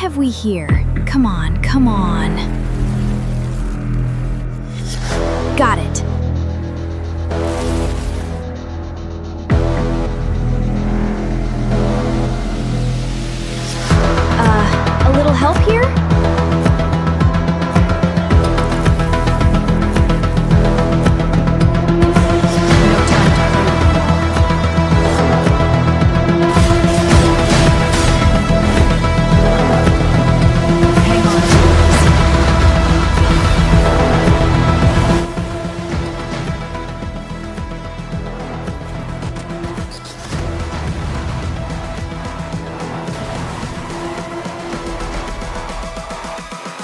have we here? Come on, come on. Got it. A little help here?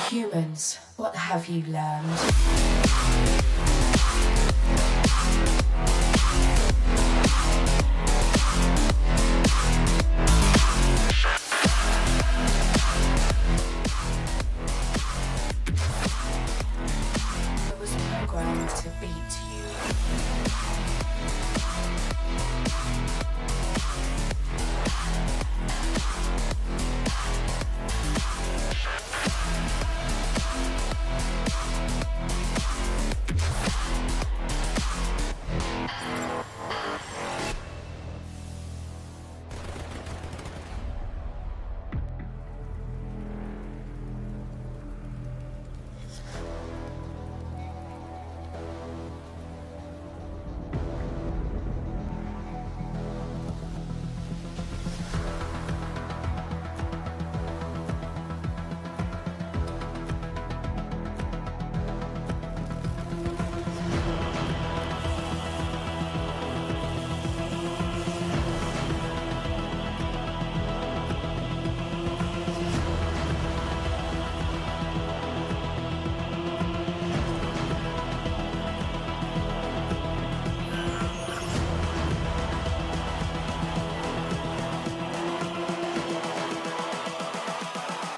Humans, what have you learned? I was programmed to beat you.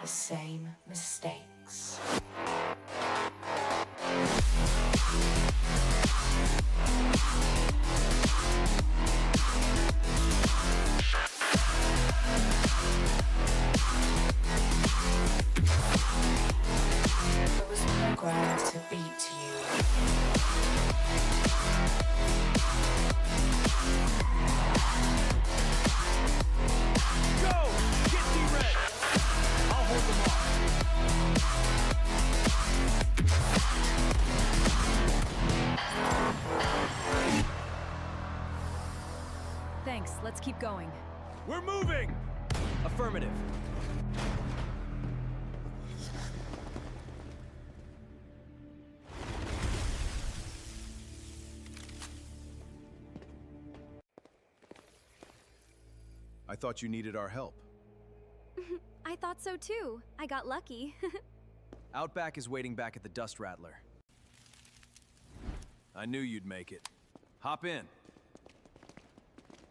The same mistakes. I was programmed to beat you. Go! Get D-Red! I'll hold them off. Thanks, let's keep going. We're moving! Affirmative. I thought you needed our help. I thought so too. I got lucky. Outback is waiting back at the Dust Rattler. I knew you'd make it. Hop in.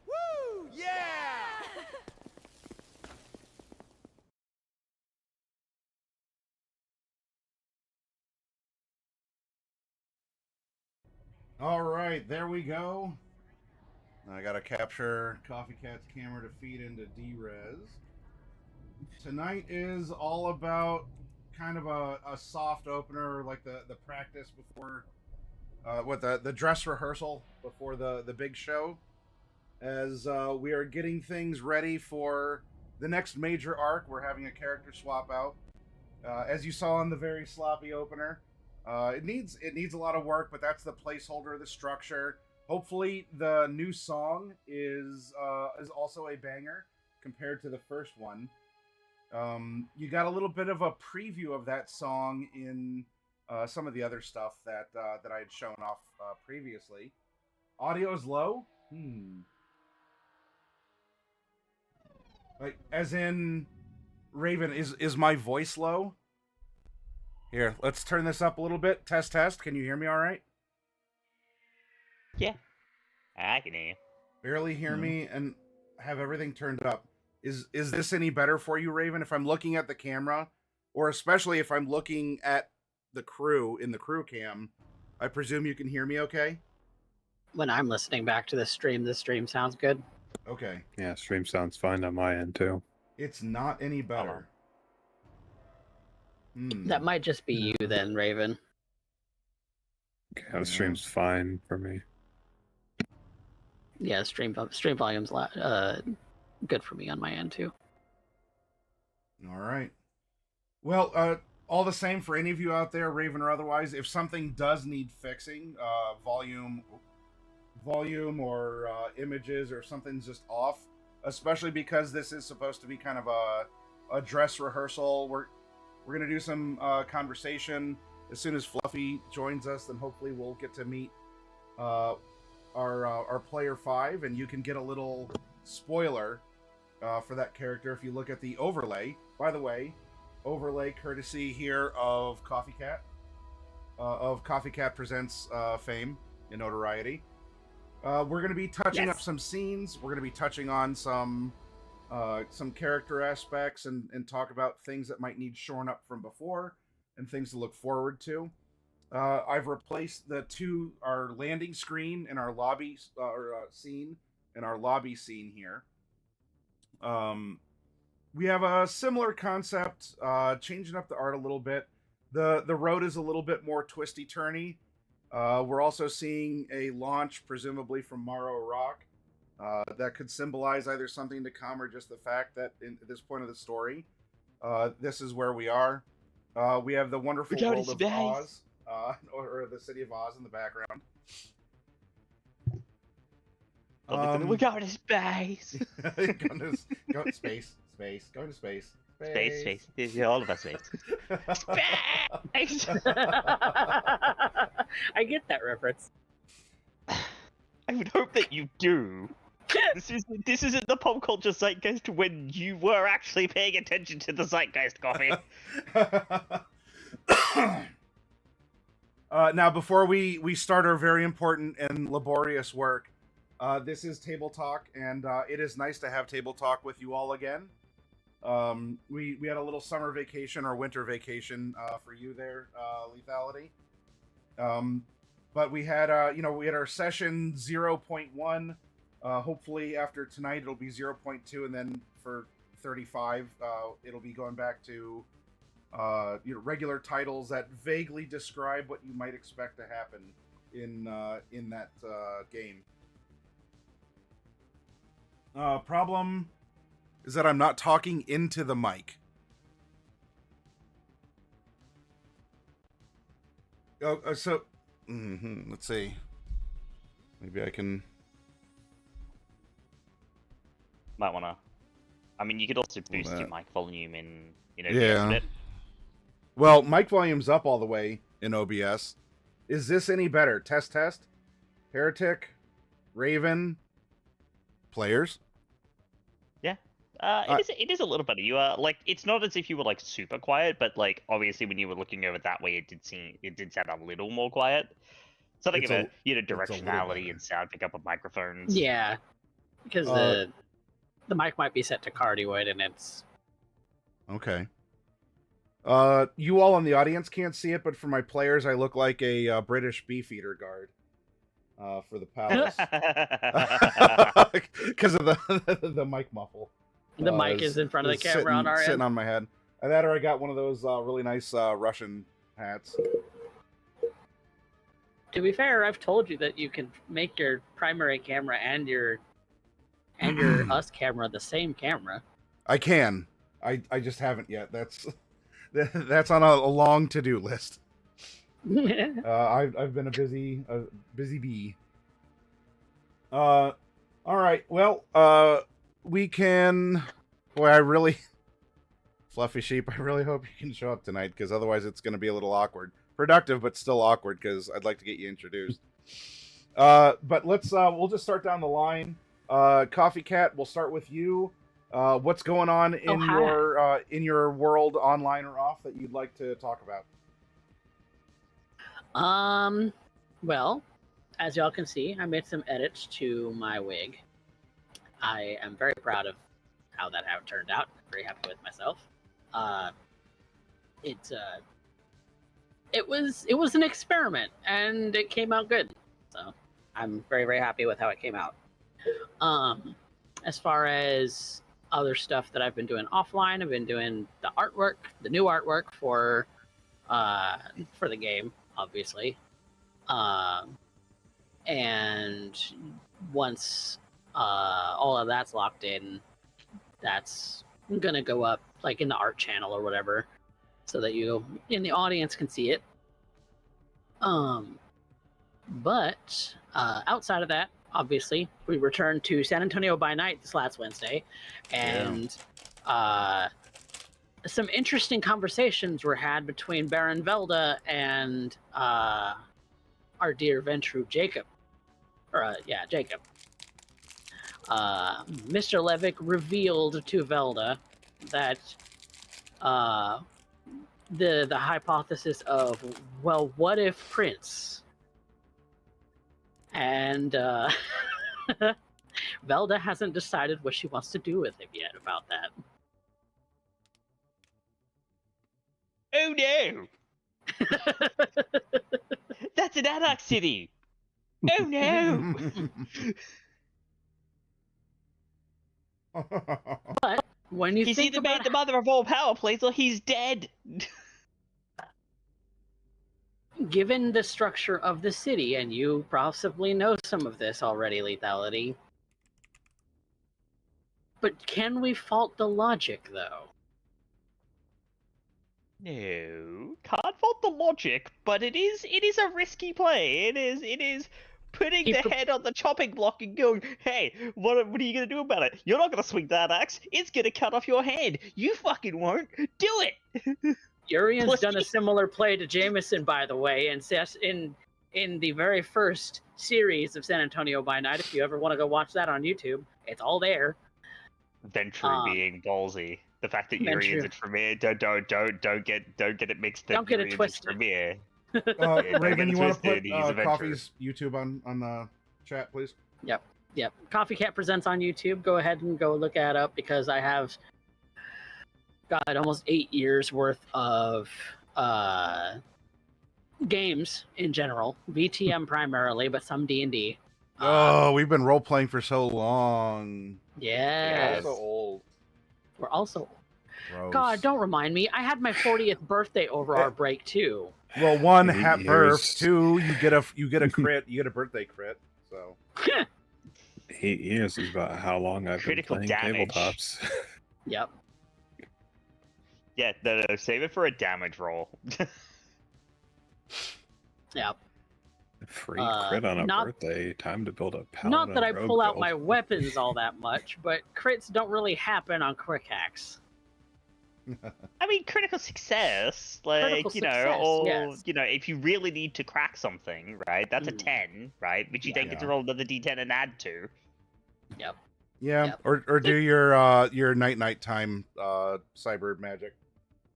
Woo! Yeah! All right, there we go. I gotta capture Coffee Cat's camera to feed into D-Res. Tonight is all about kind of a soft opener, like the practice before, the dress rehearsal before the big show, as we are getting things ready for the next major arc. We're having a character swap out, as you saw in the very sloppy opener. It needs a lot of work, but that's the placeholder of the structure. Hopefully, the new song is also a banger compared to the first one. You got a little bit of a preview of that song in some of the other stuff that I had shown off previously. Audio is low. Like, as in, Raven, is my voice low? Here, let's turn this up a little bit. Test, test. Can you hear me all right? Yeah, I can hear you. Barely hear me and have everything turned up. Is this any better for you, Raven? If I'm looking at the camera, or especially if I'm looking at the crew in the crew cam, I presume you can hear me okay? When I'm listening back to the stream sounds good. Okay. Yeah, stream sounds fine on my end too. It's not any better. That might just be you then, Raven. Yeah, the stream's fine for me. Yeah, stream volume's good for me on my end too. All right. Well, all the same for any of you out there, Raven or otherwise, if something does need fixing, volume or images or something's just off, especially because this is supposed to be kind of a dress rehearsal. We're gonna do some conversation as soon as Fluffy joins us. Then hopefully we'll get to meet our player 5, and you can get a little spoiler for that character if you look at the overlay. By the way, overlay courtesy here of Coffee Cat, of Coffee Cat Presents fame and notoriety. We're going to be touching up some scenes. We're going to be touching on some character aspects and talk about things that might need shorn up from before and things to look forward to. I've replaced our landing screen and our lobby scene and our lobby scene here. We have a similar concept, changing up the art a little bit. The road is a little bit more twisty-turny. We're also seeing a launch, presumably from Morrow Rock, that could symbolize either something to come or just the fact that at this point of the story, this is where we are. We have the wonderful world of Oz, or the city of Oz in the background. We're going to space. Going to space. Going to space. Space. Yeah, all of us space. Space! I get that reference. I would hope that you do. This isn't the pop culture zeitgeist when you were actually paying attention to the zeitgeist, Coffee. Now, before we start our very important and laborious work, this is Table Talk, and it is nice to have Table Talk with you all again. We had a little summer vacation or winter vacation for you there, Lethality. But we had our session 0.1. Hopefully after tonight it'll be 0.2, and then for 35 it'll be going back to regular titles that vaguely describe what you might expect to happen in that game. Problem is that I'm not talking into the mic. Let's see. Maybe I can. Might wanna. I mean, you could also boost your mic volume in, Yeah. bit. Well, mic volume's up all the way in OBS. Is this any better? Test. Heretic, Raven, players. Yeah. It is a little better. You it's not as if you were super quiet, but obviously when you were looking over that way, it did sound a little more quiet. Something about directionality and sound pickup of microphones. Yeah, because the mic might be set to cardioid, and it's Okay. You all on the audience can't see it, but for my players, I look like a British beefeater guard for the palace because of the mic muffle. the mic is in front of the camera on our sitting end. on my head. And that, or I got one of those really nice Russian hats. To be fair, I've told you that you can make your primary camera and your us camera the same camera. I can. I just haven't yet. That's on a long to-do list. I've been a busy bee. All right. Well, we can. Boy, I really, Fluffy Sheep. I really hope you can show up tonight, because otherwise it's going to be a little awkward. Productive, but still awkward, because I'd like to get you introduced. But let's. We'll just start down the line. Coffee Cat, we'll start with you. What's going on in your world, online or off, that you'd like to talk about? Well, as y'all can see, I made some edits to my wig. I am very proud of how that turned out. I'm very happy with myself. It was an experiment, and it came out good. So I'm very, very happy with how it came out. As far as other stuff that I've been doing offline. I've been doing the artwork, the new artwork for the game, obviously. And once all of that's locked in, that's gonna go up like in the art channel or whatever, so that you in the audience can see it. But outside of that, obviously, we returned to San Antonio by night this last Wednesday, and some interesting conversations were had between Baron Velda and our dear Ventru Jacob. Jacob. Mr. Levick revealed to Velda that the hypothesis of, well, what if Prince? And Velda hasn't decided what she wants to do with him yet about that. Oh no! That's an Anarch City! Oh no! But when you He's think either about made the mother of all power plays or he's dead! given the structure of the city, and you possibly know some of this already, Lethality, but can we fault the logic, though? No, can't fault the logic, but it is a risky play. It is putting the head on the chopping block and going, hey, what are you gonna do about it? You're not gonna swing that axe. It's gonna cut off your hand. You fucking won't. Do it. Urian's done a similar play to Jameson, by the way, and in the very first series of San Antonio by Night. If you ever want to go watch that on YouTube, it's all there. Ventru being ballsy. The fact that Urian's a Tremere, don't get it mixed. Don't get it twisted. Tremere. Raven, you want to put Coffee's YouTube on the chat, please? Yep. Coffee Cat Presents on YouTube. Go ahead and go look that up, because I have almost 8 years worth of games in general, VTM primarily, but some D&D. We've been role playing for so long. Yes. We're so old. We're also. Gross. God, don't remind me. I had my 40th birthday over our break too. Well, one, 8 hat years. birth. Two, you get a crit. You get a birthday crit. So 8 years is about how long I've Critical been damage. playing tabletops. Yep. Yeah, no, save it for a damage roll. Yep. Free crit on a birthday. Time to build a paladin. Not that I rogue pull out build. my weapons all that much, but crits don't really happen on quick hacks. I mean, critical success, like, Critical you know, success, or, yes. you know, if you really need to crack something, right, that's a 10, right, which you then get to roll another d10 and add to. Yep. yeah, Yep. or do your night time cyber magic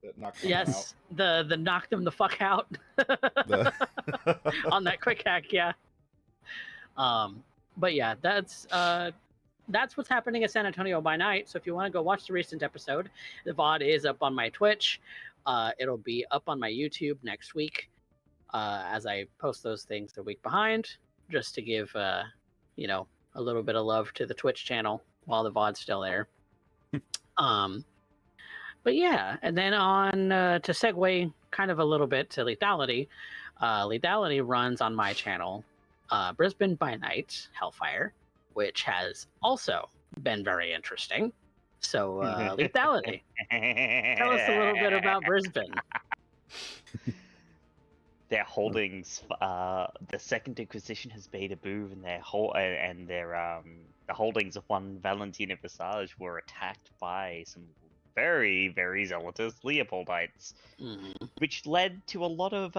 that knocks them Yes, the knock them the fuck out out. on that quick hack, yeah. But yeah, that's what's happening at San Antonio by night. So if you want to go watch the recent episode, the VOD is up on my Twitch. It'll be up on my YouTube next week, as I post those things a week behind, just to give you know, a little bit of love to the Twitch channel while the VOD's still there. But yeah, and then on to segue kind of a little bit to Lethality. Lethality runs on my channel, Brisbane by Night Hellfire, which has also been very interesting. So, Lethality, tell us a little bit about Brisbane. Their holdings, the Second Inquisition has made a move, and the holdings of one Valentina Visage were attacked by some very, very zealous Leopoldites, which led to a lot of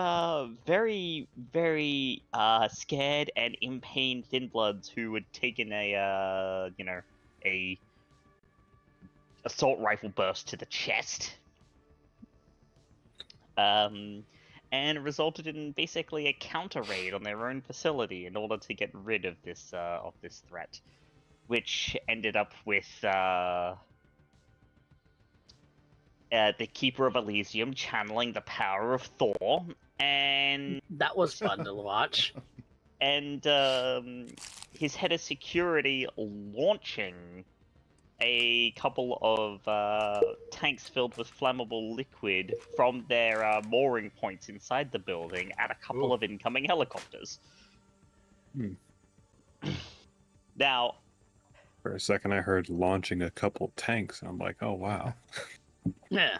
very, very scared and in pain Thin Bloods who had taken a assault rifle burst to the chest, and resulted in basically a counter raid on their own facility in order to get rid of this threat, which ended up with the Keeper of Elysium channeling the power of Thor, and that was fun to watch. And his head of security launching a couple of tanks filled with flammable liquid from their mooring points inside the building at a couple Ooh. of incoming helicopters. Hmm. Now, For a second, I heard launching a couple tanks, and I'm like, oh wow. Yeah.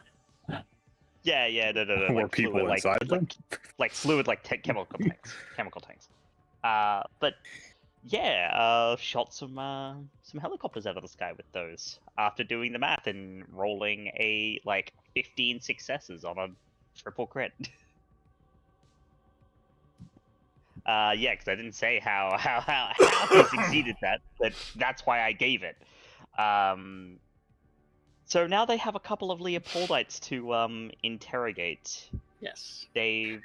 yeah, no, Were like people fluid, inside them? like fluid, like chemical tanks. But yeah, shot some helicopters out of the sky with those after doing the math and rolling a like 15 successes on a triple crit. Yeah, because I didn't say how he succeeded that, but that's why I gave it. So now they have a couple of Leopoldites to interrogate. Yes. They've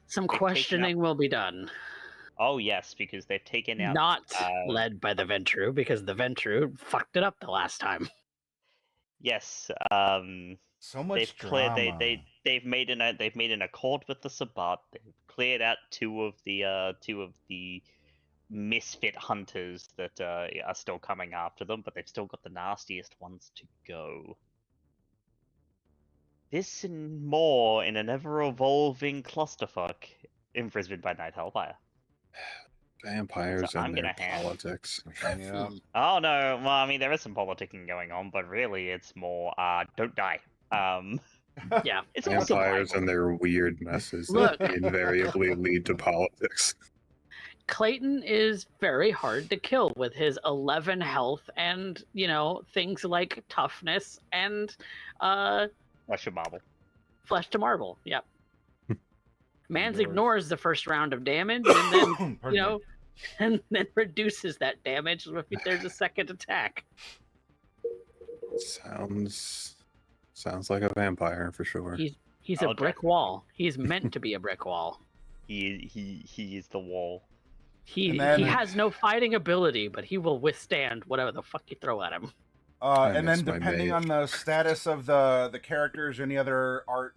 Some taken questioning will be done. Oh yes, because they've taken out Not led by the Ventru, because the Ventru fucked it up the last time. yes. So much They've drama. they've made an accord with the Sabbat. They've cleared out two of the misfit hunters that are still coming after them, but they've still got the nastiest ones to go. This and more in an ever-evolving clusterfuck in Brisbane by Night Hellfire. Vampires So I'm and their gonna hand- politics. Yeah. Oh no, well I mean there is some politicking going on, but really it's more don't die. Yeah. It's all Vampires survival. and their weird messes Look. that invariably lead to politics. Clayton is very hard to kill with his 11 health and, things like toughness and Flesh of marble. flesh to marble. Yep. Mans Yours. ignores the first round of damage and then, Pardon me. and then reduces that damage if there's a second attack. Sounds like a vampire for sure. He's Oh, a brick wall. He's meant to be a brick wall. He is the wall. He And then- he has no fighting ability, but he will withstand whatever the fuck you throw at him. And miss then my depending mate. on the status of the characters, any other art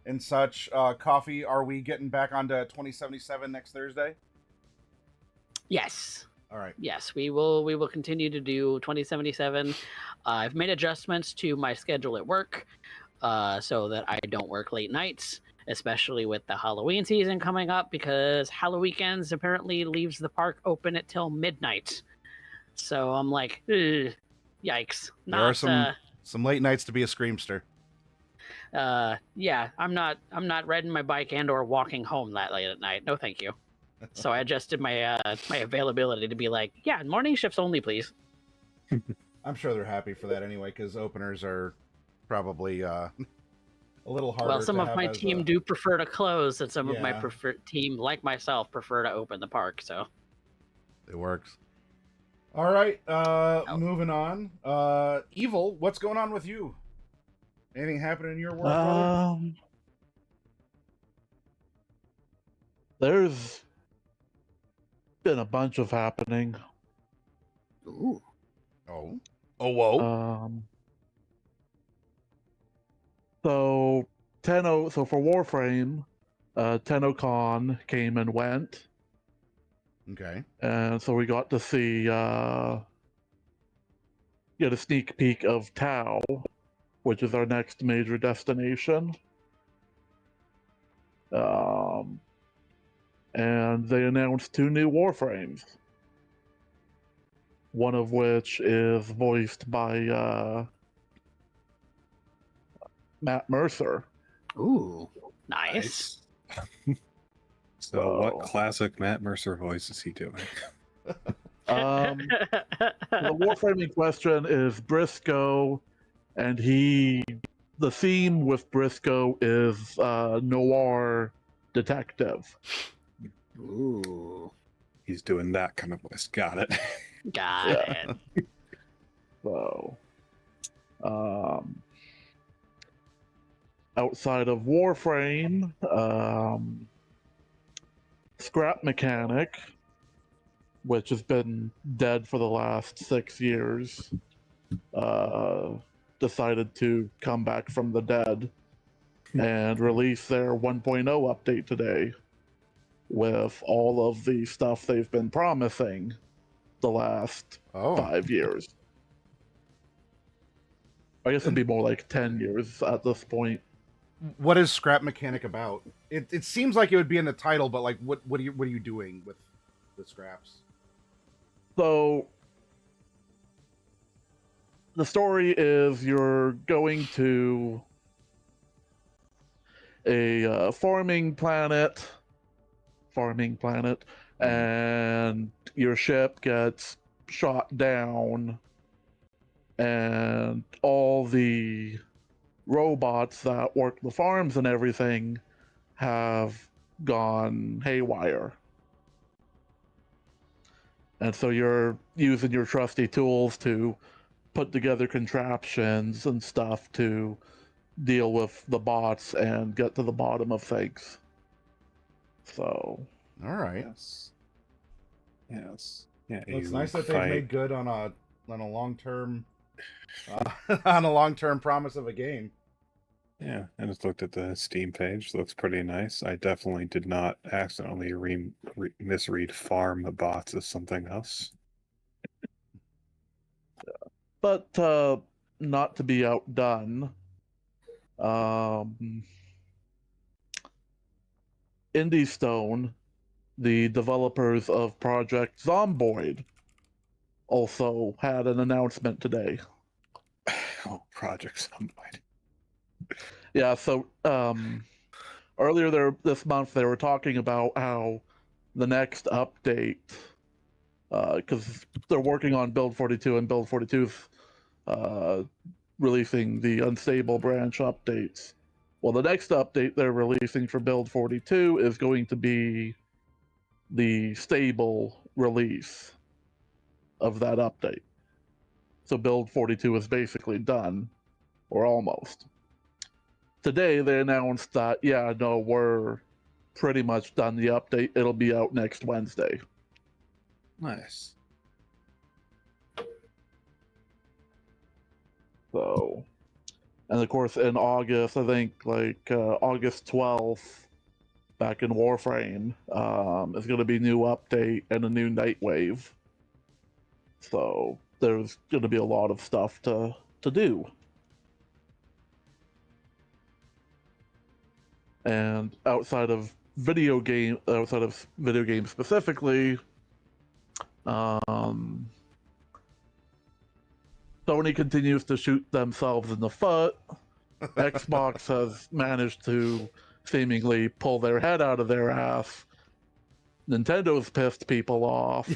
and such, Coffee, are we getting back onto 2077 next Thursday? Yes. All right. Yes, we will continue to do 2077. I've made adjustments to my schedule at work so that I don't work late nights, especially with the Halloween season coming up, because Halloween apparently leaves the park open until midnight. So I'm like, ugh, yikes. There are some late nights to be a screamster. Yeah, I'm not riding my bike and or walking home that late at night. No, thank you. So I adjusted my my availability to be like, yeah, morning shifts only, please. I'm sure they're happy for that anyway, because openers are probably a little harder. Well, some to of have my as team a... do prefer to close, and some of my Yeah. team, like myself, prefer to open the park. So It works. All right, moving on. Evil, what's going on with you? Anything happening in your world, brother? There's been a bunch of happening. ooh, Oh. Oh, whoa. So so for Warframe, TennoCon came and went, Okay. and so we got to see get a sneak peek of Tau, which is our next major destination. And they announced 2 new Warframes. One of which is voiced by Matt Mercer. ooh, nice. So, what Oh. classic Matt Mercer voice is he doing? The Warframe in question is Briscoe, and the theme with Briscoe is noir detective. Ooh, He's doing that kind of voice. Got it. got Yeah. it. So, outside of Warframe, Scrap Mechanic, which has been dead for the last 6 years, decided to come back from the dead and release their 1.0 update today with all of the stuff they've been promising the last 5 years. I guess it'd be more like 10 years at this point. What is scrap mechanic about? It seems like it would be in the title, but like, what are you doing with the scraps? So the story is you're going to a farming planet, and your ship gets shot down, and all the robots that work the farms and everything have gone haywire. And so you're using your trusty tools to put together contraptions and stuff to deal with the bots and get to the bottom of things. So, all right. Yes. Yeah. Well, it's you nice that they've fight- made good on a long-term on a long-term promise of a game. Yeah, I just looked at the Steam page. Looks pretty nice. I definitely did not accidentally misread farm bots as something else. but not to be outdone, Indie Stone, the developers of Project Zomboid, also had an announcement today. Oh, Project Zomboid. Yeah, so earlier this month they were talking about how the next update, because they're working on Build 42, and Build 42's releasing the unstable branch updates. Well, the next update they're releasing for Build 42 is going to be the stable release of that update. So Build 42 is basically done, or almost. Today they announced that, yeah, no, we're pretty much done the update. It'll be out next Wednesday. Nice. So, and of course in August, I think like August 12th, back in Warframe, is going to be a new update and a new Nightwave. So there's going to be a lot of stuff to do. And outside of video games specifically, Sony continues to shoot themselves in the foot. Xbox has managed to seemingly pull their head out of their ass. Nintendo's pissed people off.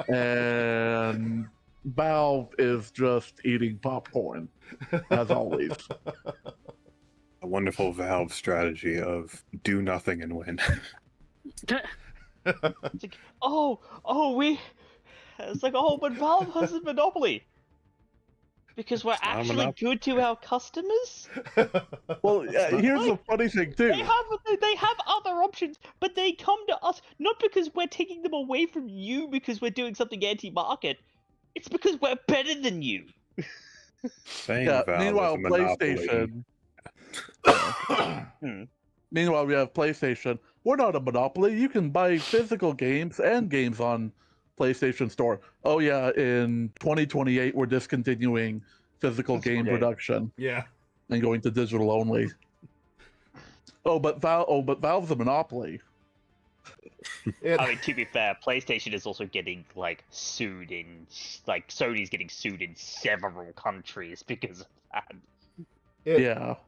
And Valve is just eating popcorn, as always. A wonderful Valve strategy of do nothing and win. It's like, it's like, but Valve has a monopoly. Because we're It's not a actually monopoly. good to our customers. Well, here's the funny thing too. They have other options, but they come to us not because we're taking them away from you because we're doing something anti-market. It's because we're better than you. Saying Yeah, Valve meanwhile, is a monopoly. PlayStation. Meanwhile, we have PlayStation. We're not a monopoly. You can buy physical games and games on PlayStation Store. Oh yeah, in 2028 we're discontinuing physical game production. Yeah. And going to digital only. But Valve's a monopoly. I mean, to be fair, PlayStation is also getting sued in Sony's getting sued in several countries because of that.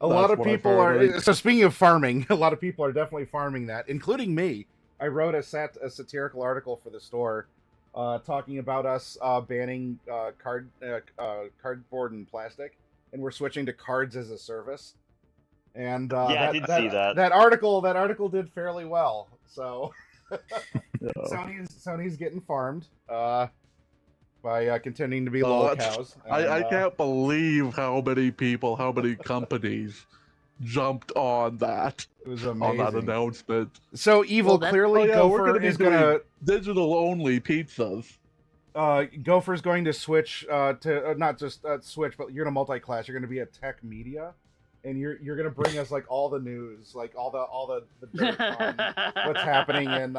A lot of people are. So speaking of farming, a lot of people are definitely farming that, including me. I wrote a satirical article for the store, talking about us banning cardboard and plastic, and we're switching to cards as a service. And I did see that. That article did fairly well. So Yeah. Sony's getting farmed by contending to be lol cows. I can't believe how many companies jumped on that. It was On amazing. that announcement. So evil. Clearly, Gopher is gonna digital only pizzas. Gopher's going to switch to not just switch, but you're gonna multi-class. You're gonna be a tech media, and you're gonna bring us all the news, all the dirt on what's happening in.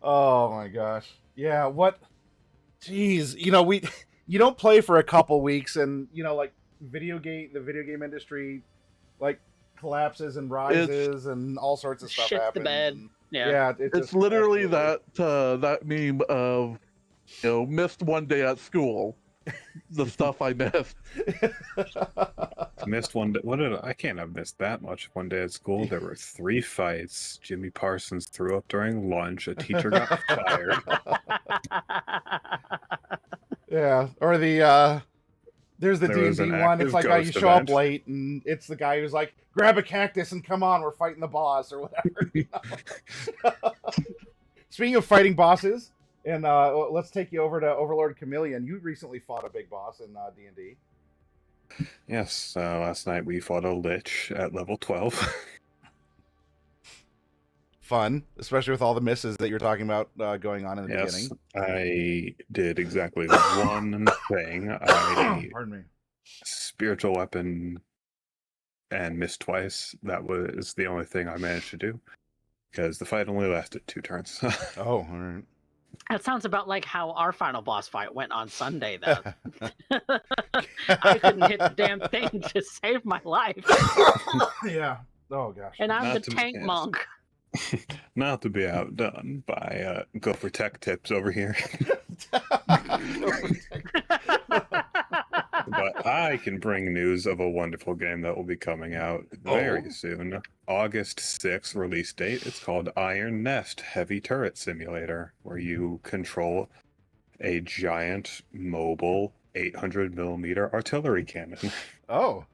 Oh my gosh, yeah. What Jeez, you don't play for a couple weeks, and like the video game industry, like collapses and rises, and all sorts of stuff Shit happens. the bed. and- Yeah. it's It's just literally absolutely- that meme of missed one day at school. The stuff I missed. Missed one day. I can't have missed that much. One day at school, there were 3 fights. Jimmy Parsons threw up during lunch. A teacher got fired. Yeah, or there's the There was D&D an one. It's active like you ghost show up event. late, and it's the guy who's like, grab a cactus and come on, we're fighting the boss or whatever. Speaking of fighting bosses, and let's take you over to Overlord Chameleon. You recently fought a big boss in D&D. Yes, last night we fought a lich at level 12. Fun, especially with all the misses that you're talking about going on in the Yes, beginning. I did exactly one thing. I Pardon me. spiritual weapon and missed twice. That was the only thing I managed to do because the fight only lasted 2 turns. Oh, all right. That sounds about like how our final boss fight went on Sunday, though. I couldn't hit the damn thing to save my life. Yeah. Oh gosh. And I'm Not the to- tank yes. monk. Not to be outdone by Gopher Tech Tips over here, but I can bring news of a wonderful game that will be coming out very soon. August 6th release date. It's called Iron Nest Heavy Turret Simulator, where you control a giant mobile 800mm artillery cannon. Oh.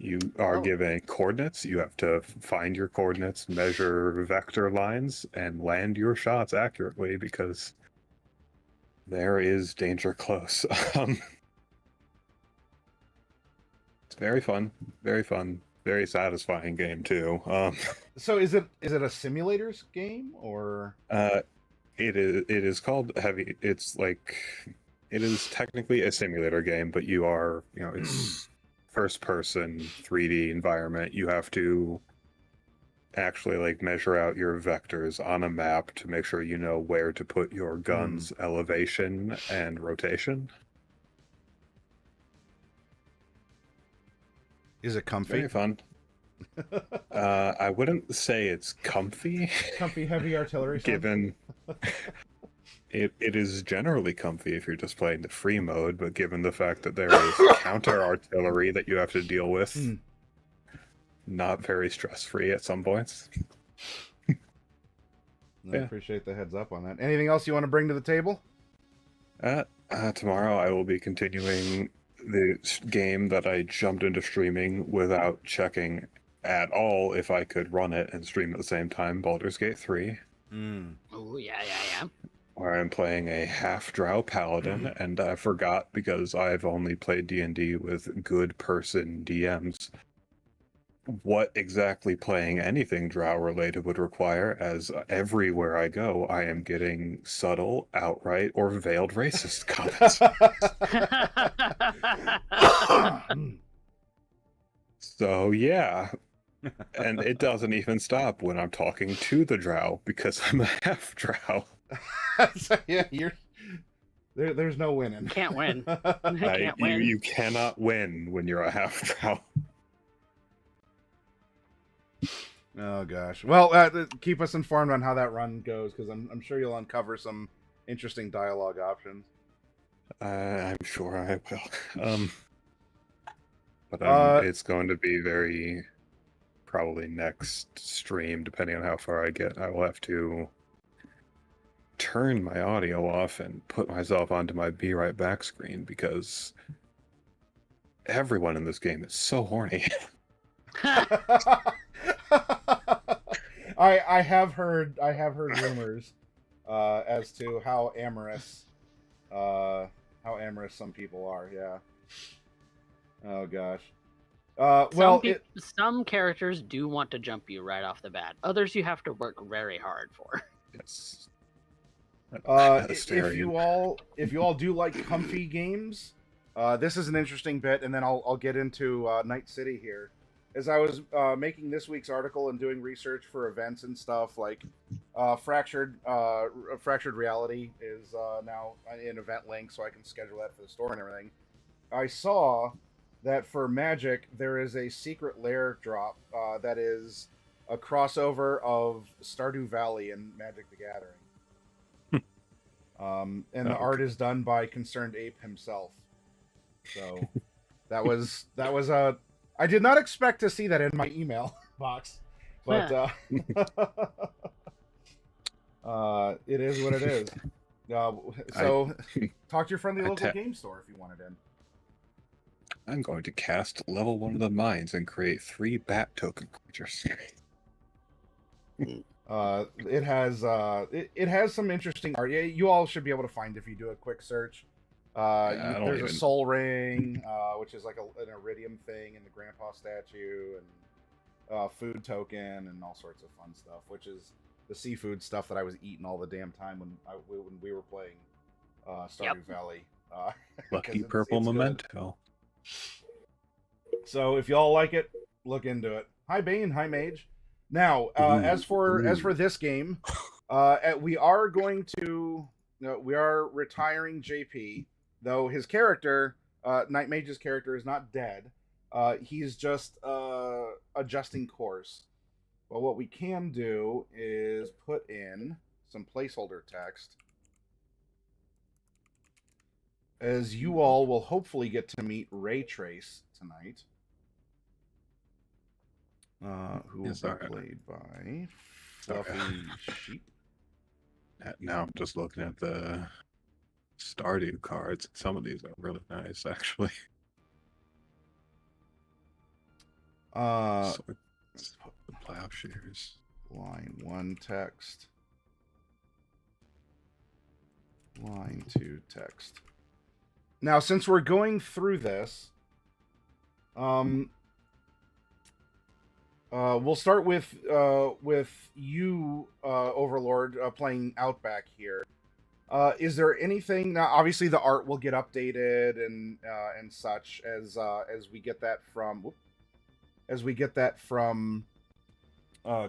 You are Oh. given coordinates. You have to find your coordinates, measure vector lines, and land your shots accurately because there is danger close. It's very fun, very satisfying game too. So is it a simulators game or? It is called Heavy. It's like it is technically a simulator game, but you are it's first person 3D environment. You have to actually like measure out your vectors on a map to make sure you know where to put your gun's elevation and rotation. Is it comfy? Very fun. I wouldn't say it's comfy. Comfy heavy artillery. Given it is generally comfy if you're just playing the free mode, but given the fact that there is counter artillery that you have to deal with, not very stress-free at some points. I Yeah. appreciate the heads up on that. Anything else you want to bring to the table? Tomorrow I will be continuing the game that I jumped into streaming without checking at all if I could run it and stream at the same time, Baldur's Gate 3. Oh, yeah. Where I'm playing a half-drow paladin, and I forgot because I've only played D&D with good person DMs what exactly playing anything drow-related would require, as everywhere I go, I am getting subtle, outright, or veiled racist comments. So, yeah. And it doesn't even stop when I'm talking to the drow, because I'm a half-drow. So, yeah, there's no winning. Can't win. Can't win. You cannot win when you're a half-drow. Oh gosh. Well, keep us informed on how that run goes, because I'm sure you'll uncover some interesting dialogue options. I'm sure I will. But it's going to be very probably next stream, depending on how far I get. I will have to turn my audio off and put myself onto my Be Right Back screen because everyone in this game is so horny. I have heard rumors as to how amorous some people are. Yeah. Oh gosh. Well, some characters do want to jump you right off the bat. Others you have to work very hard for. Yes. if you all do like comfy games, this is an interesting bit, and then I'll get into Night City here. As I was making this week's article and doing research for events and stuff, like Fractured Reality is now an event link, so I can schedule that for the store and everything. I saw that for Magic there is a secret lair drop that is a crossover of Stardew Valley and Magic the Gathering. And the art is done by Concerned Ape himself. So that was a. I did not expect to see that in my email box, but it is what it is. So talk to your friendly local game store if you want it in. I'm going to cast level 1 of the mines and create 3 bat token creatures. It has some interesting art. Yeah, you all should be able to find if you do a quick search. There's a soul ring, which is like an iridium thing, and the grandpa statue, and food token, and all sorts of fun stuff. Which is the seafood stuff that I was eating all the damn time when we were playing Stardew Valley. Lucky purple memento. So if y'all like it, look into it. Hi Bane, hi Mage. Now, as for this game, we are retiring JP, though his character, Night Mage's character, is not dead. He's just adjusting course. But what we can do is put in some placeholder text, as you all will hopefully get to meet Ray Trace tonight. Who will be played by Fluffy Sheep. Now I'm just looking at the Stardew cards. Some of these are really nice, actually. So the plowshares. Line 1 text. Line 2 text. Now, since we're going through this, we'll start with you, Overlord, playing Outback here. Is there anything now? Obviously, the art will get updated and such as we get that from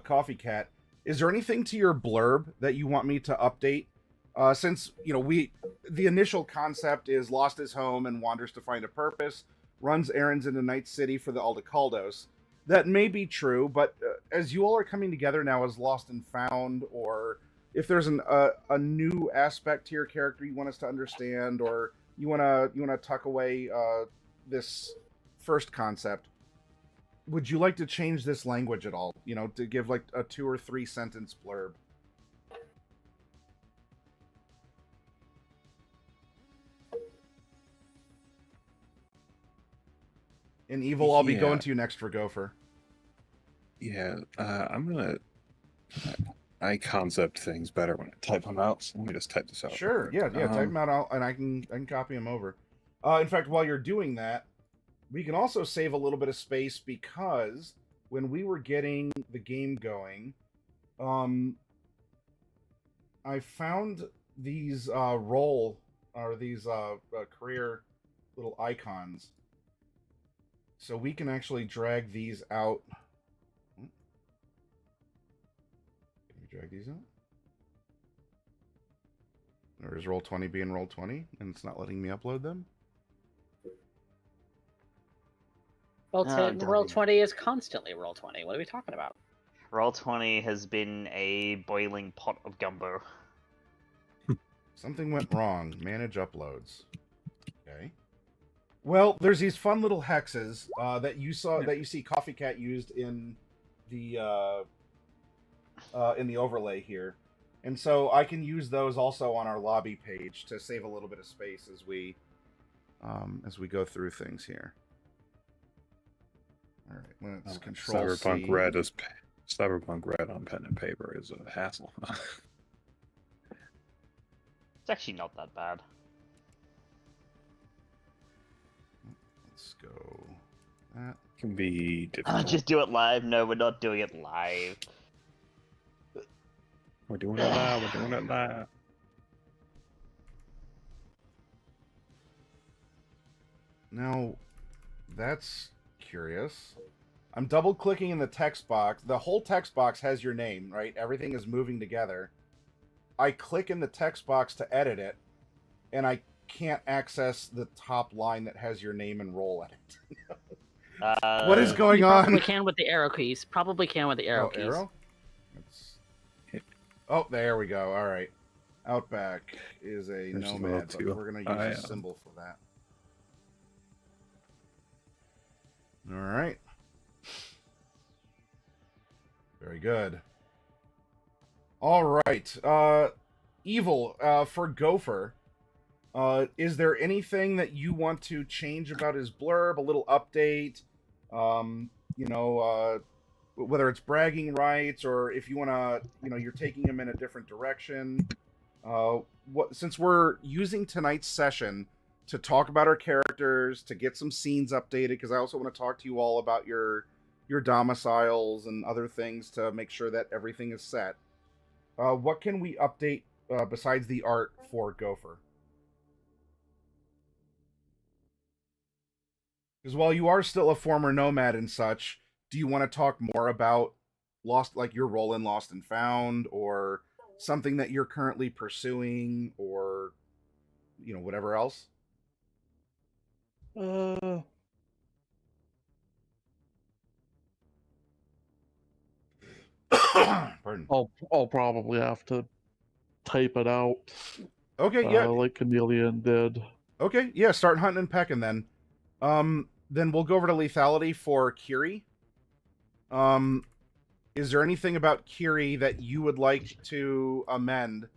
Coffee Cat. Is there anything to your blurb that you want me to update? Since the initial concept is lost his home and wanders to find a purpose, runs errands into Night City for the Aldecaldos. That may be true, but as you all are coming together now as Lost and Found, or if there's a new aspect to your character you want us to understand, or you wanna tuck away this first concept, would you like to change this language at all? To give like a 2 or 3 sentence blurb. In Evil, I'll be going to you next for Gopher. Yeah, I'm gonna. I concept things better when I type them out. So let me just type this out. Sure. Yeah. Type them out, and I can copy them over. In fact, while you're doing that, we can also save a little bit of space because when we were getting the game going, I found these career little icons. So we can actually drag these out. Can we drag these out? Or is Roll20 being Roll20 and it's not letting me upload them? Well, Roll20 is constantly Roll20. What are we talking about? Roll20 has been a boiling pot of gumbo. Something went wrong. Manage uploads. Okay. Well, there's these fun little hexes that you see Coffee Cat used in the overlay here, and so I can use those also on our lobby page to save a little bit of space as we go through things here. All right, let's Control Cyberpunk C. Red is Cyberpunk Red on pen and paper is a hassle. It's actually not that bad. Let's go. That can be difficult. Just do it live. No, we're not doing it live. We're doing it live. We're doing it live. Now, that's curious. I'm double clicking in the text box. The whole text box has your name, right? Everything is moving together. I click in the text box to edit it, and I can't access the top line that has your name and role in it. What is going on? Probably can with the arrow keys. Probably can with the arrow keys. Arrow? Oh, there we go. All right. Outback is a There's nomad, but two. we're going to use a symbol for that. All right. Very good. All right. Evil, for Gopher, is there anything that you want to change about his blurb? A little update? Whether it's bragging rights or if you want to, you're taking him in a different direction. Since we're using tonight's session to talk about our characters, to get some scenes updated, because I also want to talk to you all about your domiciles and other things to make sure that everything is set. What can we update besides the art for Gopher? Because while you are still a former nomad and such, do you want to talk more about your role in Lost and Found, or something that you're currently pursuing, or whatever else? Pardon. I'll probably have to type it out. Okay, yeah. Like Chameleon did. Okay, yeah. Start hunting and pecking then. Then we'll go over to lethality for Kiri. Is there anything about Kiri that you would like to amend?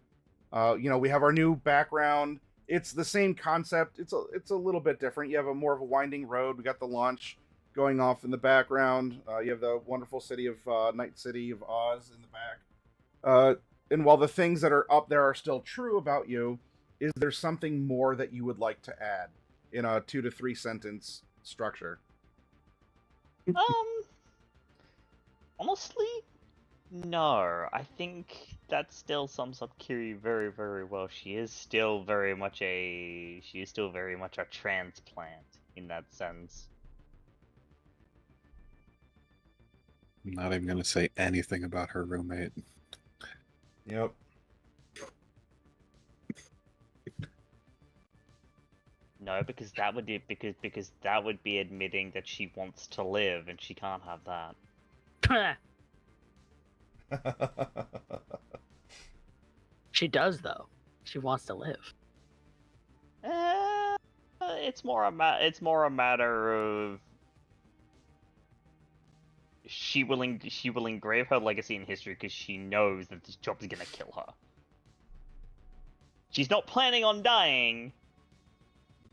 We have our new background. It's the same concept. It's a little bit different. You have more of a winding road. We got the launch going off in the background. You have the wonderful city of Night City of Oz in the back. And while the things that are up there are still true about you, is there something more that you would like to add in a 2 to 3 sentence structure? Honestly, no. I think that still sums up Kiri very, very well. She is still very much a transplant in that sense. I'm not even gonna say anything about her roommate. Yep. No, because that would be admitting that she wants to live, and she can't have that. She does, though. She wants to live. It's more a matter of she will engrave her legacy in history because she knows that this job is gonna kill her. She's not planning on dying,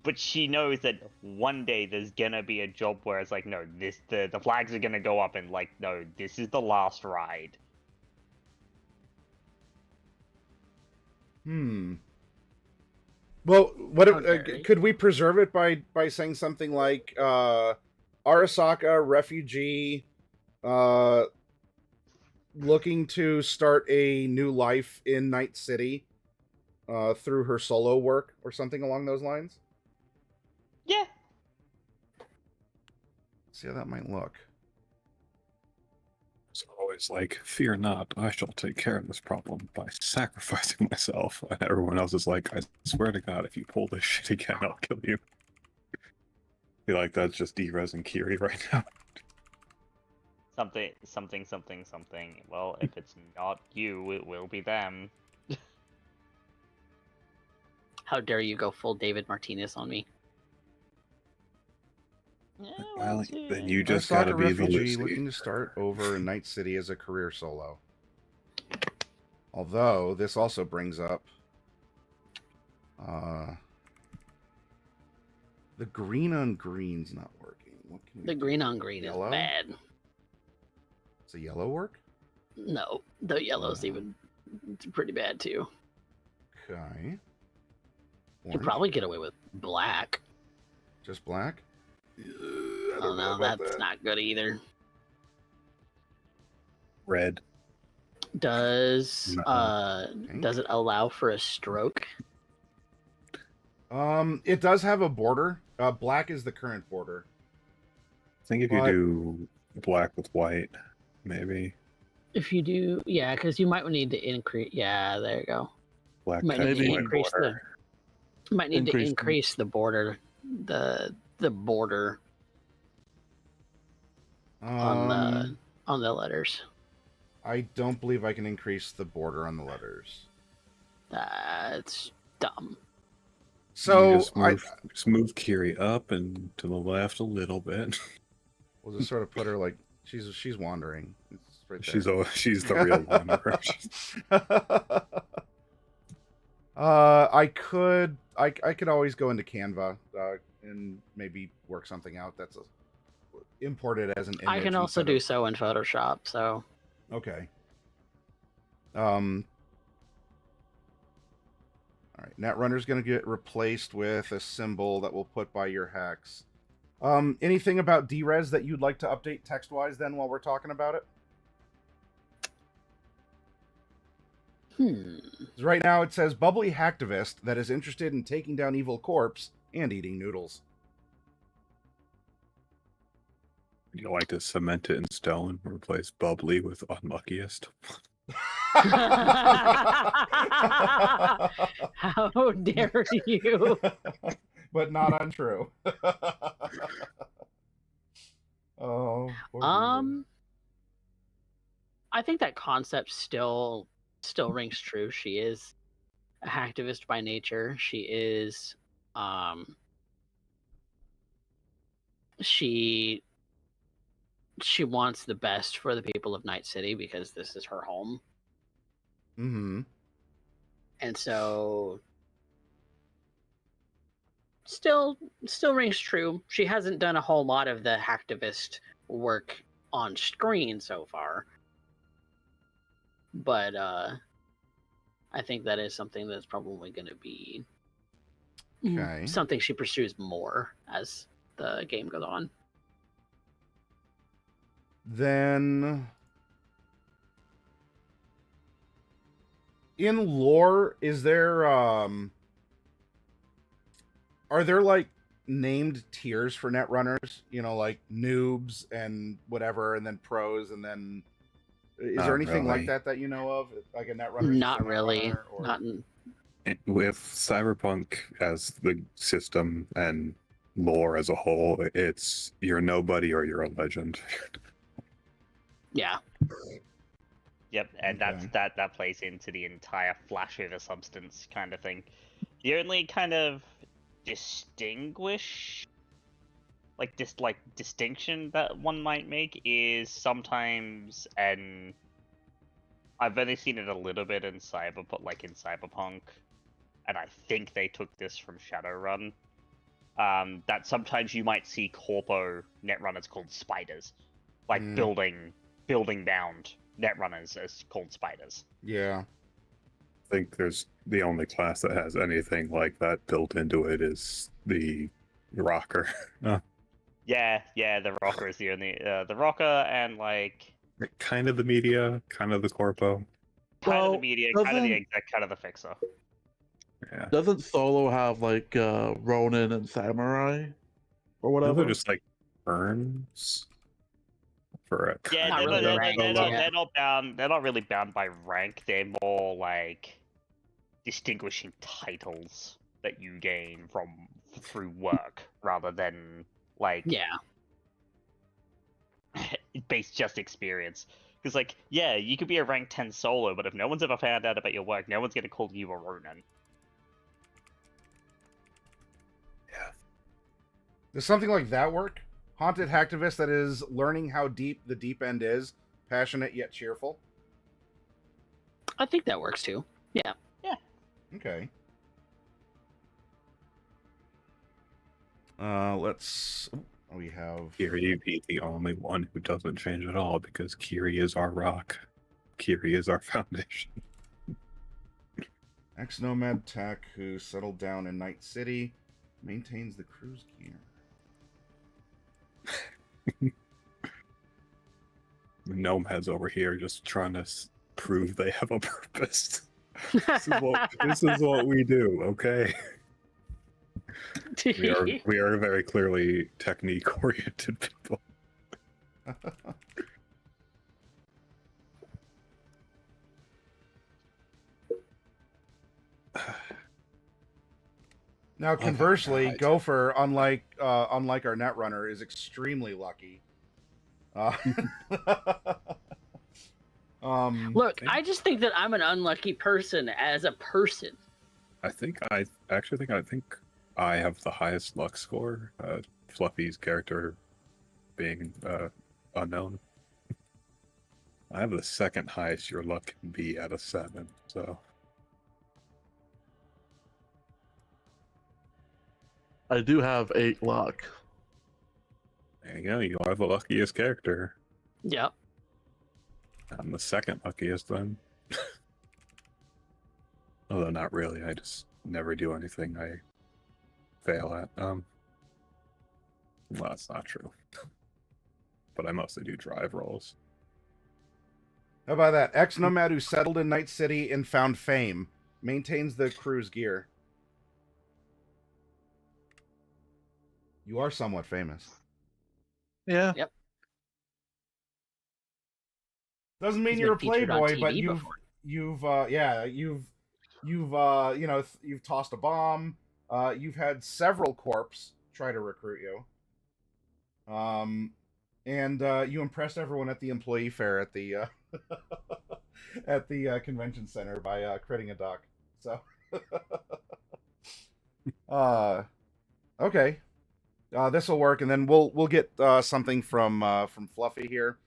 but she knows that one day there's gonna be a job where it's like, no, the flags are gonna go up and like, no, this is the last ride. Well, could we preserve it by saying something like Arasaka, refugee, looking to start a new life in Night City through her solo work, or something along those lines? Yeah. See how that might look. It's always like, fear not, I shall take care of this problem by sacrificing myself. And everyone else is like, I swear to God, if you pull this shit again, I'll kill you. I feel like that's just D-Res and Kiri right now. Something. Well, if it's not you, it will be them. How dare you go full David Martinez on me? Yeah, Well, then you Just just gotta be the refugee Lucy. looking to start over in Night City as a career solo. Although this also brings up the green on green's not working. What can we The do? green on green Yellow? is bad. Does a yellow work? No, the yellow's even pretty bad too. Okay. You could probably get away with black. Just black? Oh no, that's not good either. Red. Does Okay. does it allow for a stroke? It does have a border. Black is the current border. I think if you But- do black with white, maybe. If you do, yeah, because you might need to increase. Yeah, there you go. Black Might need text, to white increase the. border. Might need to Increase- increase the border, the border on the letters. I don't believe I can increase the border on the letters. That's dumb. So You just move Kiri up and to the left a little bit. we'll just sort of put her like she's wandering. It's right there. She's the real wanderer. I could always go into Canva and maybe work something out that's imported as an image. I can also do so in Photoshop. So okay. All right, Netrunner's going to get replaced with a symbol that we'll put by your hex. Anything about DRes that you'd like to update text-wise then while we're talking about it? 'Cause right now it says bubbly hacktivist that is interested in taking down evil corpse and eating noodles. You like to cement it in stone, replace bubbly with unluckiest. how dare you? But not untrue. Oh. poor I think that concept still rings true. She is a hacktivist by nature. She is she wants the best for the people of Night City because this is her home. Mm-hmm. And so still rings true. She hasn't done a whole lot of the hacktivist work on screen so far. But I think that is something that's probably going to be Okay. something she pursues more as the game goes on. Then in lore, is there are there like named tiers for Netrunners? You know, like noobs and whatever, and then pros, and then is there Not anything like really. that you know of? Like a Netrunner? Not really. Or... Not in... With Cyberpunk as the system and lore as a whole, it's you're nobody or you're a legend. Yeah. Yep, and Okay. that plays into the entire flash over substance kind of thing. The only kind of distinction that one might make is sometimes, and I've only seen it a little bit in Cyberpunk, and I think they took this from Shadowrun. That sometimes you might see corpo netrunners called spiders, like building bound netrunners as called spiders. Yeah. I think there's the only class that has anything like that built into it is the rocker. Yeah, the rocker is the only the rocker, and like Kind of the media, kind of the corpo. kind of the Well, media, kind of the doesn't- exec, kind of the fixer. Yeah. Doesn't Solo have like Ronin and Samurai or Those whatever? are just like burns for a Yeah, Not they're, really not, rank, they're, not, yeah. they're not bound. They're not really bound by rank. They're more like distinguishing titles that you gain through work, rather than like Yeah. based just experience. Because like, yeah, you could be a rank 10 solo, but if no one's ever found out about your work, no one's gonna call you a Ronin. Does something like that work? Haunted hacktivist that is learning how deep the deep end is, passionate yet cheerful. I think that works too. Yeah. Okay. Let's. We have. Kiri be the only one who doesn't change at all because Kiri is our rock. Kiri is our foundation. Ex-nomad tech who settled down in Night City, maintains the cruise gear. Nomads over here just trying to prove they have a purpose. This is what we do, okay? We are very clearly technique-oriented people. Now, conversely, Gopher, unlike our Netrunner, is extremely lucky. Look, I just think that I'm an unlucky person as a person. I think I have the highest luck score. Fluffy's character being unknown. I have the second highest your luck can be out of 7. So I do have 8 luck. there you go. You are the luckiest character. Yep. I'm the second luckiest then. Although not really. I just never do anything I fail at. Well, that's not true. But I mostly do drive rolls. How about that? Ex-nomad who settled in Night City and found fame. Maintains the crew's gear. You are somewhat famous. Yeah. Yep. Doesn't mean He's you're a been featured on playboy, TV but before. you've tossed a bomb. You've had several corps try to recruit you. And you impressed everyone at the employee fair at the at the convention center by critting a duck. So, okay, this will work, and then we'll get something from Fluffy here.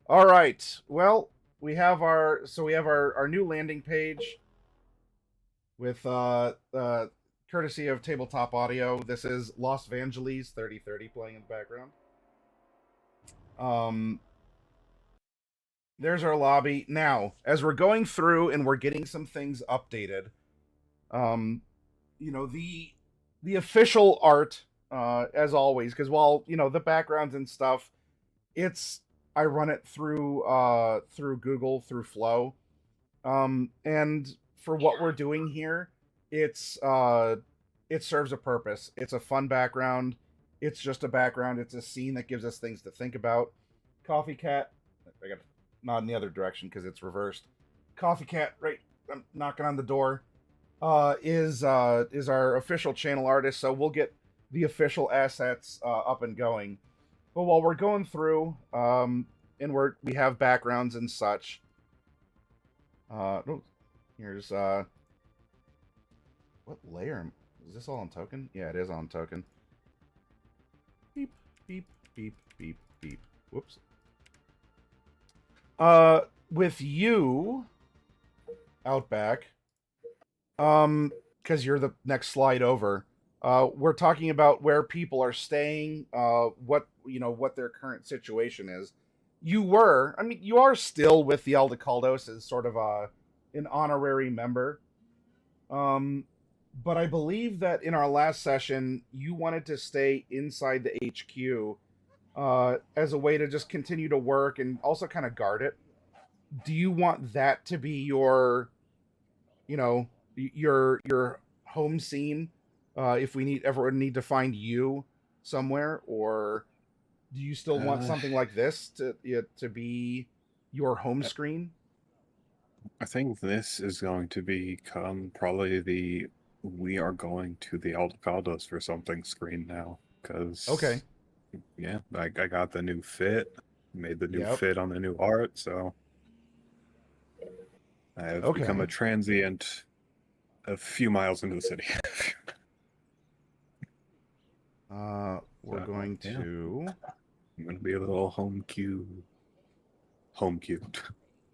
All right. Well, we have our new landing page with courtesy of Tabletop Audio. This is Los Vangelis 3030 playing in the background. There's our lobby. Now, as we're going through and we're getting some things updated, the official art, as always, because while, the backgrounds and stuff, I run it through Google, through Flow. And for what we're doing here, it serves a purpose. It's a fun background. It's just a background. It's a scene that gives us things to think about. Coffee Cat, I got to nod in the other direction because it's reversed. Coffee Cat, right? I'm knocking on the door. Is our official channel artist, so we'll get the official assets up and going. But while we're going through, and we have backgrounds and such. Here's what layer? Is this all on token? Yeah, it is on token. Beep, beep, beep, beep, beep. Whoops. With you, Outback, because you're the next slide over, we're talking about where people are staying, what their current situation is. You are still with the Aldecaldos as sort of an honorary member. But I believe that in our last session, you wanted to stay inside the HQ as a way to just continue to work and also kind of guard it. Do you want that to be your home scene if we ever need to find you somewhere, or do you still want something like this to be your home screen? I think this is going to become probably we are going to the Aldecaldos for something screen now, because yeah, I got the new fit, made the new fit on the new art, so I have become a transient a few miles into the city. I'm going to be a little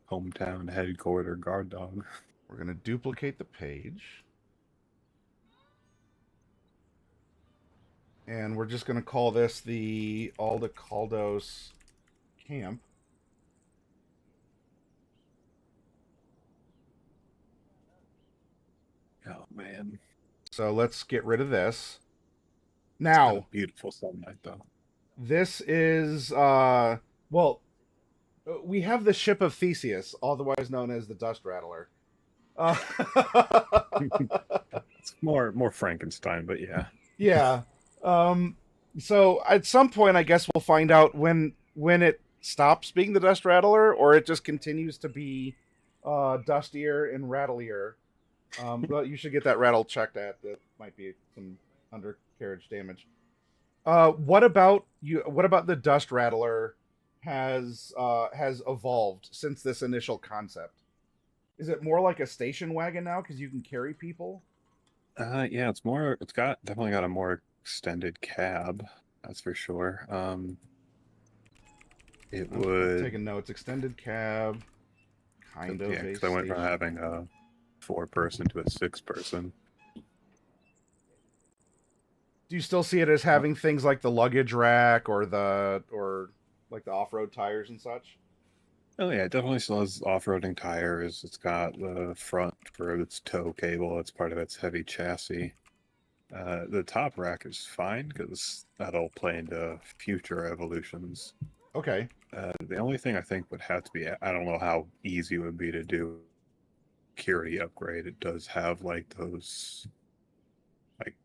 hometown headquarter guard dog. We're going to duplicate the page. And we're just going to call this the Aldecaldos camp. Oh, man. So let's get rid of this. Now, it's a beautiful sunlight, though. This is, we have the ship of Theseus, otherwise known as the Dust Rattler. It's more Frankenstein, but yeah. Yeah. So at some point, I guess we'll find out when when it stops being the Dust Rattler, or it just continues to be dustier and rattlier. But you should get that rattle checked at. That might be some undercarriage damage. What about you? What about the Dust Rattler has evolved since this initial concept? Is it more like a station wagon now because you can carry people? Yeah, it's more. It's got definitely got a more extended cab. That's for sure. It I'm would. taking notes. Extended cab, kind of. Yeah, A because I went from station. having a 4-person to a 6-person. Do you still see it as having things like the luggage rack or like the off-road tires and such? Oh yeah, it definitely still has off-roading tires. It's got the front for its tow cable. That's part of its heavy chassis. The top rack is fine because that'll play into future evolutions. Okay. The only thing I think would have to be, I don't know how easy it would be to do security upgrade. It does have like those, like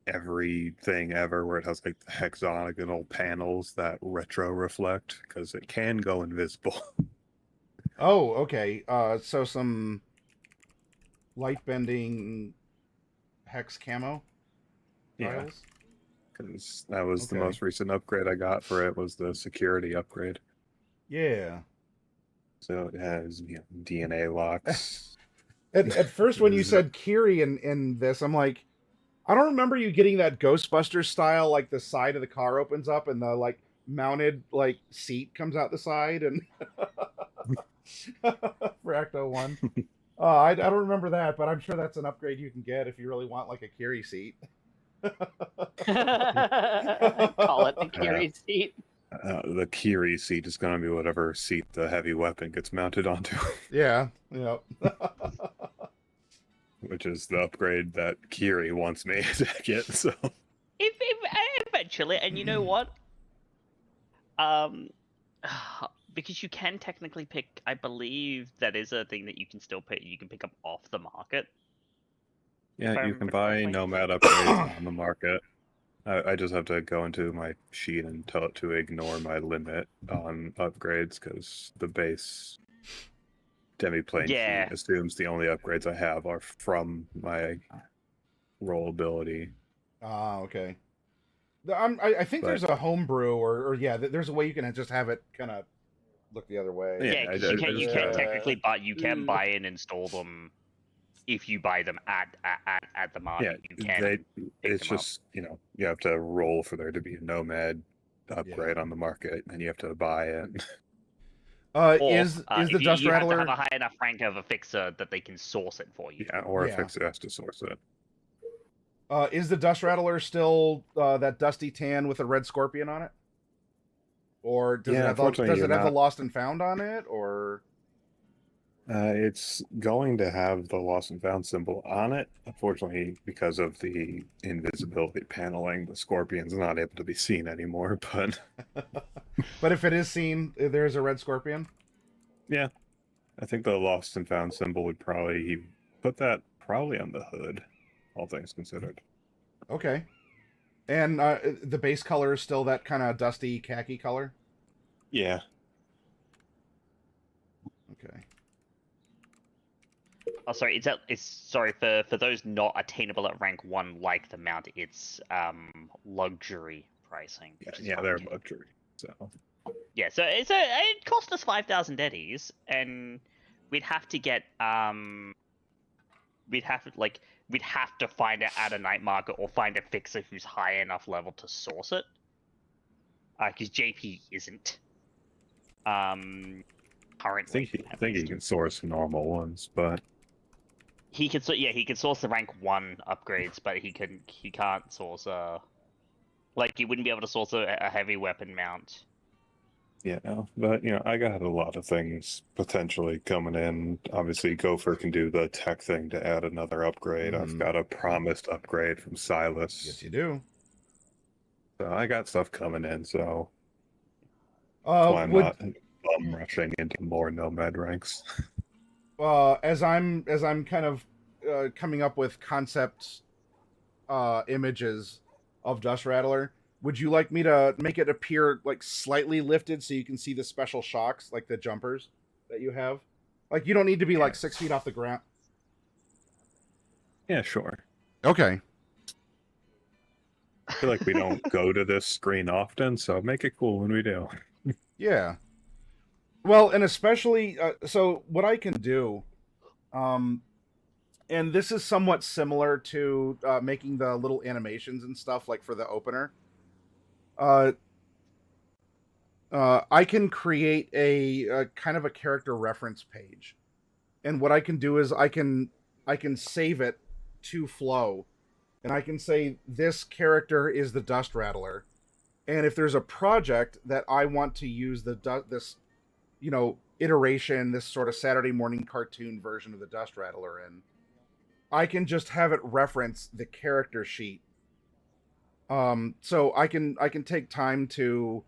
everything ever where it has like the hexagonal panels that retro reflect because it can go invisible. Oh, okay. So some light bending hex camo Yeah, tiles. because that was the Okay. most recent upgrade I got for it was the security upgrade. Yeah. So it has DNA locks. At first, when you said Kiri in this, I'm like, I don't remember you getting that Ghostbusters style, like the side of the car opens up and the like mounted like seat comes out the side and for Ecto One. I don't remember that, but I'm sure that's an upgrade you can get if you really want like a Kiri seat. Call it the Kiri seat. The Kiri seat is going to be whatever seat the heavy weapon gets mounted onto. Yeah, yeah. Which is the upgrade that Kiri wants me to get. So If eventually, and you know what? Because you can technically pick. I believe that is a thing that you can still pick. You can pick up off the market. yeah, you can buy Nomad upgrades on the market. I just have to go into my sheet and tell it to ignore my limit on upgrades because the base demi-plane sheet assumes the only upgrades I have are from my roll ability. Ah, okay. I think there's a homebrew or yeah, there's a way you can just have it kind of look the other way. Yeah, because you can technically, but you can buy and install them if you buy them at the market. Yeah, you can. It's just you have to roll for there to be a Nomad upgrade on the market, and you have to buy it. Is the Dust Rattler? You have to have a high enough rank of a fixer that they can source it for you. Yeah, or a fixer has to source it. Is the Dust Rattler still that dusty tan with a red scorpion on it? Or does it have the Lost and Found on it? Or it's going to have the Lost and Found symbol on it. Unfortunately, because of the invisibility paneling, the scorpion's not able to be seen anymore. But but if it is seen, there's a red scorpion. Yeah, I think the Lost and Found symbol would probably put that on the hood, all things considered. Okay. And the base color is still that kind of dusty khaki color? Yeah. Okay. Oh, sorry. Sorry for those not attainable at rank 1, like the mount. It's luxury pricing. Yeah, they're luxury. So. Yeah, so it cost us 5,000 eddies, and we'd have to get we'd have to find it at a night market or find a fixer who's high enough level to source it. Because JP isn't. Currently. I think he can source normal ones, but he can source the rank 1 upgrades, but he can't source he wouldn't be able to source a heavy weapon mount. Yeah, but I got a lot of things potentially coming in. Obviously, Gopher can do the tech thing to add another upgrade. I've got a promised upgrade from Silas. Yes, you do. So I got stuff coming in, so that's why I'm not bum rushing into more Nomad ranks. As I'm kind of coming up with concept images of Dust Rattler, Would you like me to make it appear like slightly lifted so you can see the special shocks, like the jumpers that you have? Like, you don't need to be like 6 feet off the ground. Yeah, sure. Okay. I feel like we don't go to this screen often, so make it cool when we do. Yeah. Well, and especially, so what I can do, and this is somewhat similar to making the little animations and stuff, like for the opener. I can create a kind of a character reference page, and what I can do is I can save it to Flow, and I can say this character is the Dust Rattler, and if there's a project that I want to use this, iteration, this sort of Saturday morning cartoon version of the Dust Rattler in, I can just have it reference the character sheet. So I can take time to,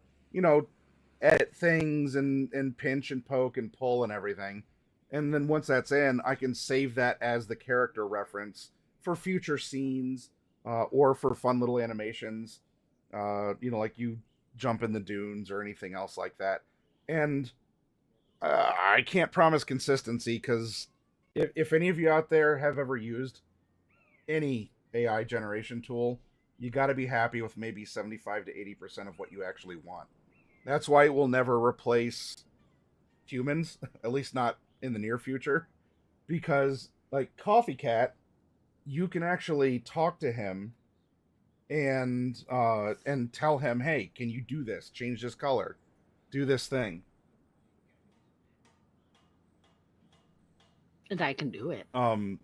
edit things and pinch and poke and pull and everything. And then once that's in, I can save that as the character reference for future scenes, or for fun little animations, like you jump in the dunes or anything else like that. And I can't promise consistency, because if any of you out there have ever used any AI generation tool, you got to be happy with maybe 75 to 80% of what you actually want. That's why it will never replace humans, at least not in the near future, because like Coffee Cat, you can actually talk to him and tell him, hey, can you do this? Change this color, do this thing. And I can do it. Yeah.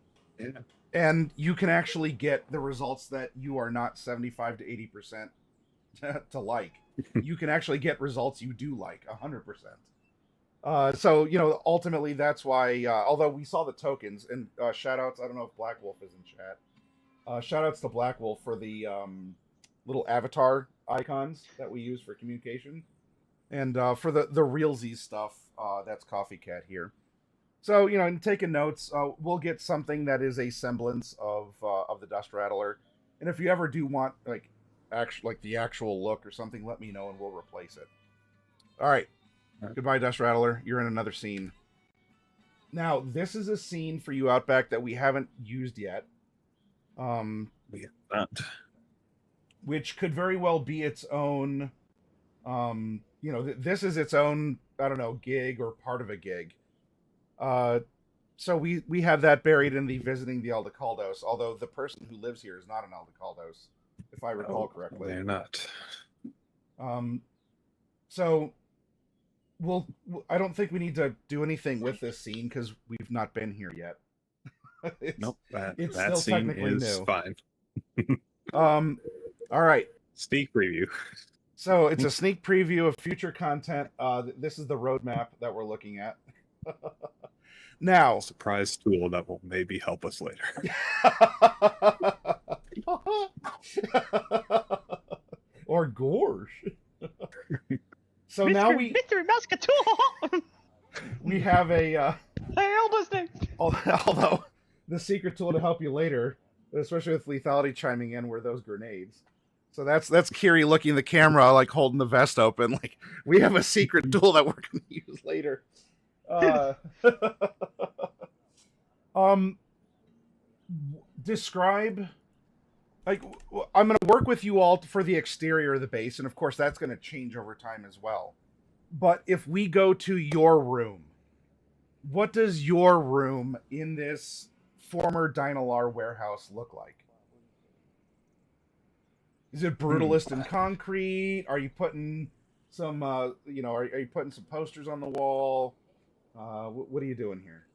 And you can actually get the results that you are not 75 to 80% to like. You can actually get results you do like 100%. So, ultimately that's why, although we saw the tokens, and shout outs, I don't know if Black Wolf is in chat. Shout outs to Black Wolf for the little avatar icons that we use for communication. And for the realsies stuff, that's Coffee Cat here. So, and taking notes, we'll get something that is a semblance of the Dust Rattler. And if you ever do want like the actual look or something, let me know and we'll replace it. All right. Goodbye, Dust Rattler. You're in another scene. Now, this is a scene for you out back that we haven't used yet. We have not. Which could very well be its own, this is its own, I don't know, gig or part of a gig. So we have that buried in the visiting the Aldecaldos, although the person who lives here is not an Aldecaldos, if I recall correctly. They're not. So I don't think we need to do anything with this scene because we've not been here yet. Nope, that still scene technically is new. fine. All right. Sneak preview. So it's a sneak preview of future content. This is the roadmap that we're looking at. Now, Surprise tool that will maybe help us later. Or Gorge. So now Mr. Muscator! we have a Hey, listening! although the secret tool to help you later, especially with lethality chiming in, were those grenades. So that's Kiri looking at the camera, like holding the vest open, like we have a secret tool that we're going to use later. Describe, like, I'm going to work with you all for the exterior of the base, and of course that's going to change over time as well. But if we go to your room, what does your room in this former Dynalar warehouse look like? Is it brutalist and concrete? Are you putting some, are you putting some posters on the wall? What are you doing here?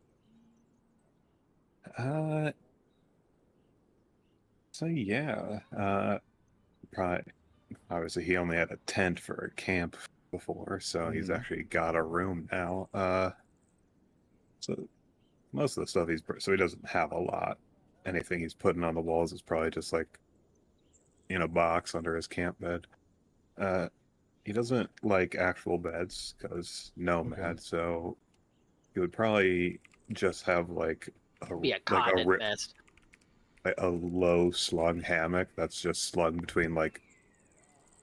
So yeah, probably, obviously he only had a tent for a camp before, so he's actually got a room now. So most of the stuff so he doesn't have a lot. Anything he's putting on the walls is probably just like in a box under his camp bed. He doesn't like actual beds because nomad, so he would probably just have like a low slung hammock that's just slung between like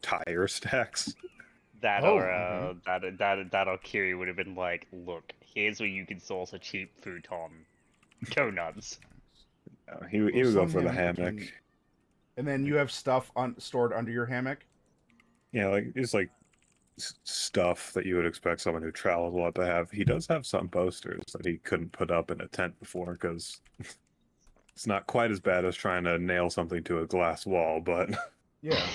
tire stacks. That Oh, or okay. that or Kiri would have been like, look, here's where you can source a cheap futon. Go nuts. He would go Some for the hammock hammock. between- And then you have stuff stored under your hammock? Yeah, like it's like stuff that you would expect someone who travels a lot to have. He does have some posters that he couldn't put up in a tent before because it's not quite as bad as trying to nail something to a glass wall, but Yeah.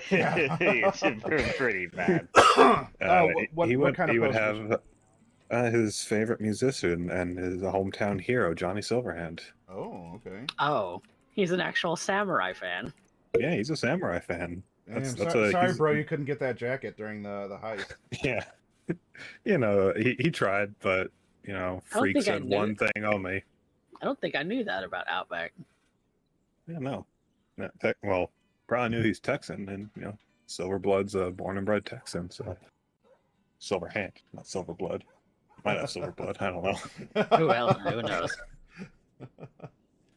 Yeah. It's pretty bad. What kind of he would posters? have his favorite musician and his hometown hero, Johnny Silverhand. Oh, okay. Oh, he's an actual samurai fan. Yeah, he's a samurai fan. Damn, That's sorry, he's- bro, you couldn't get that jacket during the heist. Yeah. He tried, but Freak think I said knew. one thing only. I don't think I knew that about Outback. Yeah, no. Well, probably knew he's Texan, and Silverblood's a born and bred Texan, so Silverhand, not Silverblood. Might have Silverblood, I don't know. Who else? Who knows?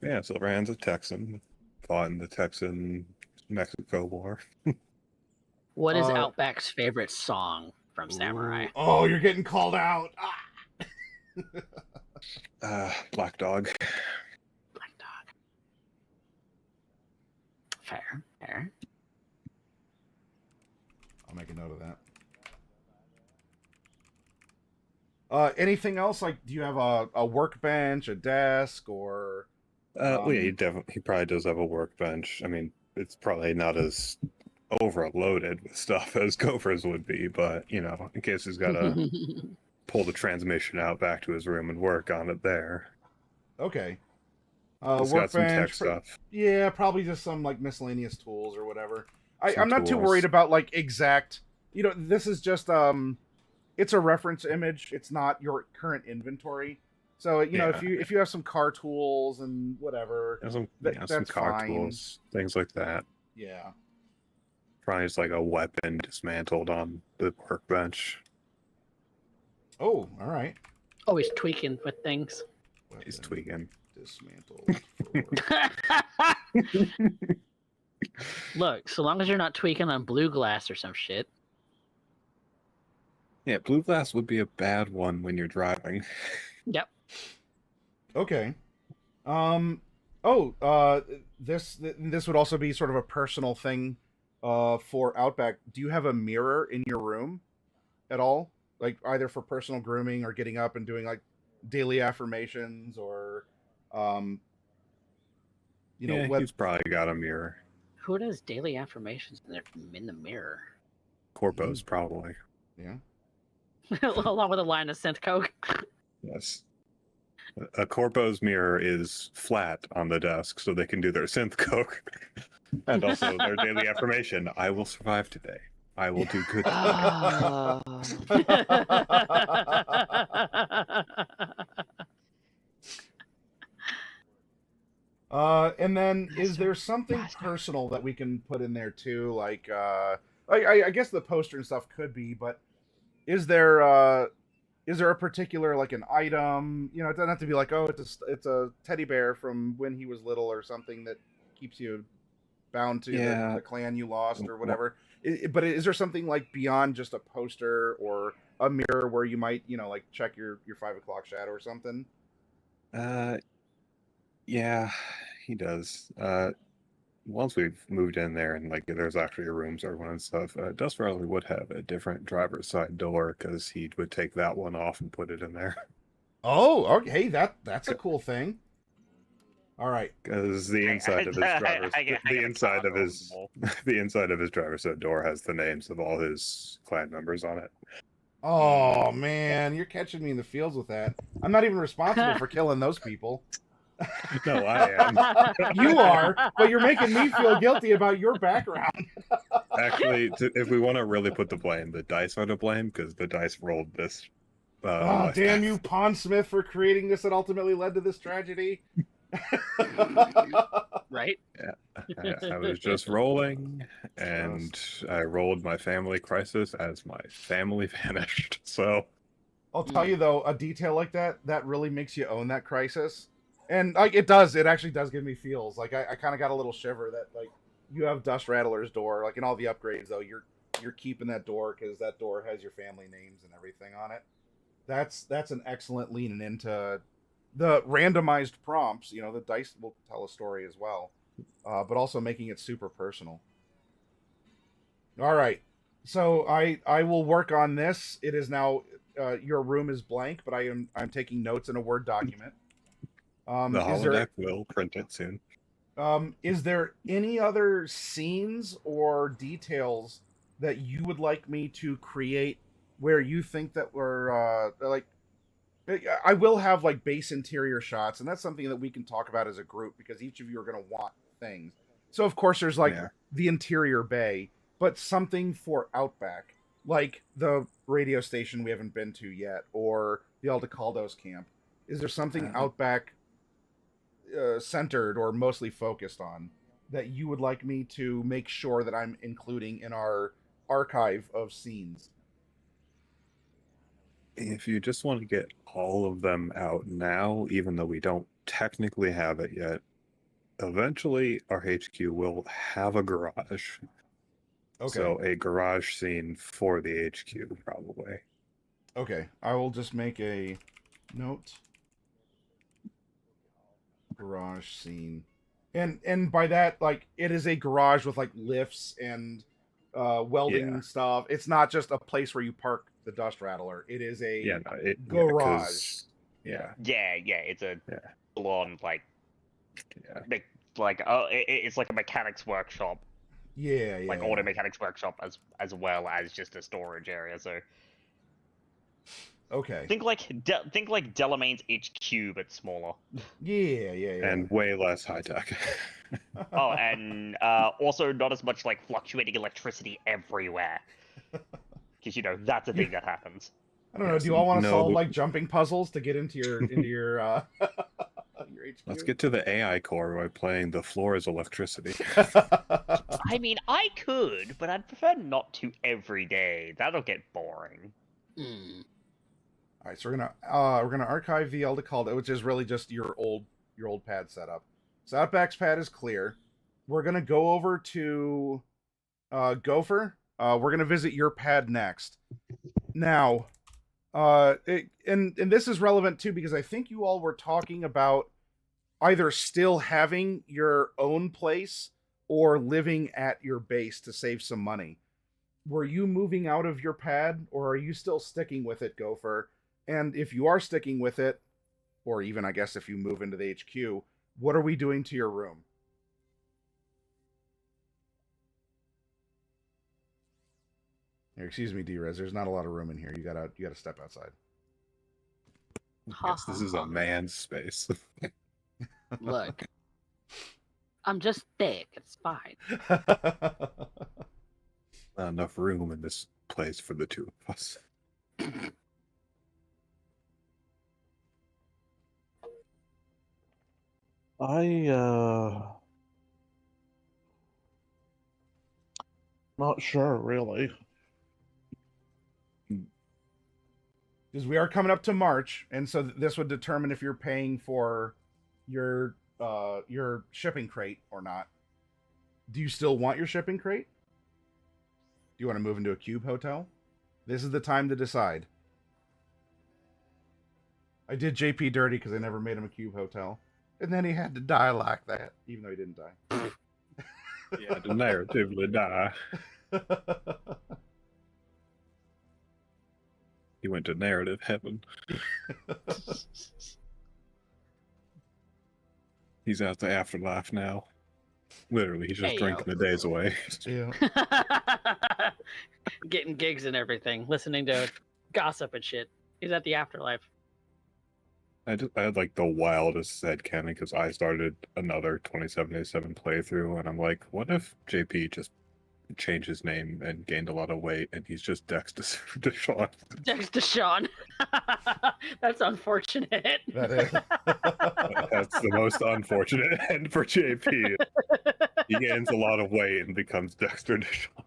Yeah, Silverhand's a Texan. Fought in the Texan-Mexico War. What is Outback's favorite song from Samurai? Oh, you're getting called out. Black Dog. Black Dog. Fair. I'll make a note of that. Anything else? Like, do you have a workbench, a desk, or? Well, yeah, he probably does have a workbench. I mean, it's probably not as overloaded with stuff as Gopher's would be, but in case he's got to pull the transmission out back to his room and work on it there. Okay. He's got some tech stuff. Yeah, probably just some like miscellaneous tools or whatever. Some I'm not too tools. worried about like exact. This is just it's a reference image. It's not your current inventory. So if you have some car tools and whatever, Some that's car fine. tools, things like that. Yeah. Probably just like a weapon dismantled on the workbench. Oh, all right. Always tweaking with things. He's Weapon tweaking. Dismantled. For work. Look, so long as you're not tweaking on blue glass or some shit. Yeah, blue glass would be a bad one when you're driving. Yep. Okay. This would also be sort of a personal thing for Outback. Do you have a mirror in your room at all? Like either for personal grooming or getting up and doing like daily affirmations or He's probably got a mirror. Who does daily affirmations in the mirror? Corpos, probably. Yeah. Along with a line of scent coke. Yes. A Corpo's mirror is flat on the desk, so they can do their synth coke. And also their daily affirmation, I will survive today. I will do good. And then is there something personal that we can put in there too? Like, I guess the poster and stuff could be, but is there a particular like an item? It doesn't have to be like, oh, it's a teddy bear from when he was little or something that keeps you bound to the clan you lost or whatever. But is there something like beyond just a poster or a mirror where you might, like check your 5 o'clock shadow or something? Yeah, he does. Once we've moved in there and like there's actually a room for everyone and stuff, Dust Valley would have a different driver's side door because he would take that one off and put it in there. Oh, okay, that's a cool thing. All right, because the inside of his driver's the inside of his driver's side door has the names of all his clan members on it. Oh man, you're catching me in the fields with that. I'm not even responsible for killing those people. No, I am. You are, but you're making me feel guilty about your background. Actually, if we want to really put the blame, the dice are to blame because the dice rolled this. Damn you, Pondsmith, for creating this that ultimately led to this tragedy. Right? Yeah, I was just rolling, and I rolled my family crisis as my family vanished. So, I'll tell you though, a detail like that really makes you own that crisis. And like it actually does give me feels. Like I kind of got a little shiver that like you have Dust Rattler's door, like in all the upgrades though, you're keeping that door because that door has your family names and everything on it. That's an excellent leaning into the randomized prompts. You know, the dice will tell a story as well, but also making it super personal. All right, so I will work on this. It is now your room is blank, but I'm taking notes in a Word document. The Is there holodeck will print it soon. is there any other scenes or details that you would like me to create where you think that we're like I will have like base interior shots, and that's something that we can talk about as a group because each of you are going to want things. So of course there's like the interior bay, but something for Outback, like the radio station we haven't been to yet, or the Aldecaldo's camp. Is there something Outback centered or mostly focused on that you would like me to make sure that I'm including in our archive of scenes? If you just want to get all of them out now, even though we don't technically have it yet, eventually our HQ will have a garage. Okay. So a garage scene for the HQ, probably. Okay, I will just make a note. Garage scene. And by that, like, it is a garage with like lifts and welding stuff. It's not just a place where you park the Dust Rattler. It is a garage. Yeah. It's a full-on like it's like a mechanics workshop. Like auto mechanics workshop as well as just a storage area. So okay, think like Delamain's HQ but smaller. Yeah. And way less high tech. Oh, and also not as much like fluctuating electricity everywhere. Because you know that's a thing that happens. I don't know. Do you all want to solve like jumping puzzles to get into your your HQ? Let's get to the AI core by playing the floor is electricity. I mean, I could, but I'd prefer not to every day. That'll get boring. All right, so we're gonna archive the Aldecaldo, which is really just your old pad setup. So Outback's pad is clear. We're gonna go over to Gopher. We're gonna visit your pad next. Now, and this is relevant too because I think you all were talking about either still having your own place or living at your base to save some money. Were you moving out of your pad, or are you still sticking with it, Gopher? And if you are sticking with it, or even I guess if you move into the HQ, what are we doing to your room? Here, excuse me, D-Rez. There's not a lot of room in here. You gotta step outside. Yes, this is a man's space. Look, I'm just thick. It's fine. Not enough room in this place for the two of us. Not sure, really. Because we are coming up to March, and so this would determine if you're paying for your shipping crate or not. Do you still want your shipping crate? Do you want to move into a cube hotel? This is the time to decide. I did JP dirty because I never made him a cube hotel. And then he had to die like that, even though he didn't die. He had to narratively die. He went to narrative heaven. He's out the afterlife now. Literally, he's just drinking the days away. Yeah. Getting gigs and everything, listening to gossip and shit. He's at the afterlife. I had like the wildest headcanon because I started another 2787 playthrough, and I'm like, what if JP just changed his name and gained a lot of weight, and he's just Dex Deshawn? Dex Deshawn. That's unfortunate. That is. That's the most unfortunate end for JP. He gains a lot of weight and becomes Dexter Deshawn.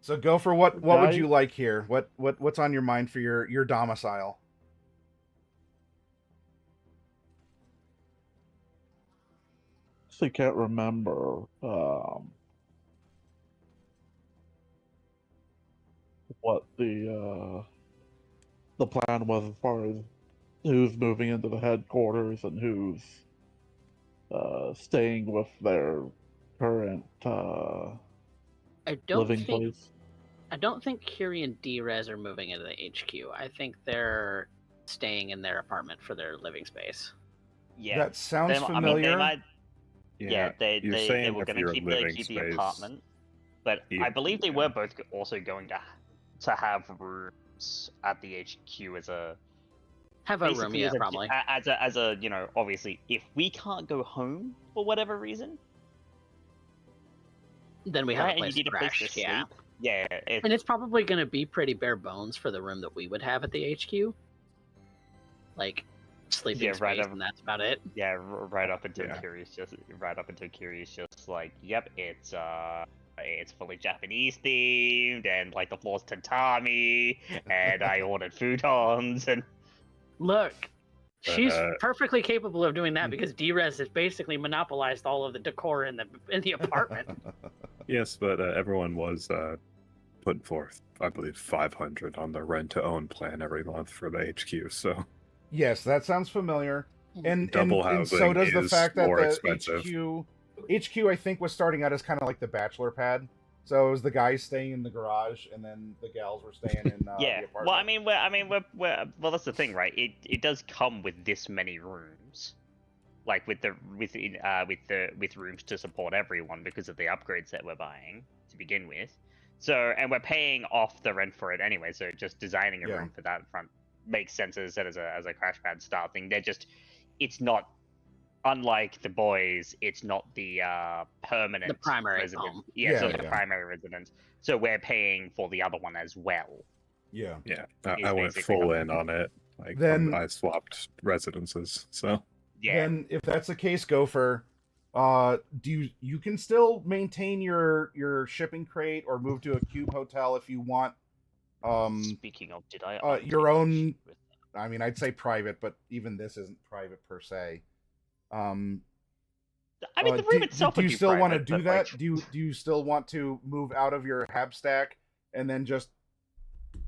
So Gopher, what would you like here? What's on your mind for your domicile? honestly can't remember what the plan was as far as who's moving into the headquarters and who's staying with their current I don't living think place. I don't think Kiri and Drez are moving into the HQ. I think they're staying in their apartment for their living space. Yeah, That sounds I mean, familiar. they might. Yeah, they you're they saying were if going to you're keep living the space, apartment, but Yeah, I believe they yeah. were both also going to have rooms at the HQ as a Have a room, basically yeah, probably. as a obviously if we can't go home for whatever reason, Then we have right, a and you place need to a place to crash. Yeah, sleep. Yeah, and it's probably going to be pretty bare bones for the room that we would have at the HQ. Like sleeping Yeah, right space, up- and that's about it. yeah, right up until Yeah. Kiri's just like, yep, it's fully Japanese themed, and like the floor's tatami, and I ordered futons, and Look, she's Uh, perfectly capable of doing that because Drez has basically monopolized all of the decor in the apartment. Yes, but everyone was putting forth, I believe, 500 on the rent-to-own plan every month for the HQ. So Yes, that sounds familiar. And Double and so housing does the is fact that more the expensive. HQ I think was starting out as kind of like the bachelor pad. So it was the guys staying in the garage, and then the gals were staying in yeah. the apartment. Well, well, that's the thing, right? It does come with this many rooms, like with rooms to support everyone because of the upgrades that we're buying to begin with. So, and we're paying off the rent for it anyway. So, just designing a Yeah. room for that front makes sense as a crash pad style thing. It's not. Unlike the boys, it's not the permanent primary resident. home. Yeah, it's Yeah, not the yeah. primary residence. So we're paying for the other one as well. Yeah. yeah, Is I went basically full the- in on it. Like Then- I swapped residences. So Yeah. Then if that's the case, Gopher, do you can still maintain your shipping crate or move to a cube hotel if you want. Speaking of, did I Your update own- the sheet with that? I mean, I'd say private, but even this isn't private per se. I mean, the room itself do would you be still want to private, do but, that? like- Do you still want to move out of your hab stack and then just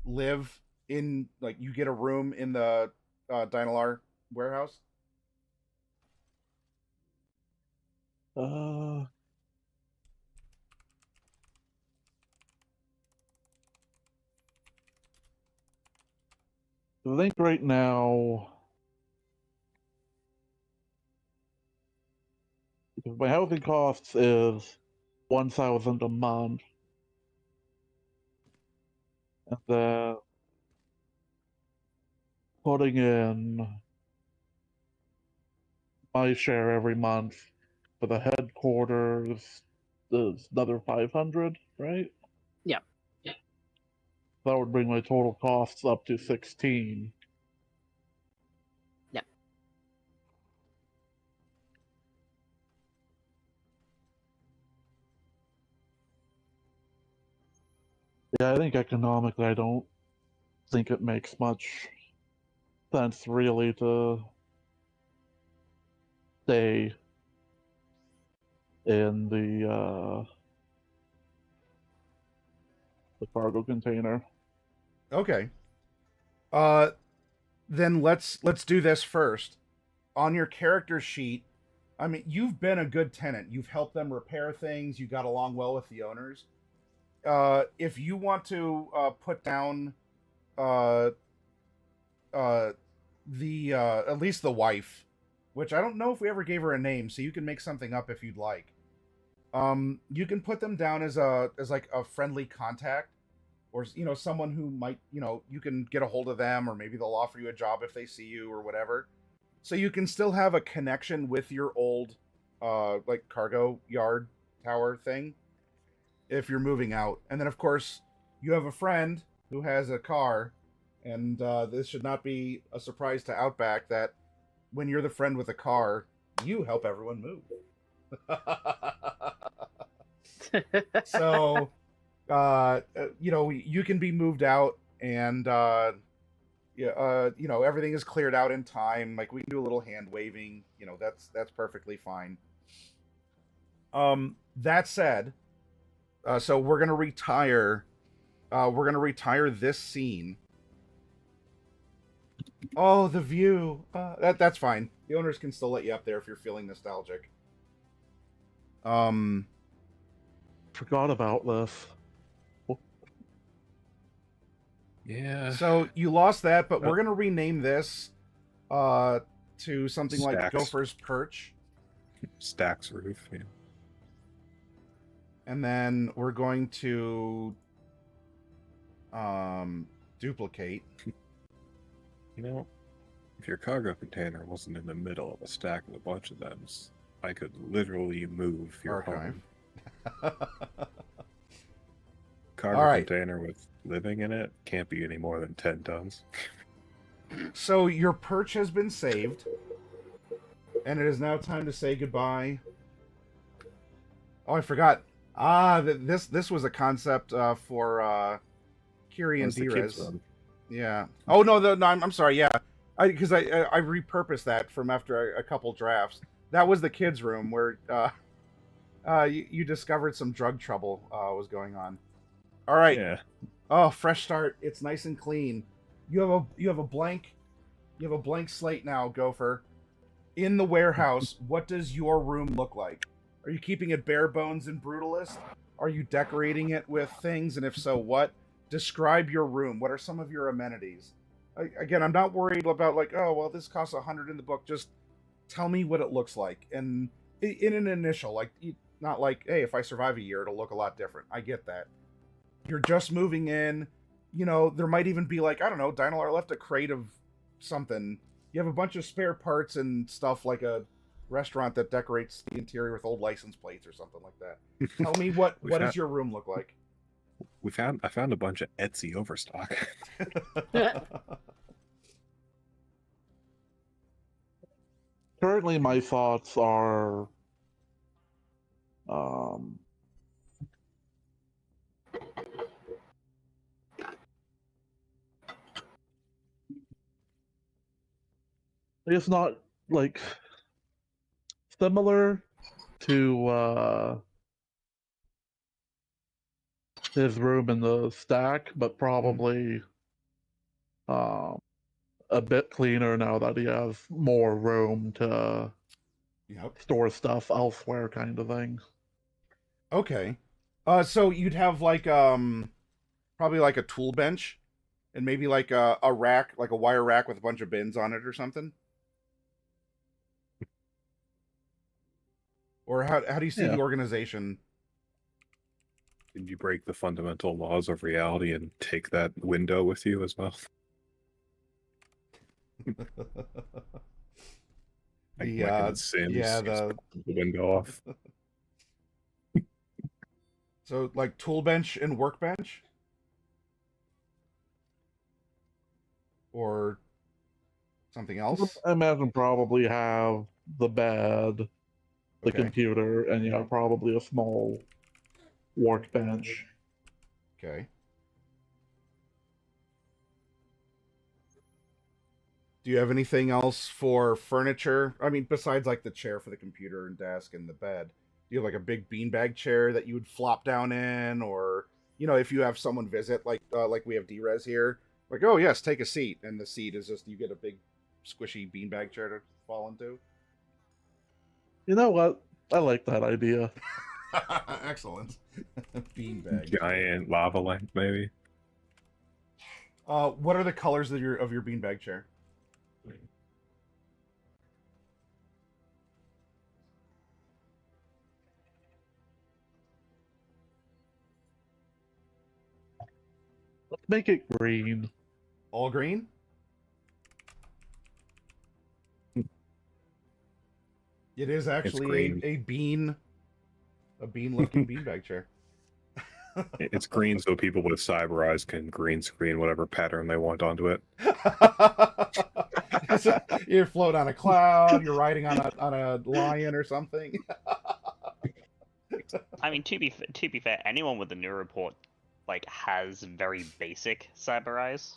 live in, like, you get a room in the Dynalar warehouse? I think right now, because my housing costs is 1,000 a month, and then putting in my share every month for the headquarters is another 500, right? Yeah. That would bring my total costs up to 16. Yep. Yeah, I think economically, I don't think it makes much sense really to stay in the cargo container. Okay. Then let's do this first. On your character sheet, I mean, you've been a good tenant. You've helped them repair things. You got along well with the owners. If you want to put down the at least the wife, which I don't know if we ever gave her a name, so you can make something up if you'd like. You can put them down as like a friendly contact, or someone who might, you can get a hold of them, or maybe they'll offer you a job if they see you or whatever. So you can still have a connection with your old like cargo yard tower thing if you're moving out. And then of course you have a friend who has a car, and this should not be a surprise to Outback that when you're the friend with a car, you help everyone move. So you can be moved out, and everything is cleared out in time. Like, we can do a little hand waving, that's perfectly fine. That said, so we're gonna retire. We're gonna retire this scene. Oh, the view. That's fine. The owners can still let you up there if you're feeling nostalgic. Forgot about this. Yeah. So you lost that, but we're gonna rename this to something like Stacks. Gopher's Perch. Stacks roof. Yeah. And then we're going to duplicate. You know, if your cargo container wasn't in the middle of a stack with a bunch of them, I could literally move your Archive. home. Cargo All right. container with living in it can't be any more than 10 tons. So your perch has been saved, and it is now time to say goodbye. Oh, I forgot. This was a concept for Kiri and Where's the kids Drez. run? Yeah. Oh no, no, I'm sorry. Yeah, because I repurposed that from after a couple drafts. That was the kids' room where you discovered some drug trouble was going on. All right. Yeah. Oh, fresh start. It's nice and clean. You have a blank slate now, Gopher. In the warehouse, what does your room look like? Are you keeping it bare bones and brutalist? Are you decorating it with things, and if so, what? Describe your room. What are some of your amenities? Again, I'm not worried about like, oh, well, this costs 100 in the book. Just tell me what it looks like, and in an initial, like, not like, hey, if I survive a year, it'll look a lot different. I get that. You're just moving in. You know, there might even be like, I don't know, Dynalar left a crate of something. You have a bunch of spare parts and stuff, like a restaurant that decorates the interior with old license plates or something like that. Tell me what does your room look like? I found a bunch of Etsy overstock. Currently, my thoughts are, it's not like similar to his room in the stack, but probably a bit cleaner now that he has more room to store stuff elsewhere, kind of thing. Okay. So you'd have like probably like a tool bench and maybe like a rack, like a wire rack with a bunch of bins on it or something. Or how do you see the organization? Did you break the fundamental laws of reality and take that window with you as well? The Sims, the window off. So like tool bench and workbench? Or something else? I imagine probably have the bed, the computer, and probably a small workbench. Okay. Do you have anything else for furniture? I mean, besides like the chair for the computer and desk and the bed, do you have like a big beanbag chair that you would flop down in, or if you have someone visit, like we have Drez here, like, oh yes, take a seat, and the seat is just you get a big squishy beanbag chair to fall into. You know what? I like that idea. Excellent. Beanbag. Giant lava lamp, maybe. What are the colors of your beanbag chair? Let's make it green. All green? It is actually a bean-looking beanbag chair. It's green so people with cyber eyes can green screen whatever pattern they want onto it. You float on a cloud, you're riding on a lion or something. I mean, to be fair, anyone with a new report has very basic cyber eyes.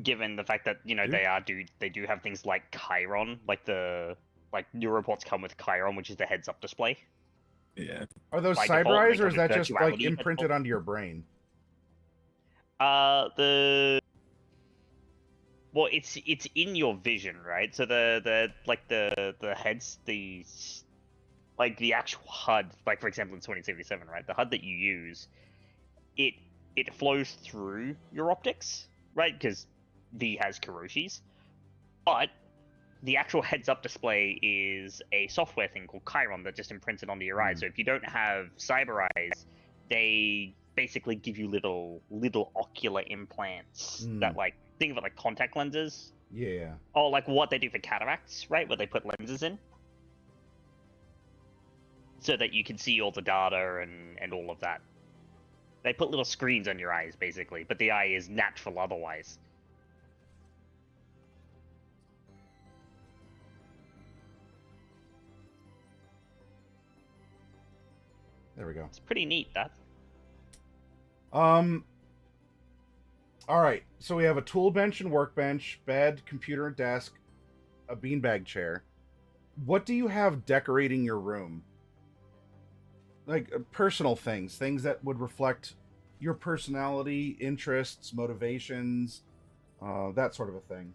Given the fact that they do have things like Chiron, like the like new reports come with Chiron, which is the heads-up display. Yeah. Are those By cyber default, eyes, they or is come that with just like virtuality by imprinted default. onto your brain? Well, it's in your vision, right? So the heads, like the actual HUD, like for example in 2077, right? The HUD that you use, it flows through your optics, right? Because V has Kiroshi's, but the actual heads-up display is a software thing called Chiron that just imprints it onto your eyes. So if you don't have cyber eyes, they basically give you little ocular implants that, like, think of it like contact lenses. Yeah. Or like what they do for cataracts, right? Where they put lenses in. So that you can see all the data and all of that. They put little screens on your eyes, basically, but the eye is natural otherwise. There we go. It's pretty neat, that. All right. So we have a tool bench and workbench, bed, computer and desk, a beanbag chair. What do you have decorating your room? Like personal things that would reflect your personality, interests, motivations, that sort of a thing.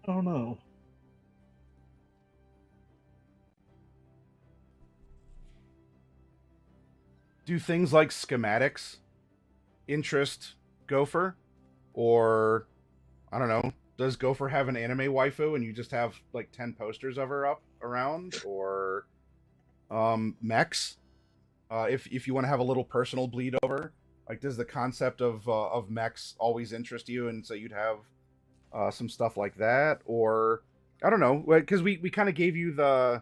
I don't know. Do things like schematics interest Gopher? Or, I don't know, does Gopher have an anime waifu and you just have like 10 posters of her up around? Or mechs? If you want to have a little personal bleed over, like does the concept of mechs always interest you, and so you'd have some stuff like that? Or I don't know, because we kind of gave you the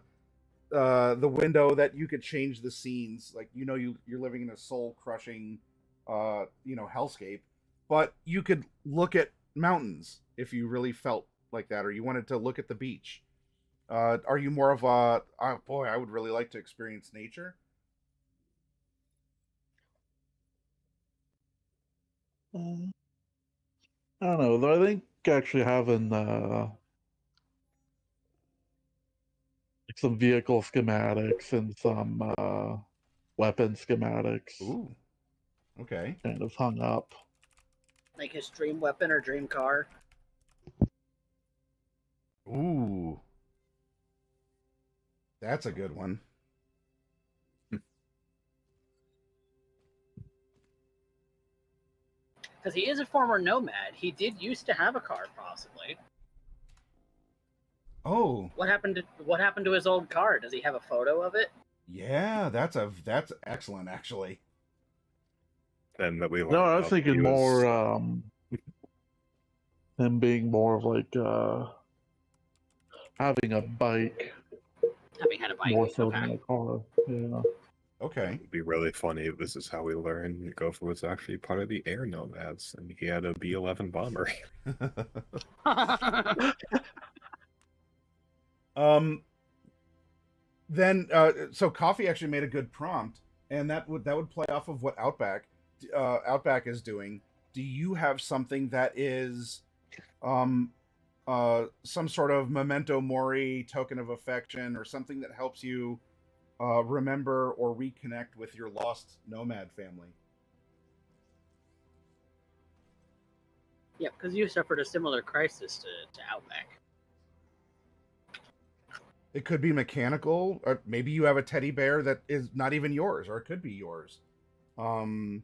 window that you could change the scenes, like you're living in a soul crushing hellscape, but you could look at mountains if you really felt like that, or you wanted to look at the beach. Are you more of a oh boy, I would really like to experience nature? I don't know, though. I think actually having like some vehicle schematics and some weapon schematics Ooh, okay. kind of hung up. Like his dream weapon or dream car. Ooh, that's a good one. Because he is a former nomad. He did used to have a car, possibly. Oh, What happened to his old car? Does he have a photo of it? yeah, that's excellent, actually. And that we learned No, I was about thinking he more was- him being more of like having a bike Having had a bike. more so Okay. than a car. Yeah. Okay. It would be really funny if this is how we learned Gopher was actually part of the air nomads, and he had a B-11 bomber. Then so Coffee actually made a good prompt, and that would play off of what Outback is doing. Do you have something that is some sort of memento mori, token of affection, or something that helps you remember or reconnect with your lost nomad family? Yeah, because you suffered a similar crisis to Outback. It could be mechanical, or maybe you have a teddy bear that is not even yours, or it could be yours. Or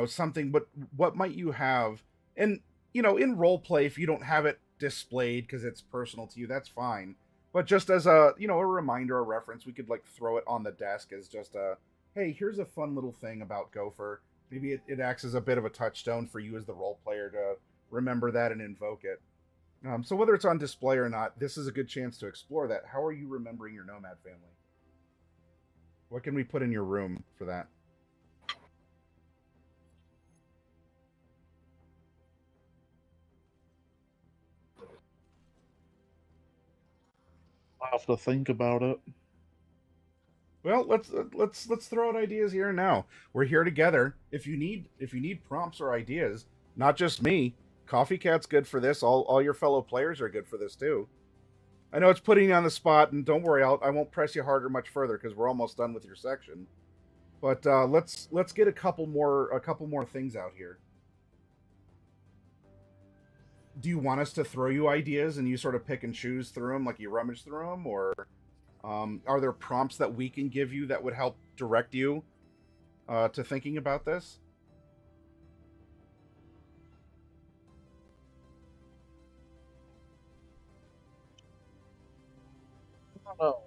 something. But what might you have? And in role play, if you don't have it displayed because it's personal to you, that's fine. But just as a a reminder, a reference, we could like throw it on the desk as just a, hey, here's a fun little thing about Gopher. Maybe it acts as a bit of a touchstone for you as the role player to remember that and invoke it. So whether it's on display or not, this is a good chance to explore that. How are you remembering your nomad family? What can we put in your room for that? I'll have to think about it. Well, let's throw out ideas here and now. We're here together. If you need prompts or ideas, not just me, Coffee Cat's good for this. All your fellow players are good for this too. I know it's putting you on the spot, and don't worry, I won't press you harder much further because we're almost done with your section. But let's get a couple more things out here. Do you want us to throw you ideas and you sort of pick and choose through them, like you rummage through them, or are there prompts that we can give you that would help direct you to thinking about this? I don't know.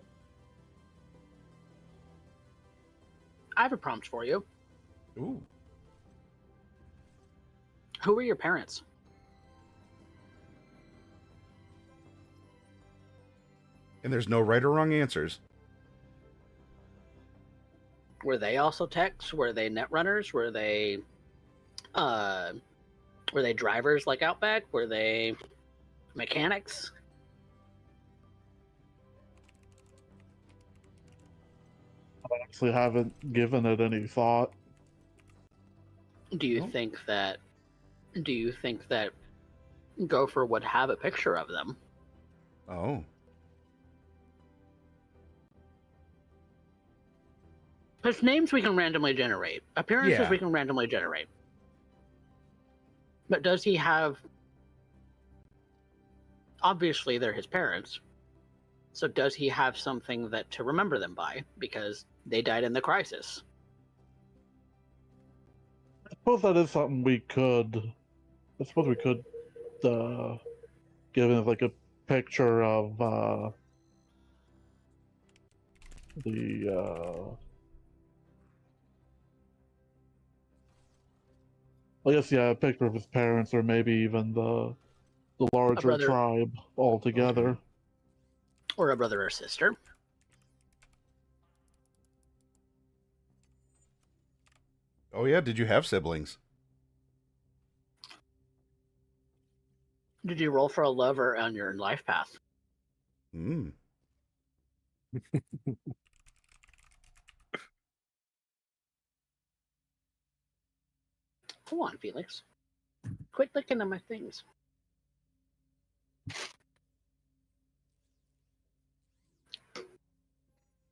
I have a prompt for you. Ooh. Who were your parents? And there's no right or wrong answers. Were they also techs? Were they net runners? Were they drivers like Outback? Were they mechanics? I actually haven't given it any thought. Do you think that Gopher would have a picture of them? Oh. Because names we can randomly generate. Appearances Yeah. we can randomly generate. But does he have... Obviously, they're his parents. So does he have something that to remember them by? Because they died in the crisis. I suppose that is something we could. I suppose we could give it like a picture of the. I guess a picture of his parents, or maybe even the larger brother. tribe altogether. Okay. Or a brother or sister. Oh yeah, did you have siblings? Did you roll for a lover on your life path? Hmm. Go on, Felix. Quit looking at my things.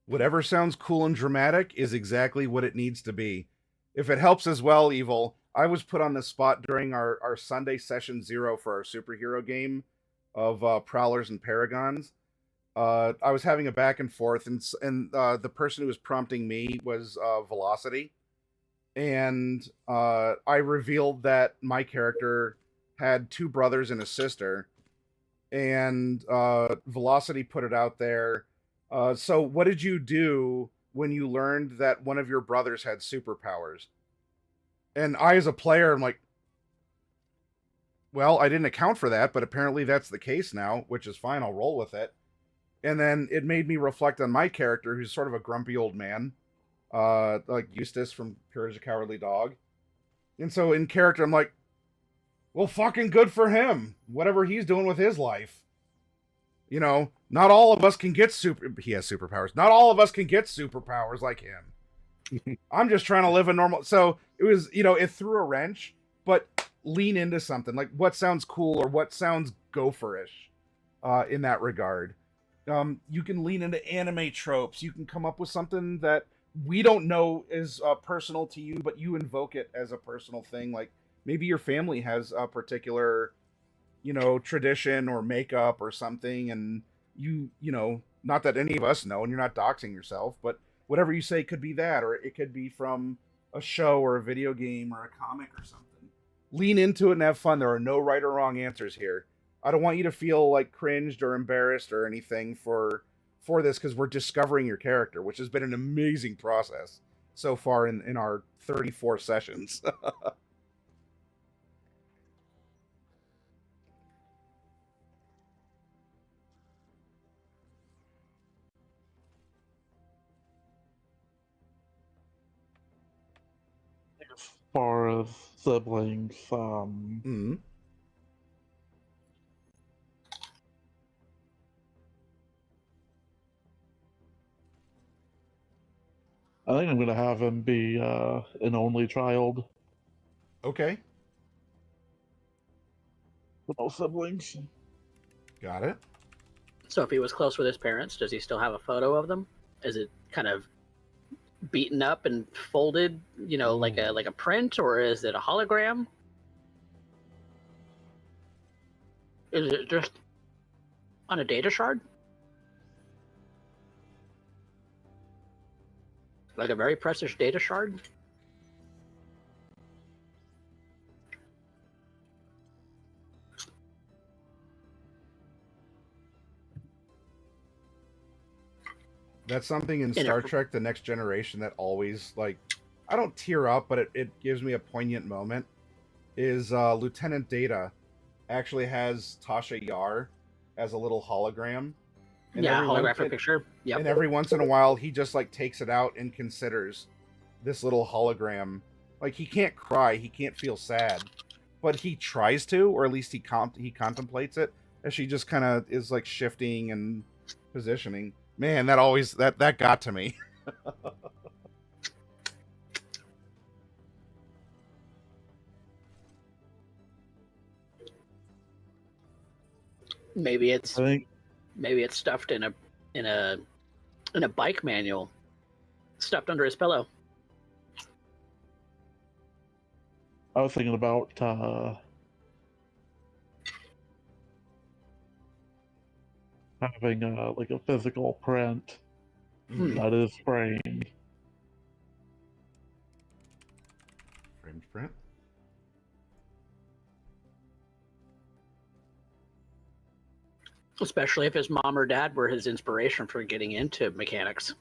Whatever sounds cool and dramatic is exactly what it needs to be. If it helps as well, Evil, I was put on the spot during our Sunday session 0 for our superhero game of Prowlers and Paragons. I was having a back and forth, and the person who was prompting me was Velocity. And I revealed that my character had 2 brothers and a sister. And Velocity put it out there. So what did you do when you learned that one of your brothers had superpowers? And I, as a player, I'm like, well, I didn't account for that, but apparently that's the case now, which is fine. I'll roll with it. And then it made me reflect on my character, who's sort of a grumpy old man, like Eustace from Courage the Cowardly Dog. And so in character, I'm like, well, fucking good for him. Whatever he's doing with his life. You know, not all of us can get he has superpowers. Not all of us can get superpowers like him. I'm just trying to live a normal. So it was, it threw a wrench, but lean into something like what sounds cool or what sounds gopherish in that regard. You can lean into anime tropes. You can come up with something that we don't know is personal to you, but you invoke it as a personal thing. Like maybe your family has a particular, tradition or makeup or something, and not that any of us know, and you're not doxing yourself, but whatever you say could be that, or it could be from a show or a video game or a comic or something. Lean into it and have fun. There are no right or wrong answers here. I don't want you to feel like cringed or embarrassed or anything for this, because we're discovering your character, which has been an amazing process so far in our 34 sessions. As far as siblings, Mm-hmm. I think I'm gonna have him be an only child Okay, with no siblings. got it. So if he was close with his parents, does he still have a photo of them? Is it kind of beaten up and folded, like a print, or is it a hologram? Is it just on a data shard? Like a very precious data shard? That's something in Yeah. Star Trek: The Next Generation that always, like, I don't tear up, but it gives me a poignant moment. Is Lieutenant Data actually has Tasha Yar as a little hologram? And Yeah, every holographic picture. Yep. And every once in a while, he just like takes it out and considers this little hologram. Like, he can't cry, he can't feel sad, but he tries to, or at least he contemplates it as she just kind of is like shifting and positioning. Man, that always that got to me. Maybe it's I think stuffed in a bike manual, stuffed under his pillow. I was thinking about having like a physical print that is framed. Framed print. Especially if his mom or dad were his inspiration for getting into mechanics.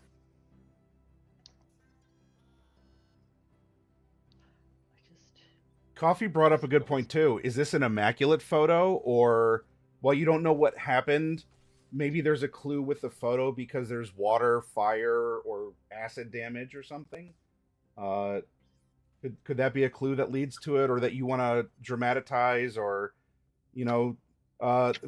Coffee brought up a good point too. Is this an immaculate photo, or while you don't know what happened, maybe there's a clue with the photo because there's water, fire, or acid damage or something? Could that be a clue that leads to it, or that you want to dramatize, or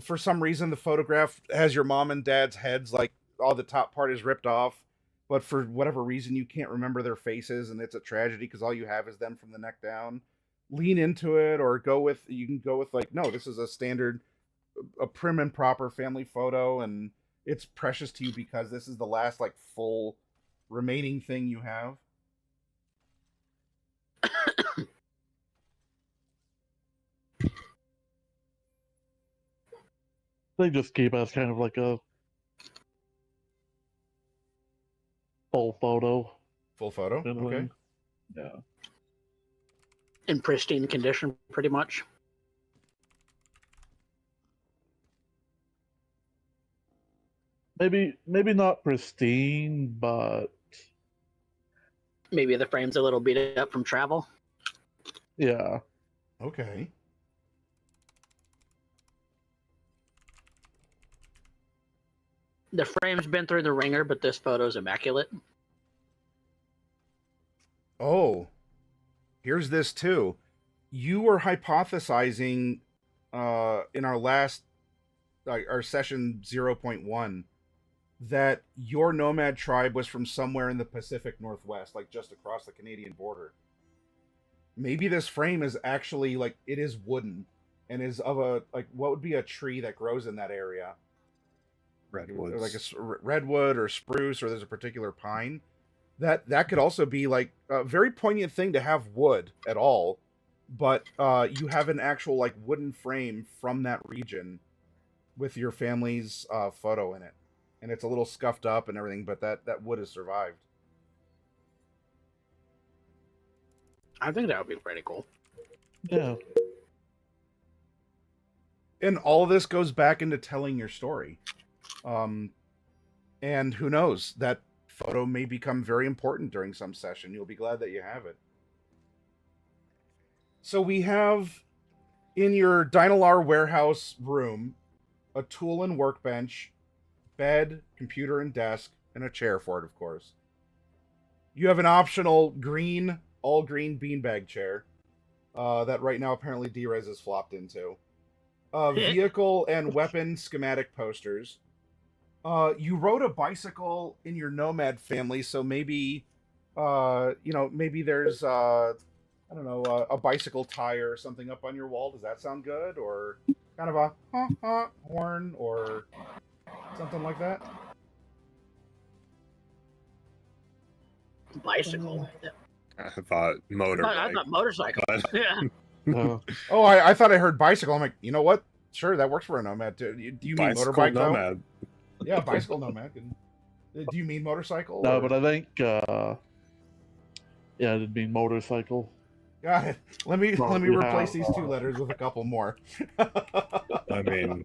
for some reason the photograph has your mom and dad's heads, like all the top part is ripped off, but for whatever reason you can't remember their faces, and it's a tragedy because all you have is them from the neck down. Lean into it, or you can go with like, no, this is a standard, a prim and proper family photo, and it's precious to you because this is the last like full remaining thing you have. They just keep it as kind of like a full photo. Full photo? kind of Okay. thing. Yeah. In pristine condition, pretty much. Maybe not pristine, but Maybe the frame's a little beat up from travel. yeah. Okay. The frame's been through the ringer, but this photo's immaculate. Oh, here's this too. You were hypothesizing in our last our session 0.1 that your nomad tribe was from somewhere in the Pacific Northwest, like just across the Canadian border. Maybe this frame is actually like, it is wooden and is of a, like, what would be a tree that grows in that area? Redwoods. Like a redwood or spruce, or there's a particular pine. That could also be like a very poignant thing to have wood at all, but you have an actual like wooden frame from that region with your family's photo in it, and it's a little scuffed up and everything, but that wood has survived. I think that would be pretty cool. Yeah. And all of this goes back into telling your story. And who knows, that photo may become very important during some session. You'll be glad that you have it. So we have in your Dynalar warehouse room a tool and workbench, bed, computer and desk, and a chair for it, of course. You have an optional green, all green beanbag chair that right now apparently Drez is flopped into. Vehicle and weapon schematic posters. You rode a bicycle in your nomad family, so maybe you know, maybe there's I don't know, a bicycle tire or something up on your wall. Does that sound good? Or kind of a honk honk horn or something like that? Bicycle. I thought I motorbike. thought motorcycle. but- Yeah. Oh, I thought I heard bicycle. I'm like, you know what? Sure, that works for a nomad. Do you mean Bicycle motorbike nomad. though? Yeah, bicycle nomad. Do you mean motorcycle? No, or- but I think, yeah, I did mean motorcycle. Got it. Let me Well, we replace have, these 2 letters with a couple more. I mean,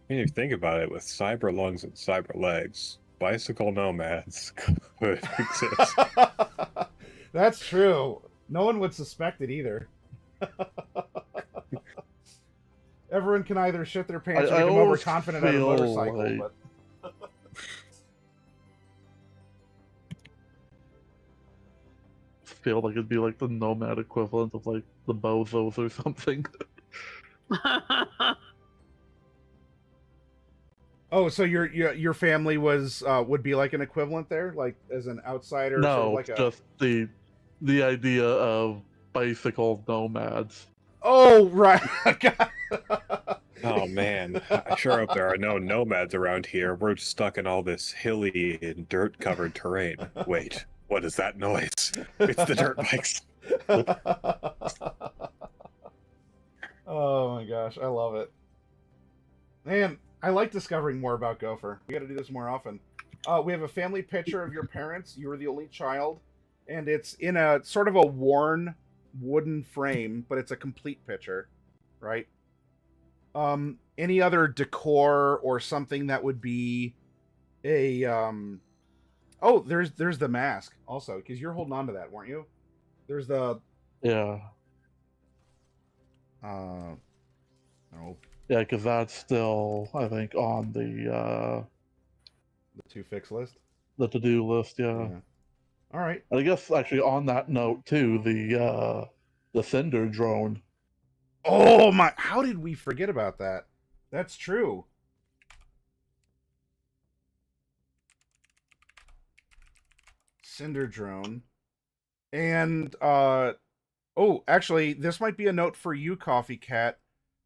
when you think about it, with cyber lungs and cyber legs, bicycle nomads could exist. That's true. No one would suspect it either. Everyone can either shit their pants or I become always overconfident on a feel motorcycle. like- But Feel like it'd be like the nomad equivalent of like the bozos or something. oh, so your family was would be like an equivalent there, like as an outsider. sort of No, like a... just the idea of bicycle nomads. Oh right. Oh man, I sure hope there are no nomads around here. We're stuck in all this hilly and dirt-covered terrain. Wait, what is that noise? It's the dirt bikes. Oh my gosh, I love it. Man, I like discovering more about Gopher. We got to do this more often. We have a family picture of your parents. You were the only child, and it's in a sort of a worn wooden frame, but it's a complete picture, right? Any other decor or something that would be a oh, there's the mask also, because you're holding on to that, weren't you? There's the Yeah. oh, Yeah, because that's still, I think, on the to fix list. to-do list. Yeah. All right. And I guess actually on that note too, the Cinder drone. Oh my! How did we forget about that? That's true. Cinder drone, and oh, actually, this might be a note for you, Coffee Cat.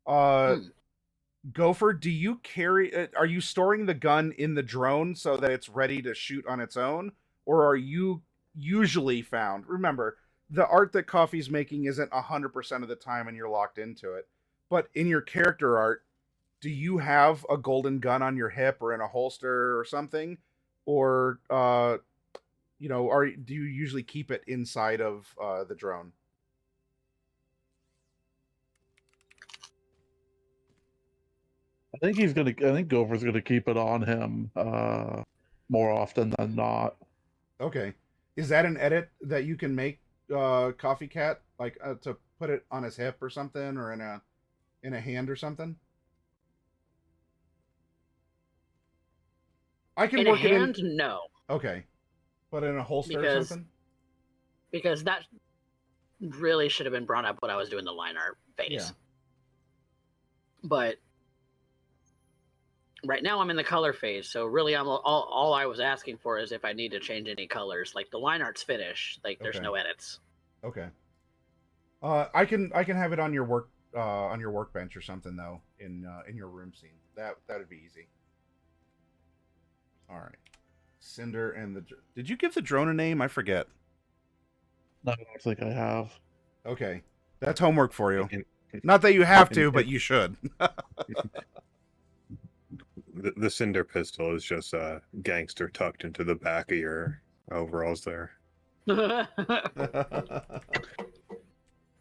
Gopher, do you carry? Are you storing the gun in the drone so that it's ready to shoot on its own, or are you usually found? Remember, the art that Coffee's making isn't 100% of the time, and you're locked into it. But in your character art, do you have a golden gun on your hip or in a holster or something, or you know, do you usually keep it inside of the drone? I think Gopher's gonna keep it on him more often than not. Okay. Is that an edit that you can make, Coffee Cat, like to put it on his hip or something, or in a hand or something? I can In work a hand, it in. no, Okay, but in a holster or Because- something. because that really should have been brought up when I was doing the line art phase. Yeah. But right now I'm in the color phase, so really all I was asking for is if I need to change any colors. Like the line art's finished, like there's Okay. no edits. Okay. I can have it on your workbench or something though in your room scene. That'd be easy. All right. Cinder and the. Did you give the drone a name? I forget. No, I don't think I have. Okay, that's homework for you. And- Not that you have to, and- but you should. The cinder pistol is just a gangster tucked into the back of your overalls there.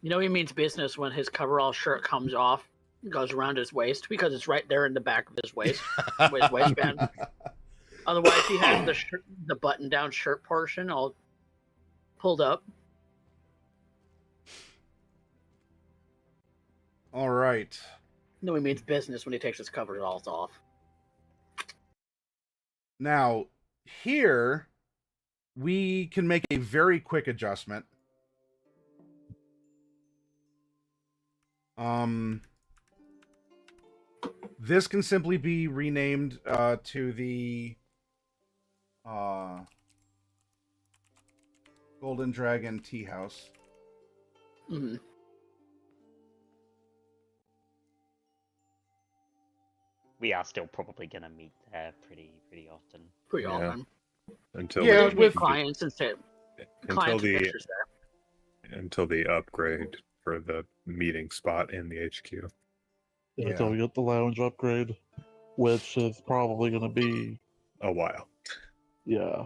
You know he means business when his coverall shirt comes off, goes around his waist, because it's right there in the back of his waist, his waistband. Otherwise, he has the button-down shirt portion all pulled up. All right. No, he means business when he takes his coveralls off. Now, here we can make a very quick adjustment. This can simply be renamed to the Golden Dragon Tea House. Mm-hmm. We are still probably gonna meet there pretty often. Pretty Yeah. often. Until Yeah, Just with meet clients and sit. until Clients and the fixers there. until the upgrade for the meeting spot in the HQ. Yeah, Yeah. until we get the lounge upgrade, which is probably going to be, A while. yeah.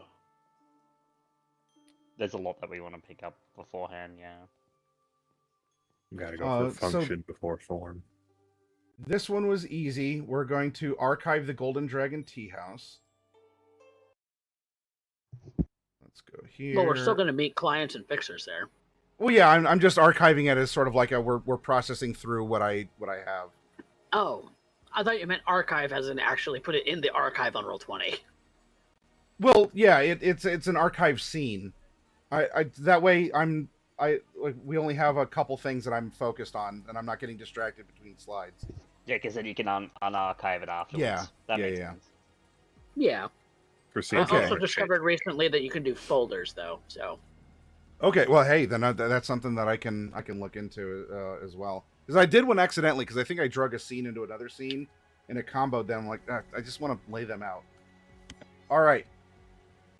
There's a lot that we want to pick up beforehand. Yeah. Gotta go for So- function before form. This one was easy. We're going to archive the Golden Dragon Tea House. Let's go here. But we're still going to meet clients and fixers there. Well, yeah, I'm just archiving it as sort of like we're processing through what I have. Oh, I thought you meant archive as in actually put it in the archive on Roll20. Well, yeah, it's an archive scene. I that way we only have a couple things that I'm focused on, and I'm not getting distracted between slides. Yeah, because then you can unarchive it afterwards. Yeah, That yeah, makes yeah. sense. Yeah. Proceed. I Okay. also discovered recently that you can do folders, though. So Okay, well, hey, then that's something that I can look into as well. Because I did one accidentally, because I think I drug a scene into another scene, and it comboed them. Like, I just want to lay them out. All right.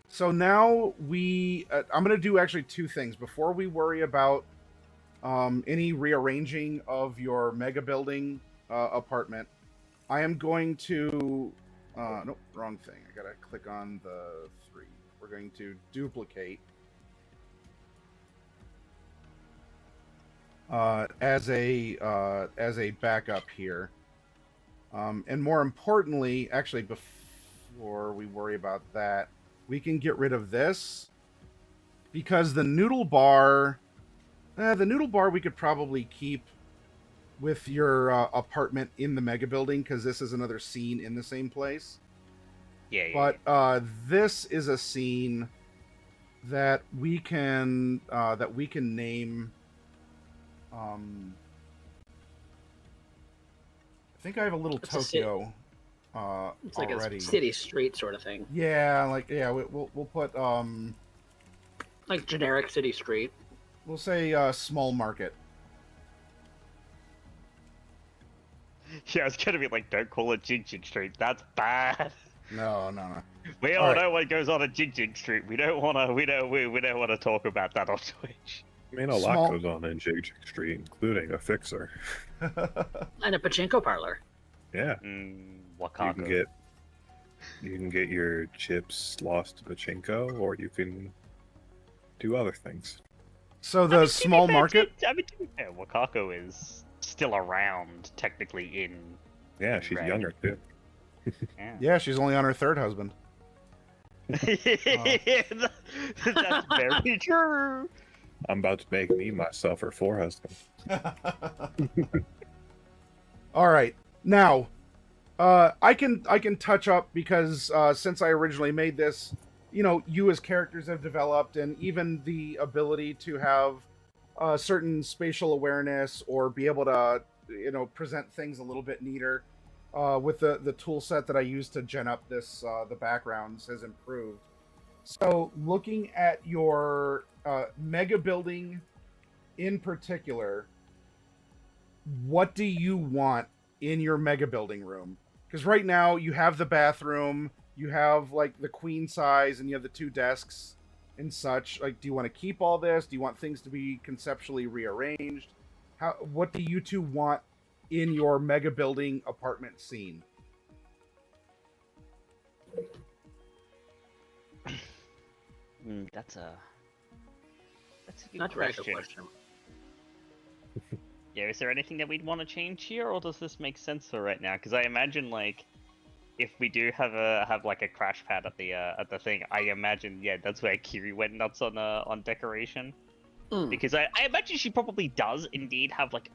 So now I'm going to do actually two things before we worry about any rearranging of your mega building apartment. I am going to nope, wrong thing. I gotta click on the 3. We're going to duplicate as a backup here, and more importantly, actually, before we worry about that, we can get rid of this because the noodle bar we could probably keep with your apartment in the mega building because this is another scene in the same place. Yeah. But this is a scene that we can name. I think I have a little It's a Tokyo. it's like already. a city street sort of thing. Yeah, we'll put Like generic city street. we'll say small market. Yeah, it's gonna be like, don't call it Jing Jing Street. That's bad. No. We All all right. know what goes on at Jing Jing Street. We don't wanna talk about that on Twitch. I mean, a Small- lot goes on in Jig Street, including a fixer. And a pachinko parlor. Yeah, you Wakako. can get your chips lost to pachinko, or you can do other things. So I the mean, to be small fair, market. to be fair, Wakako is still around, technically, in... Yeah, she's Right. younger too. Yeah. Yeah, she's only on her 3rd husband. That's very true. I'm about to make me myself her 4 husband. All right, now I can touch up because since I originally made this, you as characters have developed, and even the ability to have certain spatial awareness or be able to present things a little bit neater with the tool set that I use to gen up this the backgrounds has improved. So looking at your mega building in particular, what do you want in your mega building room? Because right now you have the bathroom, you have like the queen size, and you have the 2 desks and such. Like, do you want to keep all this? Do you want things to be conceptually rearranged? What do you two want in your mega building apartment scene? That's a good That's a very good question. question. Yeah, is there anything that we'd want to change here, or does this make sense for right now? Because I imagine, like, if we do have like a crash pad at the thing, I imagine, yeah, that's where Kiri went nuts on decoration. Because I imagine she probably does indeed have like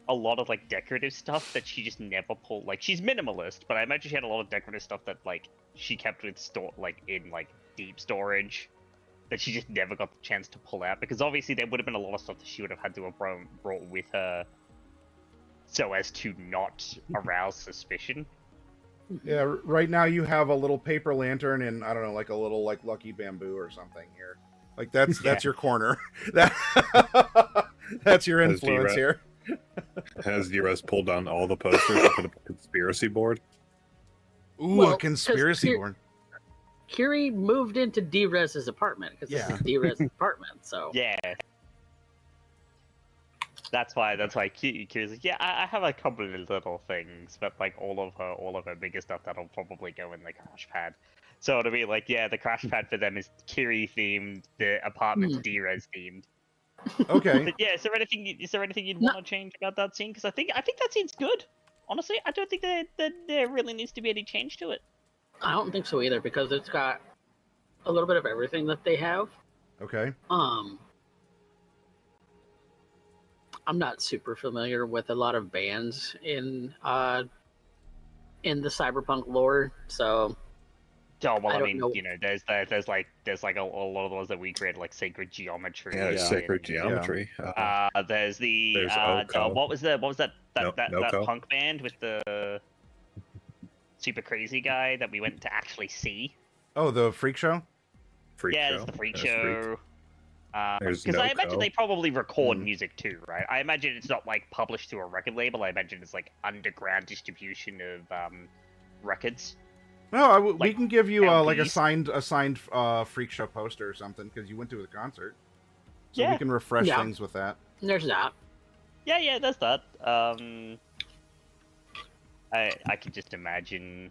a lot of like decorative stuff that she just never pulled. Like, she's minimalist, but I imagine she had a lot of decorative stuff that like she kept in deep storage that she just never got the chance to pull out, because obviously there would have been a lot of stuff that she would have had to have brought with her so as to not arouse suspicion. Yeah, right now you have a little paper lantern and I don't know, like a little like lucky bamboo or something here. Like that's your corner. That that's your Has influence D-Res- here. Has D-Res pulled down all the posters and put up a conspiracy board? Ooh, Well, a 'cause conspiracy here- board. Curie moved into D-Rez's apartment because Yeah. this is D-Rez's apartment. So Yeah. That's why Kiri's like, yeah, I have a couple of little things, but like all of her bigger stuff that'll probably go in the crash pad. So it'll be like, yeah, the crash pad for them is Kiri themed, the apartment's D-Res themed. Okay. But yeah, is there anything you'd No. want to change about that scene? Because I think that scene's good. Honestly, I don't think that there really needs to be any change to it. I don't think so either because it's got a little bit of everything that they have. Okay. I'm not super familiar with a lot of bands in the Cyberpunk lore, so Oh well, I I don't mean, know. you know, there's like a lot of those that we created, like Sacred Geometry. Yeah, Yeah. sacred geometry. There's There's the Oko. what was that Noko. punk band with the super crazy guy that we went to actually see? Oh, the freak show. Freak Yeah, show. there's the freak There's show. There's Because I imagine Noko. they probably record Mm. music too, right? I imagine it's not like published to a record label. I imagine it's like underground distribution of records. No, we Like, can give you like a LPs. signed freak show poster or something because you went to the concert. So Yeah. we can refresh Yeah. things with that. there's that. Yeah, there's that. I can just imagine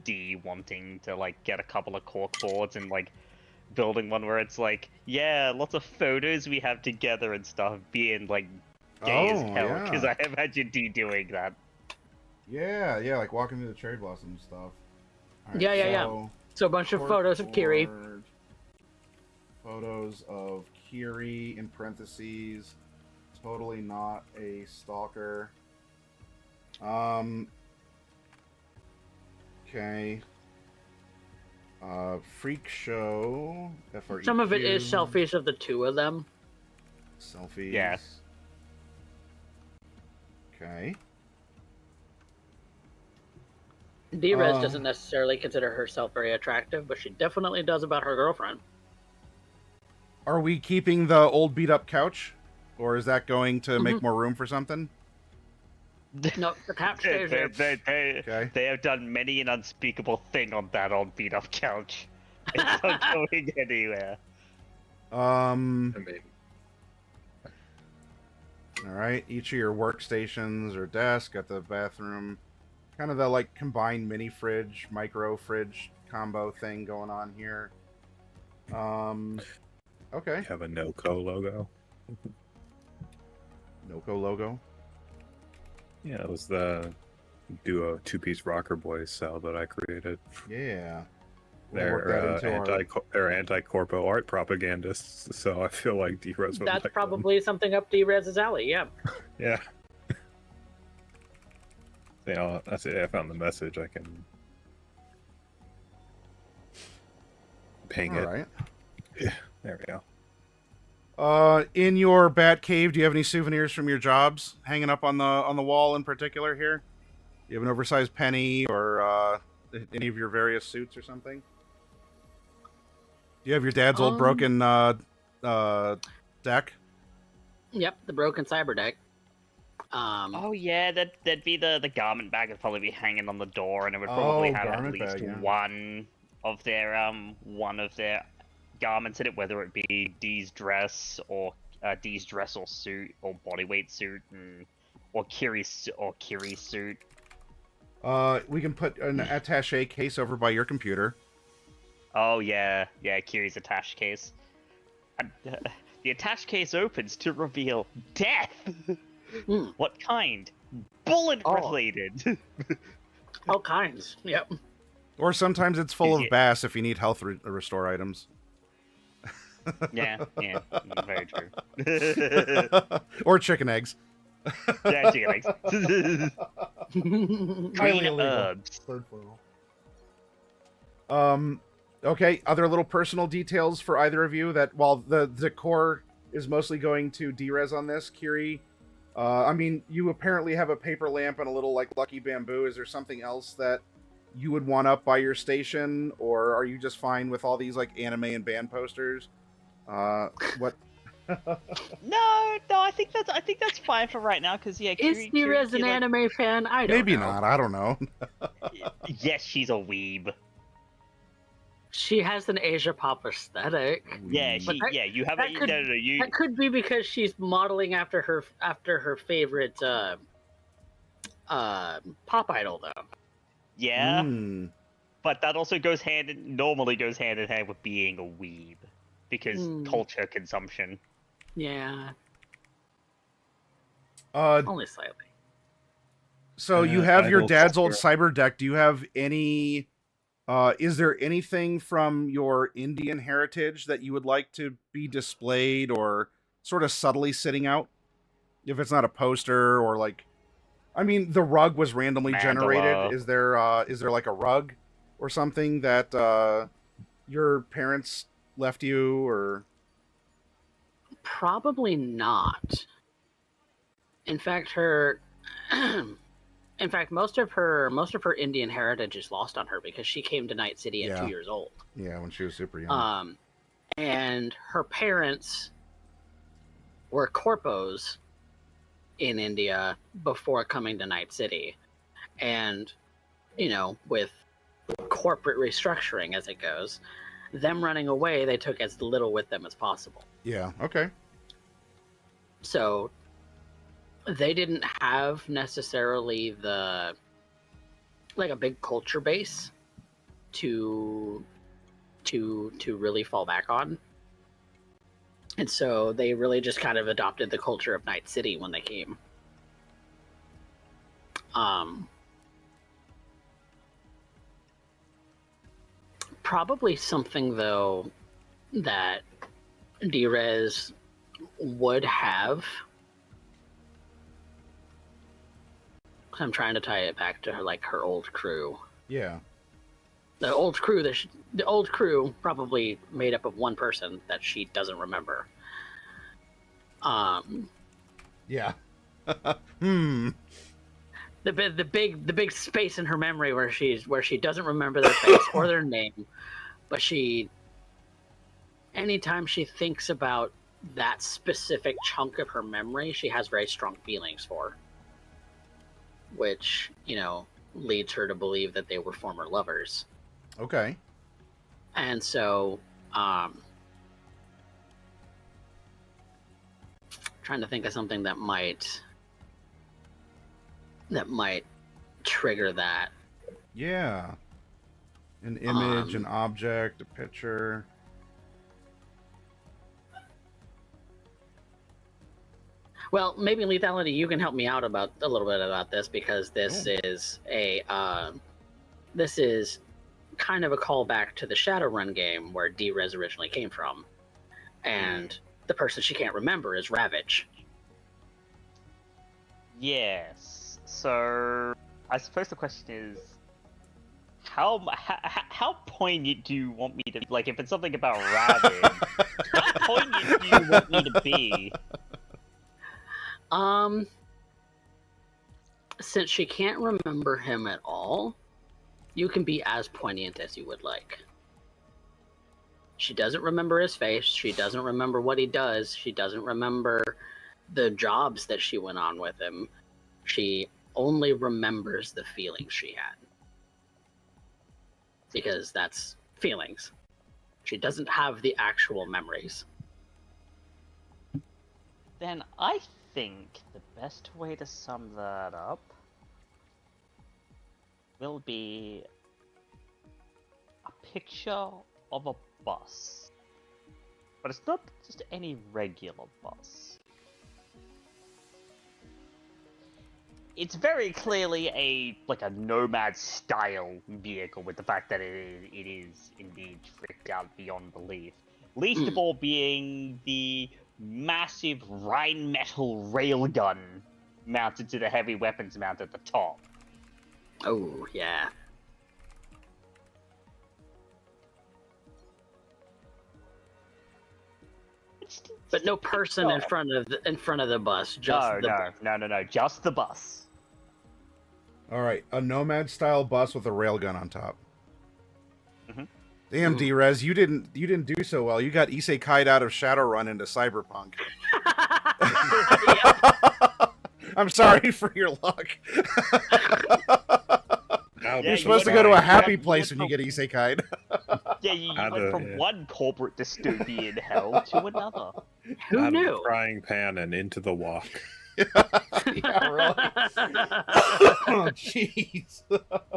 D wanting to like get a couple of cork boards and like building one where it's like, yeah, lots of photos we have together and stuff, being like gay as Oh, hell. yeah. Because I imagine D doing that. Yeah, like walking through the cherry blossom stuff. All Yeah. So a bunch of photos of Kiri. corkboard, Photos of Kiri in parentheses. Totally not a stalker. Okay. Freak show. FREQ. Some of it is selfies of the two of them. Selfies. Yeah. Okay. D-Rez doesn't necessarily consider herself very attractive, but she definitely does about her girlfriend. Are we keeping the old beat up couch? Or is that going to make more room for something? No, the couch stays there. Okay. They have done many an unspeakable thing on that old beat up couch. It's not going anywhere. I mean, Alright, each of your workstations or desk at the bathroom. Kind of the like combined mini fridge, micro fridge combo thing going on here. Okay. you have a Noko logo. Noko logo. Yeah, it was the duo two-piece rocker boys cell that I created. Yeah. We'll work that They're into our- they're anti-corpo art propagandists, so I feel like D-Rez would That's like probably something up D-Rez's alley, yeah. them. Yeah. You know, that's it. I found the message. I can ping it. Alright. There we go. In your bat cave, do you have any souvenirs from your jobs hanging up on the wall in particular here? Do you have an oversized penny or any of your various suits or something? Do you have your dad's old broken deck? Yep, the broken cyber deck. Oh yeah, that'd be the garment bag would probably be hanging on the door, and it would probably have at garment least bag, yeah. one of their garments in it, whether it be Dee's dress or suit or bodyweight suit, or Kiri's suit. We can put an attaché case over by your computer. Oh yeah, Kiri's attached case. The attached case opens to reveal death. What kind? Bullet related. All kinds, yep. Or sometimes it's full of Yeah. bass if you need health restore items. Yeah, very true. Or chicken eggs. Yeah, chicken eggs. Highly Green illegal. herbs. Third plural. Okay, other little personal details for either of you that while the decor is mostly going to D-Rez on this, Kiri, I mean, you apparently have a paper lamp and a little like lucky bamboo. Is there something else that you would want up by your station, or are you just fine with all these like anime and band posters? What? No, I think that's fine for right now. Because yeah, Is Nirez an anime fan? I don't Maybe know. not. I don't know. Yes, she's a weeb. She has an Asia pop aesthetic. Yeah, But you have that a could- you. That could be because she's modeling after her favorite pop idol, though. Yeah, Mm. but that also normally goes hand in hand with being a weeb, because culture consumption. Yeah, Uh, only slightly. so you have your idol dad's old culture. cyber deck. Do you have any? Is there anything from your Indian heritage that you would like to be displayed or sort of subtly sitting out? If it's not a poster or like, I mean, the rug was randomly generated. Mandala. Is there like a rug or something that your parents left you, or? Probably not. In fact, most of her Indian heritage is lost on her because she came to Night City at Yeah. 2 years old. Yeah, when she was super young. And her parents were corpos in India before coming to Night City. And, with corporate restructuring as it goes, them running away, they took as little with them as possible. Yeah. Okay. So they didn't have necessarily a big culture base to really fall back on. And so they really just kind of adopted the culture of Night City when they came. Probably something, though, that Drez would have. I'm trying to tie it back to her old crew. Yeah. The old crew probably made up of one person that she doesn't remember. Yeah. The big space in her memory where she doesn't remember their face or their name, but anytime she thinks about that specific chunk of her memory, she has very strong feelings for, which leads her to believe that they were former lovers. Okay. And so, trying to think of something that might trigger that. Yeah. An image, an object, a picture. Well, maybe Lethality, you can help me out a little bit about this, because this is kind of a callback to the Shadowrun game where Drez originally came from, and the person she can't remember is Ravage. Yes. So I suppose the question is, how poignant do you want me to be? Like, if it's something about Ravage, how poignant do you want me to be? Since she can't remember him at all, you can be as poignant as you would like. She doesn't remember his face. She doesn't remember what he does. She doesn't remember the jobs that she went on with him. She only remembers the feelings she had. Because that's feelings. She doesn't have the actual memories. Then I think the best way to sum that up will be a picture of a bus. But it's not just any regular bus. It's very clearly a nomad style vehicle, with the fact that it is indeed tricked out beyond belief. Least of all being the massive Rheinmetall railgun mounted to the heavy weapons mount at the top. Oh, yeah. But no person in front of the bus, just No, just the bus. All right, a Nomad-style bus with a railgun on top. Mhm. Damn, Drez, you didn't do so well. You got isekai'd out of Shadowrun into Cyberpunk. I'm sorry for your luck. You're supposed to go to a happy place when you get isekai'd. Yeah, you went from one corporate dystopian hell to another. Who out knew? of the frying pan and into the wok. Yeah, really. Oh, jeez. All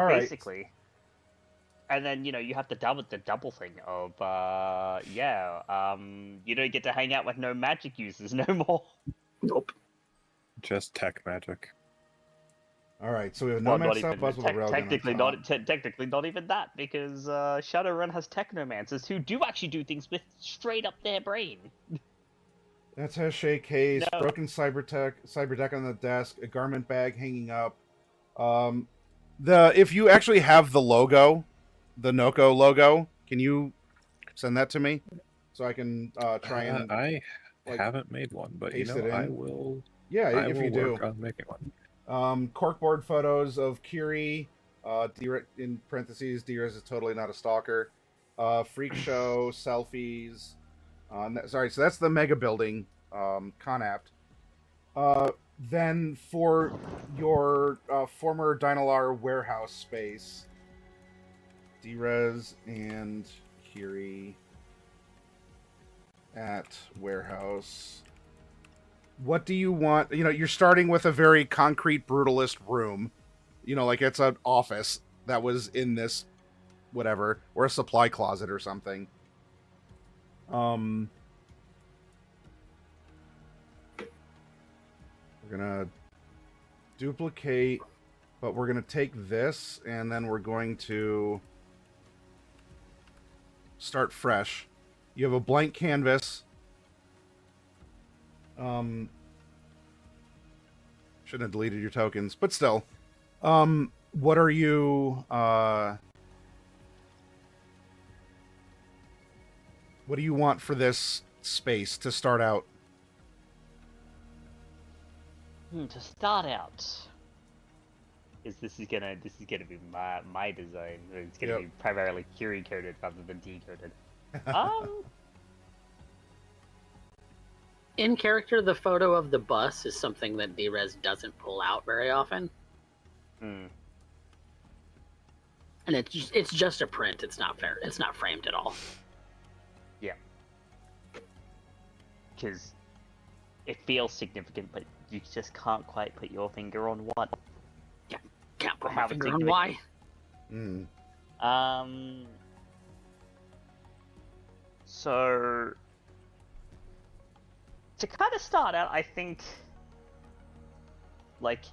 right. Basically. And then, you have the double thing of, you don't get to hang out with no magic users no more. Nope. Just tech magic. All right, so we have a Well, Nomad not style even, bus with a railgun technically on top. not, technically not even that, because Shadowrun has technomancers who do actually do things with straight up their brain. That's a shake case, No. broken cyberdeck on the desk, a garment bag hanging up. If you actually have the logo, the Noko logo, can you send that to me so I can try and? I haven't made one, but paste it in? I will. Yeah, I if will you do. work on making one. Corkboard photos of Kiri. In parentheses, Drez is totally not a stalker. Freak show selfies. Sorry, so that's the mega building, Conapt. Then for your former Dynalar warehouse space, Drez and Kiri at warehouse. What do you want? You're starting with a very concrete brutalist room. Like it's an office that was in this, whatever, or a supply closet or something. We're gonna duplicate, but we're gonna take this and then we're going to start fresh. You have a blank canvas. Shouldn't have deleted your tokens, but still. What are you what do you want for this space to start out? To start out, this is gonna be my design. It's gonna be primarily Curie coded rather than decoded. In character, the photo of the bus is something that Drez doesn't pull out very often. And it's just a print. It's not fair. It's not framed at all. Yeah. Because it feels significant, but you just can't quite put your finger on what. Yeah, can't put How my it's finger on why. So to kind of start out, I think like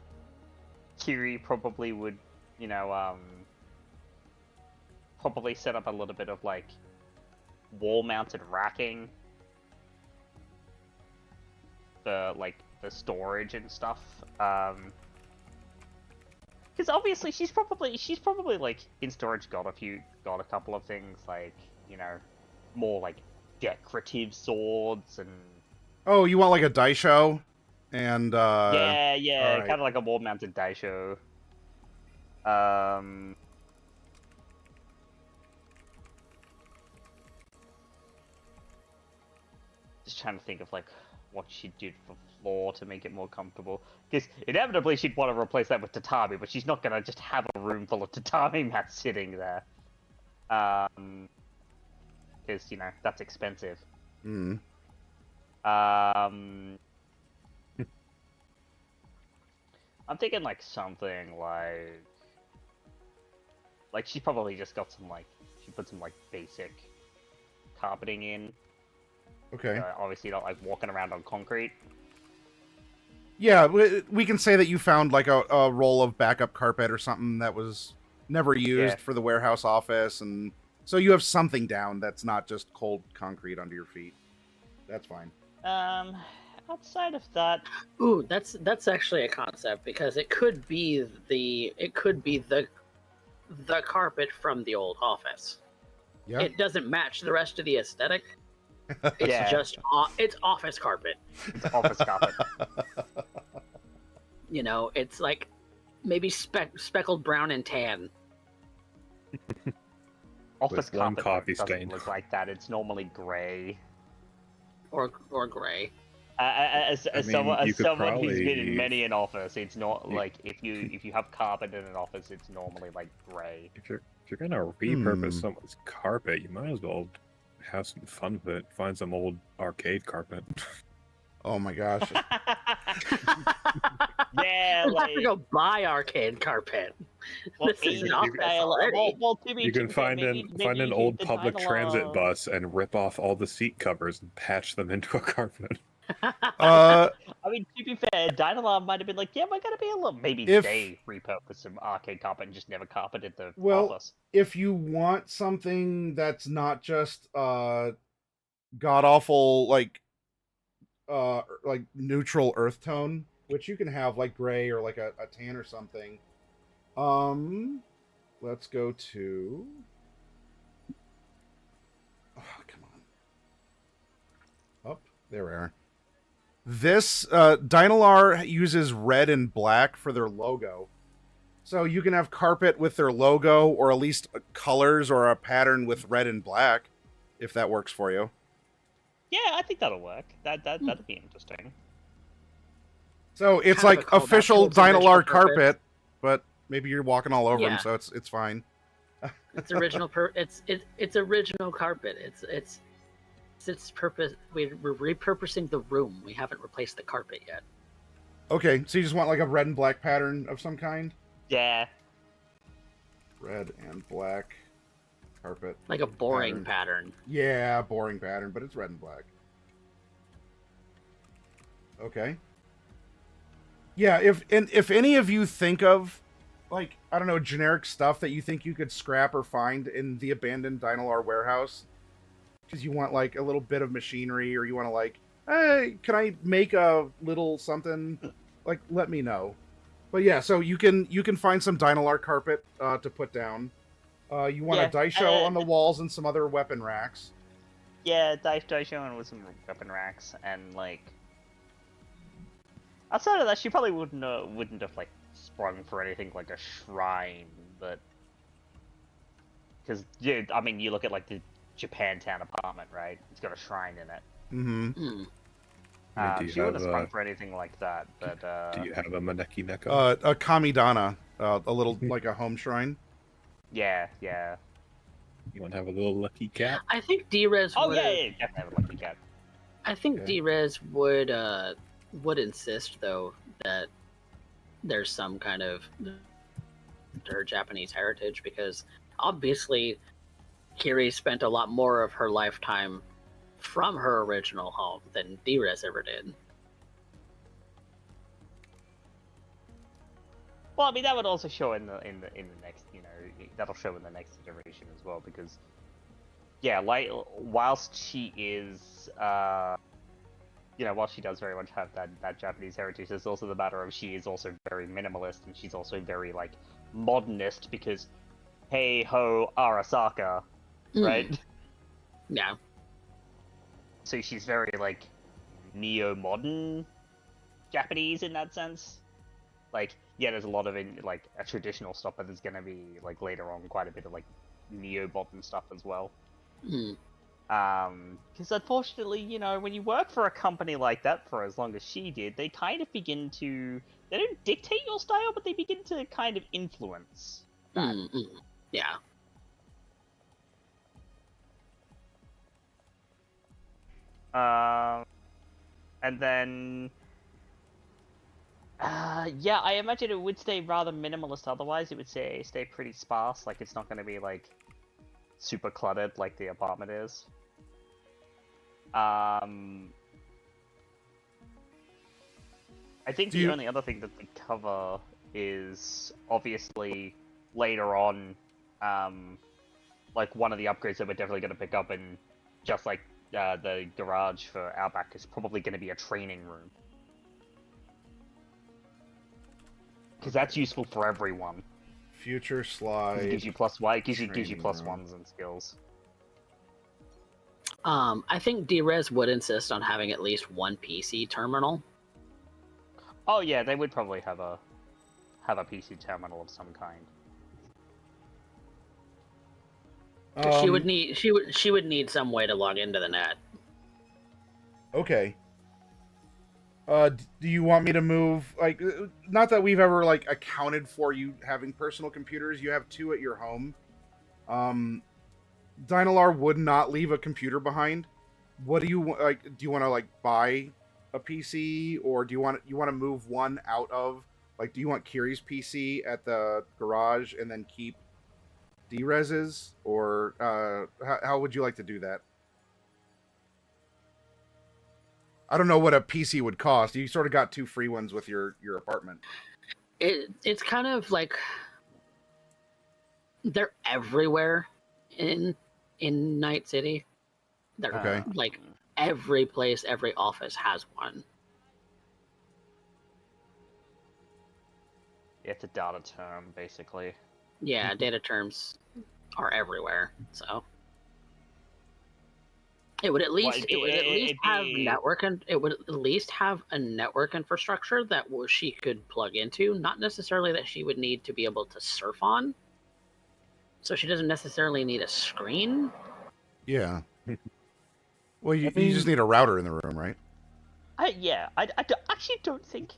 Kiri probably would, probably set up a little bit of like wall-mounted racking for like the storage and stuff. Because obviously she's probably like in storage got a couple of things like, more like decorative swords and. Oh, you want like a daisho? And Yeah, right. kind of like a wall-mounted daisho. Just trying to think of like what she did for floor to make it more comfortable. Because inevitably she'd want to replace that with tatami, but she's not gonna just have a room full of tatami mats sitting there. Because that's expensive. I'm thinking like something like she probably just got some she put some basic carpeting in. Okay. Obviously not like walking around on concrete. Yeah, we can say that you found like a roll of backup carpet or something that was never used for the warehouse office, and so you have something down that's not just cold concrete under your feet. That's fine. Outside of that, ooh, that's actually a concept because it could be the carpet from the old office. Yeah. It doesn't match the rest of the aesthetic. It's just it's office carpet. It's office carpet. You know, it's like maybe speckled brown and tan. Office With one carpet coffee doesn't stain. look like that. It's normally grey. Or gray. As I mean, someone, you as could someone who's been in probably- many an office, it's not You- like if you have carpet in an office, it's normally like grey. If you're gonna repurpose someone's carpet, you might as well have some fun with it. Find some old arcade carpet. Oh my gosh. Yeah, We'll have like to go buy arcade carpet. well, This is an 80s office style. already. Well, to be You can fair, find maybe an you old keep the public title transit of- bus and rip off all the seat covers and patch them into a carpet. Uh, I mean, to be fair, Dynalar might have been like, yeah, we're gonna be a little. Maybe If- they repurposed some arcade carpet and just never carpeted the Well, office. if you want something that's not just god awful like neutral earth tone, which you can have like gray or like a tan or something. Let's go to come on. Up. There we are. This Dynalar uses red and black for their logo. So you can have carpet with their logo, or at least colors or a pattern with red and black, if that works for you. Yeah, I think that'll work. That'd be interesting. So it's Kind of a like callback official to its original Dynalar purpose. carpet, but maybe you're walking all over them, Yeah. so it's fine. It's original. It's original carpet. It's its purpose. We're repurposing the room. We haven't replaced the carpet yet. Okay, so you just want like a red and black pattern of some kind? Yeah. Red and black carpet. Like a boring pattern. Yeah, boring pattern, but it's red and black. Okay. Yeah, if any of you think of, like, I don't know, generic stuff that you think you could scrap or find in the abandoned Dynalar warehouse, because you want, like, a little bit of machinery, or you want to, like, hey, can I make a little something? Like, let me know. But yeah, so you can find some Dynalar carpet to put down. You want Yeah, a dice show on the walls and some other weapon racks. Yeah, dice showing with some weapon racks and like. Outside of that, she probably wouldn't have like sprung for anything like a shrine, but because yeah, I mean, you look at like the Japantown apartment, right? It's got a shrine in it. Mm-hmm. Do you She wouldn't have have, sprung for anything like that, but Do you have a Maneki Neko? A Kamidana, a little like a home shrine. yeah. You want to have a little lucky cat? I think Drez Oh would. yeah, definitely have a lucky cat. I think Okay. Drez would insist though that there's some kind of her Japanese heritage, because obviously Kiri spent a lot more of her lifetime from her original home than Drez ever did. Well, I mean, that would also show in the next, that'll show in the next iteration as well, because yeah, like whilst she is, while she does very much have that Japanese heritage, there's also the matter of she is also very minimalist, and she's also very like modernist, because hey ho Arasaka, right? Yeah. So she's very like neo-modern Japanese in that sense. Like, yeah, there's a lot of like a traditional stuff, but there's gonna be like later on quite a bit of like neo-modern stuff as well. Mm. Because unfortunately, when you work for a company like that for as long as she did, they kind of begin to, they don't dictate your style, but they begin to kind of influence that. Yeah. And then, yeah, I imagine it would stay rather minimalist. Otherwise, it would stay pretty sparse. Like, it's not going to be like super cluttered like the apartment is. I think the only other thing that they cover is obviously later on, like one of the upgrades that we're definitely going to pick up, and just like the garage for Outback is probably going to be a training room. Because that's useful for everyone. Future slide. It gives you plus Y, it gives you training plus room. ones and skills. I think Drez would insist on having at least one PC terminal. Oh yeah, they would probably have a PC terminal of some kind. She would need some way to log into the net. Okay. Do you want me to move, like, not that we've ever, like, accounted for you having personal computers. You have 2 at your home. Dynalar would not leave a computer behind. What do you, like, do you want to, like, buy a PC, or do you want to move one out of, like, do you want Kiri's PC at the garage and then keep Drez's, or, how would you like to do that? I don't know what a PC would cost. You sort of got 2 free ones with your apartment. It's kind of like they're everywhere in Night City. They're Okay. like every place, every office has one. It's a data term, basically. Yeah, data terms are everywhere. So it would at least have network, and it would at least have a network infrastructure that she could plug into. Not necessarily that she would need to be able to surf on. So she doesn't necessarily need a screen. Yeah. Well, you just need a router in the room, right? I actually don't think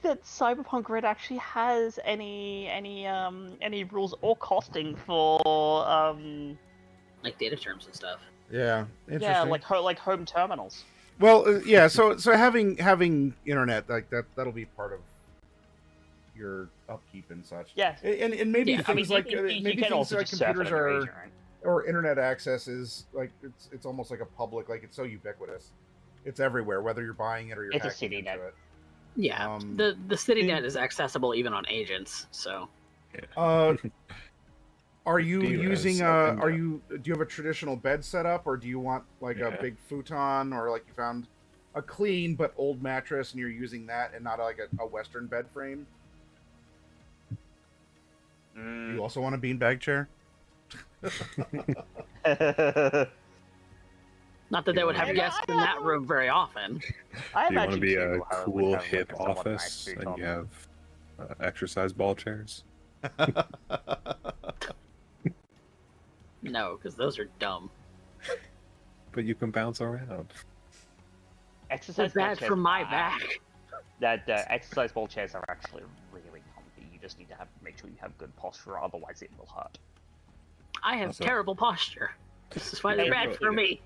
that Cyberpunk Red actually has any rules or costing for like data terms and stuff. Yeah. Interesting. Yeah, like home terminals. Well, yeah. So having internet like that'll be part of your upkeep and such. Yeah. And maybe Yeah, things like you maybe can things also like just surf computers it in the are region, right? or internet access is like it's almost like a public, like it's so ubiquitous. It's everywhere, whether you're buying it or you're It's a hacking city into net. it. Yeah, the CityNet is accessible even on agents. So, are you Drez, using do you have a traditional bed setup, or do you want like a big futon, or like you found a clean but old mattress and you're using that and not like a Western bed frame? You also want a beanbag chair? not that they would have guests in that room very often. I Do you want to imagine be a people would cool, have, hip like, a somewhat nice office food and on you them. have exercise ball chairs? No, because those are dumb. But you can bounce around. Exercise They're ball bad chairs for my are- back. The exercise ball chairs are actually really comfy. You just need to make sure you have good posture, otherwise it will hurt. I have Also- terrible posture. This is why they're bad for me.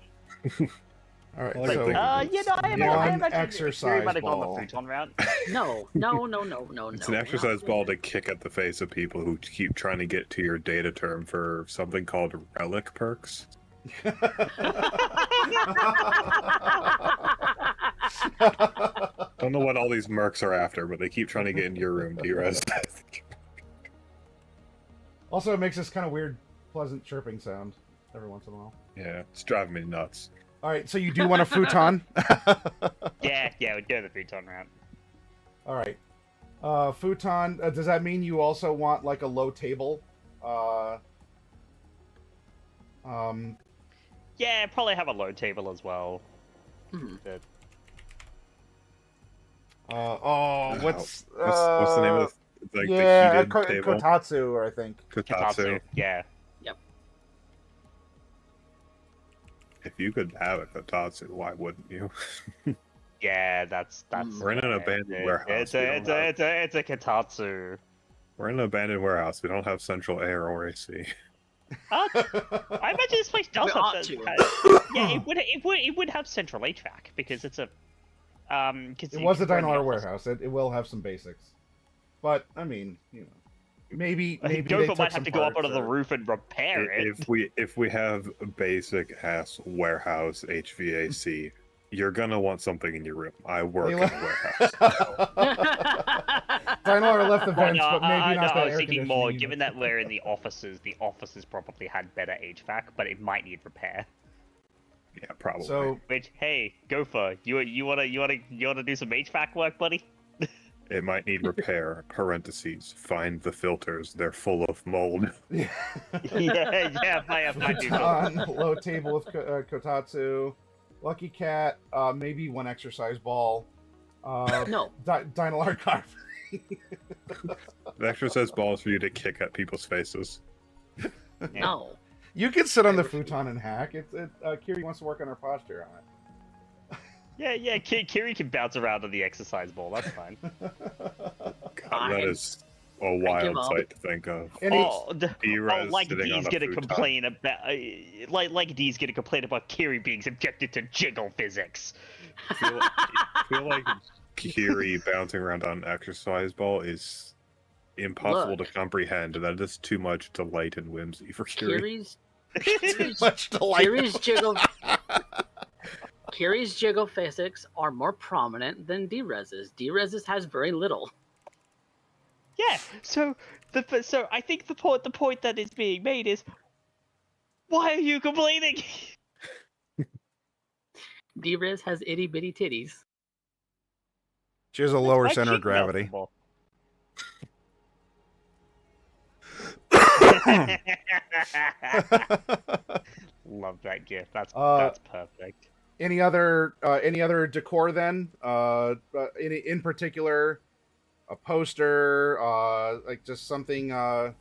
All right, I like so thinking I one imagine exercise you might have gone ball. the futon route. No. It's an exercise ball to kick at the face of people who keep trying to get to your data term for something called relic perks. Don't know what all these mercs are after, but they keep trying to get into your room, Drez. Also, it makes this kind of weird, pleasant chirping sound every once in a while. Yeah, it's driving me nuts. All right, so you do want a futon? Yeah, we'd go the futon route. All right. Futon, does that mean you also want like a low table? Yeah, probably have a low table as well. Hmm. But- What's the name of the, like, yeah, the heated table? Kotatsu, I think. Kotatsu. Yeah. If you could have a Kotatsu, why wouldn't you? Yeah, that's. We're in an abandoned warehouse. It's a Kotatsu. We're in an abandoned warehouse. We don't have central air or AC. I imagine this place does We have. ought to. Yeah, it would have central HVAC because it's a. It was a Dynalar warehouse. It will have some basics, but I mean, you know, maybe they Gopher took might some have to go up parts onto the or- roof and repair it. If we have a basic ass warehouse HVAC, you're gonna want something in your room. I work in a warehouse. Dynalar left the Well, vents, no, but maybe I not the was air thinking more. conditioning Given that we're in the offices probably had better HVAC, but it might need repair. Yeah, probably. So Which, hey, Gopher, you wanna do some HVAC work, buddy? it might need repair. Parentheses. Find the filters. They're full of mold. yeah, might do so. futon, low table with Kotatsu, Lucky Cat, maybe one exercise ball. No. Dynalar carve. The exercise ball is for you to kick at people's faces. No. You can sit on I the refuse. futon and hack. Kiri wants to work on her posture on it. Yeah. Kiri can bounce around on the exercise ball. That's fine. God, that is a wild sight to think of. Like sitting on Dee's a gonna futon. complain about, like Dee's gonna complain about Kiri being subjected to jiggle physics. I feel like Kiri bouncing around on an exercise ball is impossible to comprehend. That is too much delight and whimsy for Kiri. Much delight. Kiri's jiggle physics are more prominent than D-Rez's. D-Rez's has very little. Yeah. So I think the point that is being made is, why are you complaining? D-Rez has itty bitty titties. She has a lower Why center of kick bounce gravity. the ball? Love that gif. That's perfect. Any other decor then? In particular, a poster, like just something, a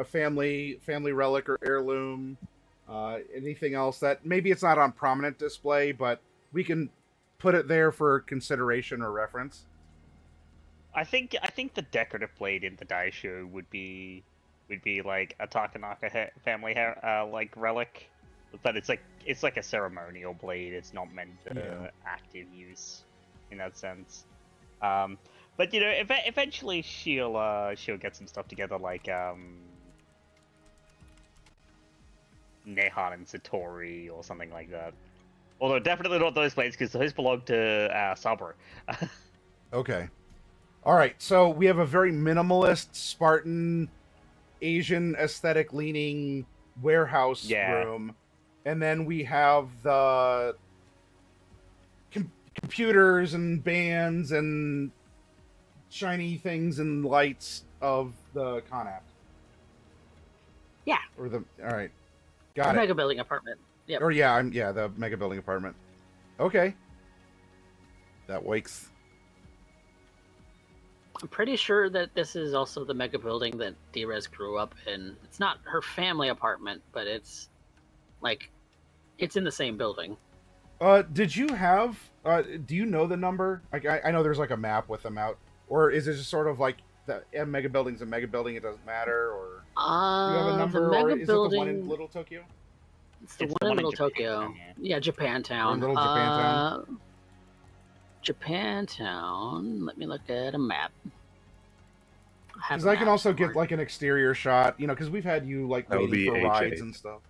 family relic or heirloom. Anything else that maybe it's not on prominent display, but we can put it there for consideration or reference. I think the decorative blade in the Daisho would be like a Takanaka family like relic, but it's like a ceremonial blade. It's not meant for active use in that sense. But you know, eventually she'll get some stuff together like Nehan and Satori or something like that. Although definitely not those blades, because those belong to Saburo. Okay. All right. So we have a very minimalist, Spartan, Asian aesthetic leaning warehouse room, and then we have the computers and bands and shiny things and lights of the Conapt. Yeah. Or the all right. Got it. Mega building apartment. Yep. Or the mega building apartment. Okay. That wakes. I'm pretty sure that this is also the mega building that D-Rez grew up in. It's not her family apartment, but it's in the same building. Did you have? Do you know the number? I know there's like a map with them out, or is it just sort of like the mega building's a mega building? It doesn't matter, or do you have a number, or is it the one in Little Tokyo? It's the one in Little Tokyo. Yeah, Japantown. Little Japantown. Japantown. Let me look at a map. Because I can also get like an exterior shot, you know, because we've had you like waiting for rides and stuff.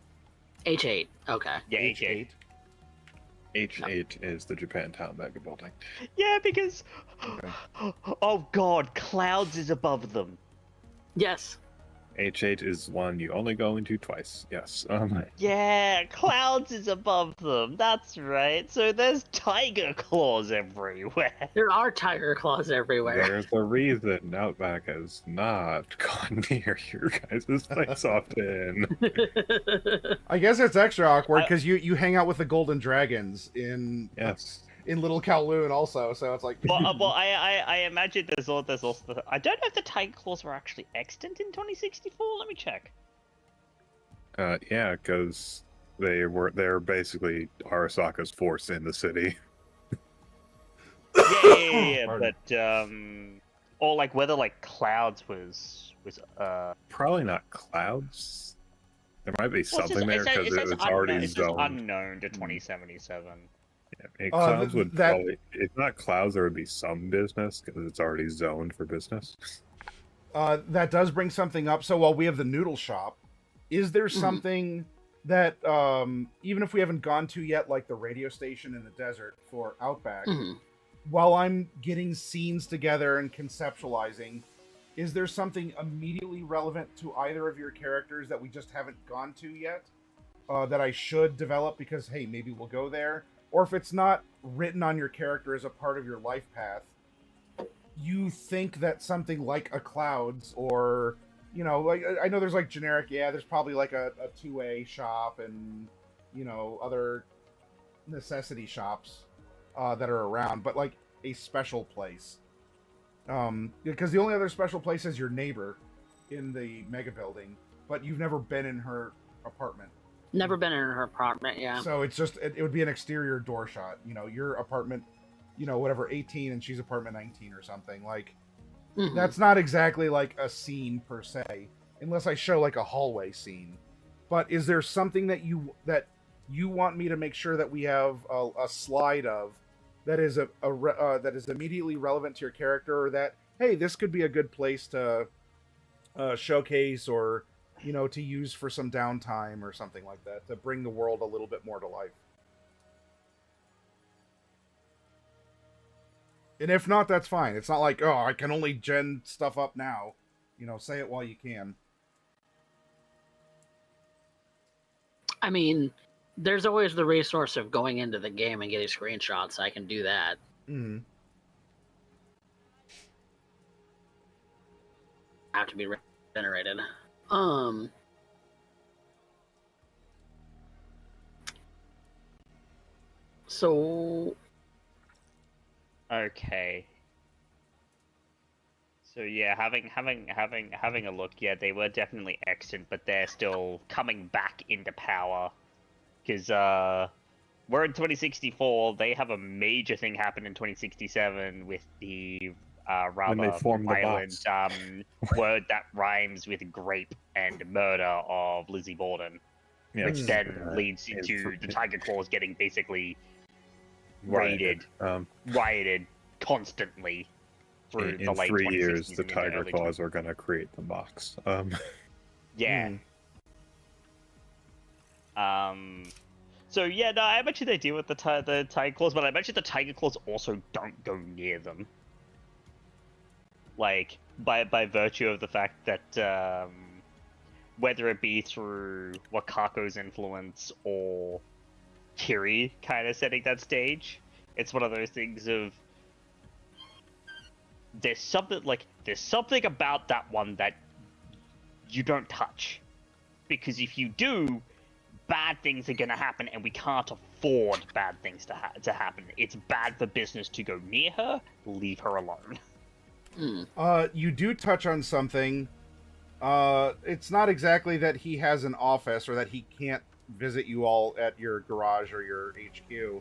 H8. Okay. Yeah, H8. H8 is the Japantown mega building. Yeah, because oh god, Clouds is above them. Yes. H8 is one you only go into twice. Yes. Yeah, Clouds is above them. That's right. So there's tiger claws everywhere. There are tiger claws everywhere. There's a reason Outback has not gone near your guys' place often. I guess it's extra awkward because you hang out with the golden dragons in Little Kowloon also, so it's like. Well, I imagine there's also. I don't know if the tiger claws were actually extant in 2064. Let me check. Yeah, because they're basically Arasaka's force in the city. Yeah, but or like whether like Clouds was probably not Clouds. There might be something there because it's already zoned. Unknown to 2077. Yeah, Clouds would probably, if not Clouds, there would be some business because it's already zoned for business. That does bring something up. So while we have the noodle shop, is there something that even if we haven't gone to yet, like the radio station in the desert for Outback, while I'm getting scenes together and conceptualizing, is there something immediately relevant to either of your characters that we just haven't gone to yet that I should develop because, hey, maybe we'll go there? Or if it's not written on your character as a part of your life path, you think that something like a Clouds or, you know, like I know there's like generic, there's probably like a 2A shop and, you know, other necessity shops that are around. But like, a special place. Because the only other special place is your neighbor in the mega building, but you've never been in her apartment. Never been in her apartment, yeah. So it's just it would be an exterior door shot. You know, your apartment, you know, whatever 18 and she's apartment 19 or something. Like that's not exactly like a scene per se, unless I show like a hallway scene. But is there something that you want me to make sure that we have a slide of that is that is immediately relevant to your character, or that hey, this could be a good place to showcase, or you know, to use for some downtime or something like that, to bring the world a little bit more to life? And if not, that's fine. It's not like, oh, I can only gen stuff up now. You know, say it while you can. I mean, there's always the resource of going into the game and getting screenshots. I can do that. Mm-hmm. Have to be generated. So Okay. So yeah, having a look, yeah, they were definitely extant, but they're still coming back into power. Because we're in 2064, they have a major thing happen in 2067 with the rather violent word that rhymes with grape and murder of Lizzie Borden. Yeah, Which then leads into the Tiger Claws getting basically rioted constantly through the late 3 2060s years. The and into Tiger early Claws are gonna create the box. Yeah. So yeah, no, I bet you they deal with the Tiger Claws, but I bet you the Tiger Claws also don't go near them. Like by virtue of the fact that whether it be through Wakako's influence or Kiri kind of setting that stage, it's one of those things of there's something about that one that you don't touch, because if you do, bad things are gonna happen, and we can't afford bad things to happen. It's bad for business to go near her. Leave her alone. You do touch on something. It's not exactly that he has an office or that he can't visit you all at your garage or your HQ.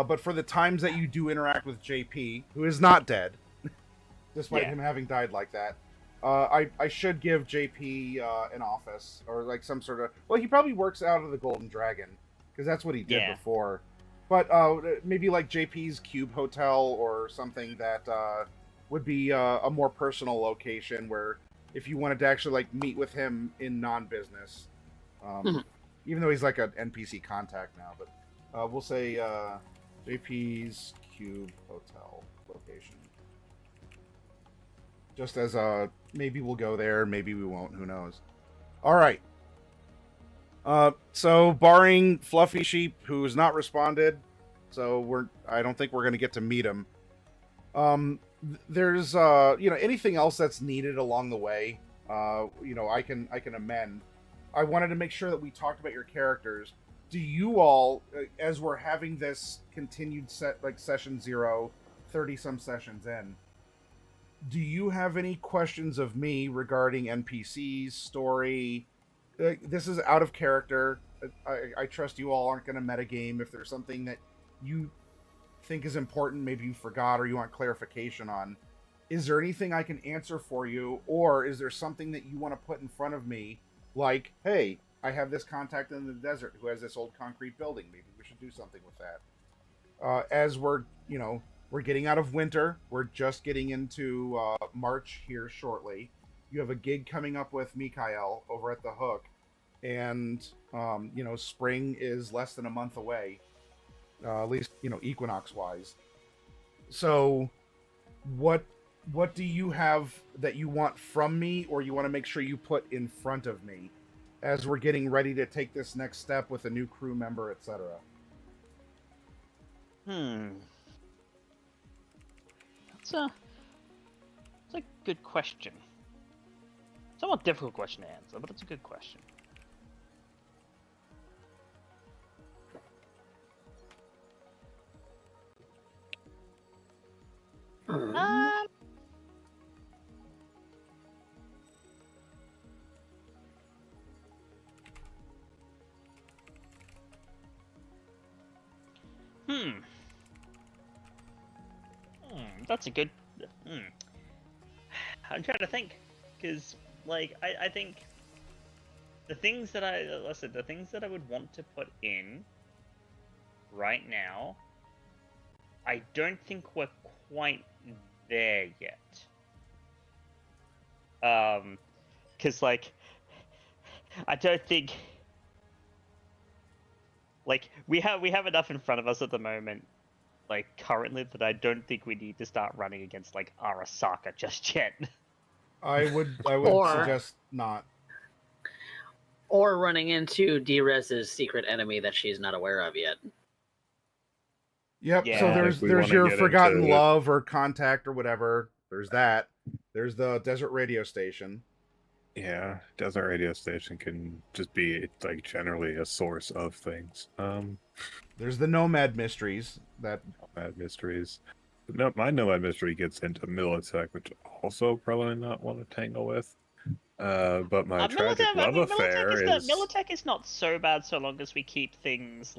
But for the times that you do interact with JP, who is not dead, despite him having died like that, I should give JP an office, or like some sort of... Well, he probably works out of the Golden Dragon, because that's what he did before. But maybe like JP's Cube Hotel or something that would be a more personal location where if you wanted to actually like meet with him in non-business, even though he's like an NPC contact now, but we'll say JP's Cube Hotel location. Just as maybe we'll go there, maybe we won't, who knows. All right. So barring Fluffy Sheep, who's not responded, so I don't think we're going to get to meet him. There's anything else that's needed along the way, I can amend. I wanted to make sure that we talked about your characters. Do you all, as we're having this continued session 0, 30 some sessions in, do you have any questions of me regarding NPCs, story? This is out of character. I trust you all aren't going to metagame. If there's something that you think is important, maybe you forgot or you want clarification on, is there anything I can answer for you, or is there something that you want to put in front of me, like, hey, I have this contact in the desert who has this old concrete building, maybe we should do something with that. As we're getting out of winter, we're just getting into March here shortly. You have a gig coming up with Mikael over at the Hook, and spring is less than a month away. At least, equinox wise. So what do you have that you want from me, or you want to make sure you put in front of me as we're getting ready to take this next step with a new crew member, etc.? That's a good question. Somewhat difficult question to answer, but it's a good question. Hmm. That's a good. I'm trying to think, because like I think the things that the things that I would want to put in right now, I don't think we're quite there yet. Because like I don't think like we have enough in front of us at the moment, like currently, that I don't think we need to start running against like Arasaka just yet. I would Or- suggest not. Or running into Drez's secret enemy that she's not aware of yet. Yep. Yeah. So I there's think we wanna your get forgotten into- love or contact or whatever. There's that. There's the desert radio station. Yeah, desert radio station can just be like generally a source of things. There's the nomad mysteries that Nomad mysteries. No, my nomad mystery gets into Militech, which I also probably not want to tangle with. But my tragic love affair is Militech is not so bad so long as we keep things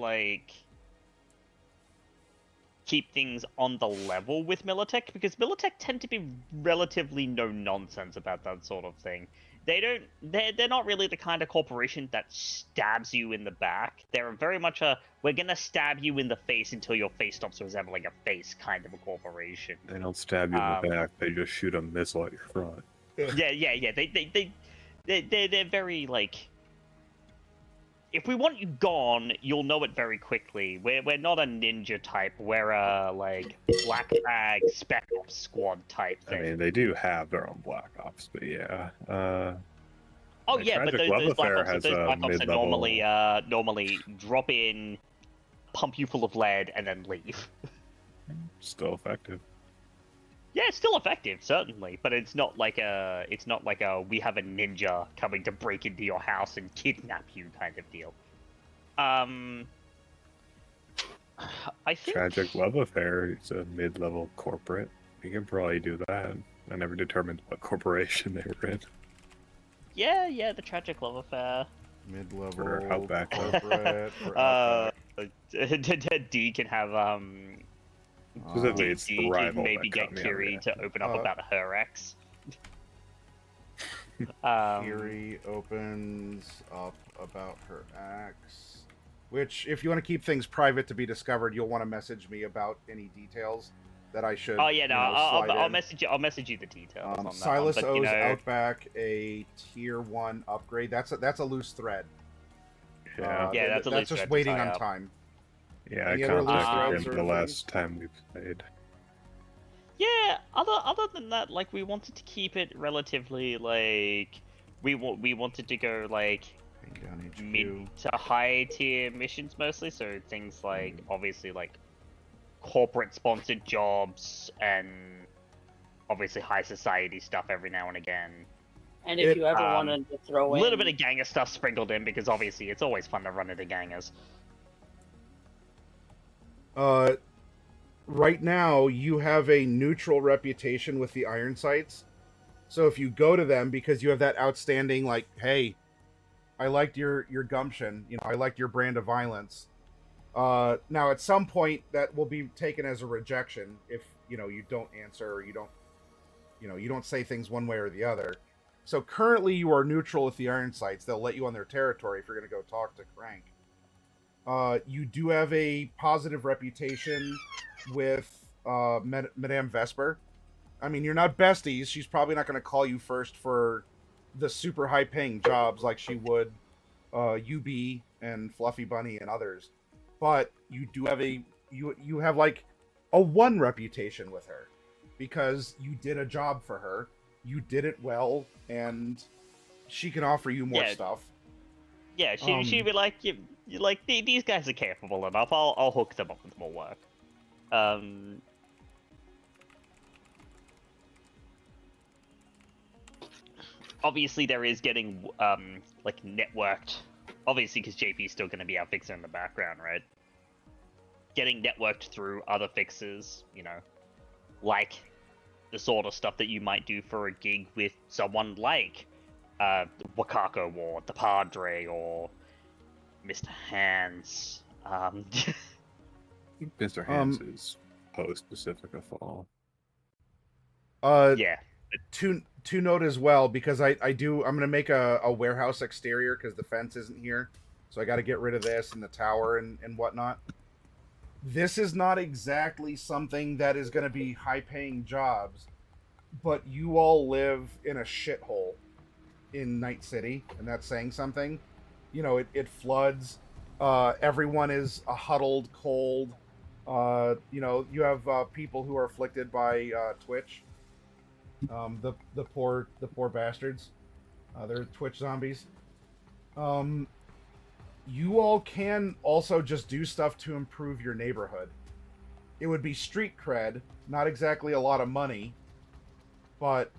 on the level with Militech, because Militech tend to be relatively no nonsense about that sort of thing. They're not really the kind of corporation that stabs you in the back. They're very much a we're gonna stab you in the face until your face stops resembling a face kind of a corporation. they don't stab you in the back; they just shoot a missile at your front. Yeah. They're very like. If we want you gone, you'll know it very quickly. We're not a ninja type. We're a like black bag spec ops squad type I thing. mean, they do have their own Black Ops, but yeah. Oh My yeah, but Tragic Love those Black Affair Ops, has those a Black Ops are mid-level- normally drop in, pump you full of lead, and then leave. Still effective. Yeah, it's still effective, certainly, but it's not like a we have a ninja coming to break into your house and kidnap you kind of deal. I think Tragic Love Affair is a mid-level corporate. We can probably do that. I never determined what corporation they were in. yeah, the Tragic Love Affair. mid-level For Outback. corporate. For Outback. D can have Specifically, it's D the can rival maybe that get got me Kiri on to open up about her ex. Kiri opens up about her ex. Which, if you want to keep things private to be discovered, you'll want to message me about any details that I should. Oh yeah, no, slide I'll in. message you. I'll message you the details on that. Silas one, but, owes you know, Outback a tier 1 upgrade. That's a loose thread. Yeah. Yeah, that's a loose just thread to waiting tie on up. time. Yeah, I Any other loose contacted threads him or the things? last time we played. Yeah, other than that, like we wanted to keep it relatively like we wanted to go like Bring down HQ. mid to high tier missions mostly, so things like obviously like corporate sponsored jobs and obviously high society stuff every now and again. And if you ever wanted to throw A in little bit of ganger stuff sprinkled in because obviously it's always fun to run into gangers. Right now, you have a neutral reputation with the Iron Sights. So if you go to them because you have that outstanding, like, hey, I liked your gumption, I liked your brand of violence. Now, at some point, that will be taken as a rejection if you don't answer or you don't say things one way or the other. So currently, you are neutral with the Iron Sights. They'll let you on their territory if you're going to go talk to Crank. You do have a positive reputation with Madame Vesper. I mean, you're not besties. She's probably not going to call you first for the super high-paying jobs like she would UB and Fluffy Bunny and others. But you do have you have like a 1 reputation with her because you did a job for her. You did it well, and she can offer you more stuff. Yeah, she'd be like, you like these guys are capable enough. I'll hook them up with more work. Obviously, there is getting like networked. Obviously, because JP's still going to be our fixer in the background, right? Getting networked through other fixers, like the sort of stuff that you might do for a gig with someone like Wakako or the Padre or Mr. Hands. Mr. Hans is post Pacifica Fall. Yeah. To note as well, because I'm gonna make a warehouse exterior because the fence isn't here, so I got to get rid of this and the tower and whatnot. This is not exactly something that is going to be high-paying jobs, but you all live in a shithole in Night City, and that's saying something. You know, it floods. Everyone is huddled, cold. You know, you have people who are afflicted by Twitch. The poor bastards. They're Twitch zombies. You all can also just do stuff to improve your neighborhood. It would be street cred, not exactly a lot of money, but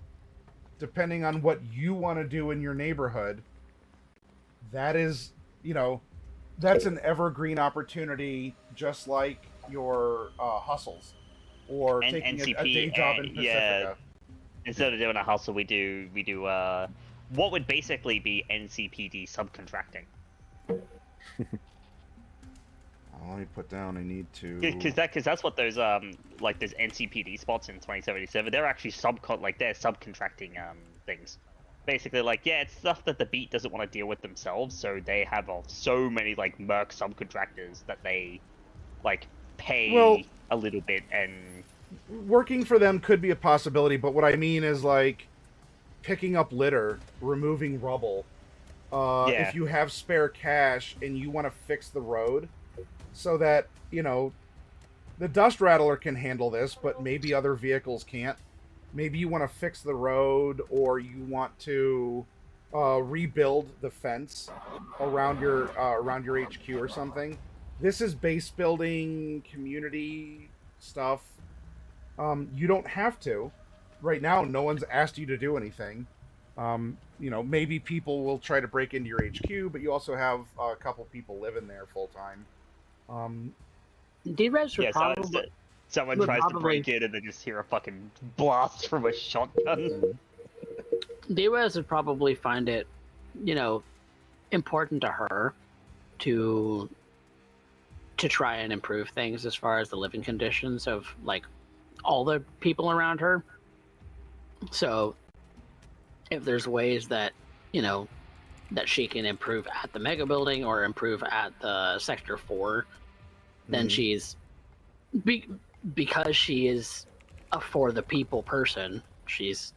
depending on what you want to do in your neighborhood, that is, you know, that's an evergreen opportunity, just like your hustles or taking a day job in Pacifica. Yeah. Instead of doing a hustle, we do what would basically be NCPD subcontracting. Let me put down. I need to because that's what those like those NCPD spots in 2077. They're actually they're subcontracting things. Basically, like, yeah, it's stuff that the beat doesn't want to deal with themselves, so they have so many like merc subcontractors that they like pay a little bit, and working for them could be a possibility. But what I mean is like picking up litter, removing rubble. If you have spare cash and you want to fix the road so that, you know, the dust rattler can handle this, but maybe other vehicles can't. Maybe you want to fix the road, or you want to rebuild the fence around your HQ or something. This is base building, community stuff. You don't have to. Right now, no one's asked you to do anything. You know, maybe people will try to break into your HQ, but you also have a couple people living there full time. D-Res would probably... Someone tries to break in and they just hear a fucking blast from a shotgun. D-Res would probably find it, you know, important to her to try and improve things as far as the living conditions of, like, all the people around her. So if there's ways that, you know, that she can improve at the mega building or improve at the Sector 4, then she's... because she is a for the people person, she's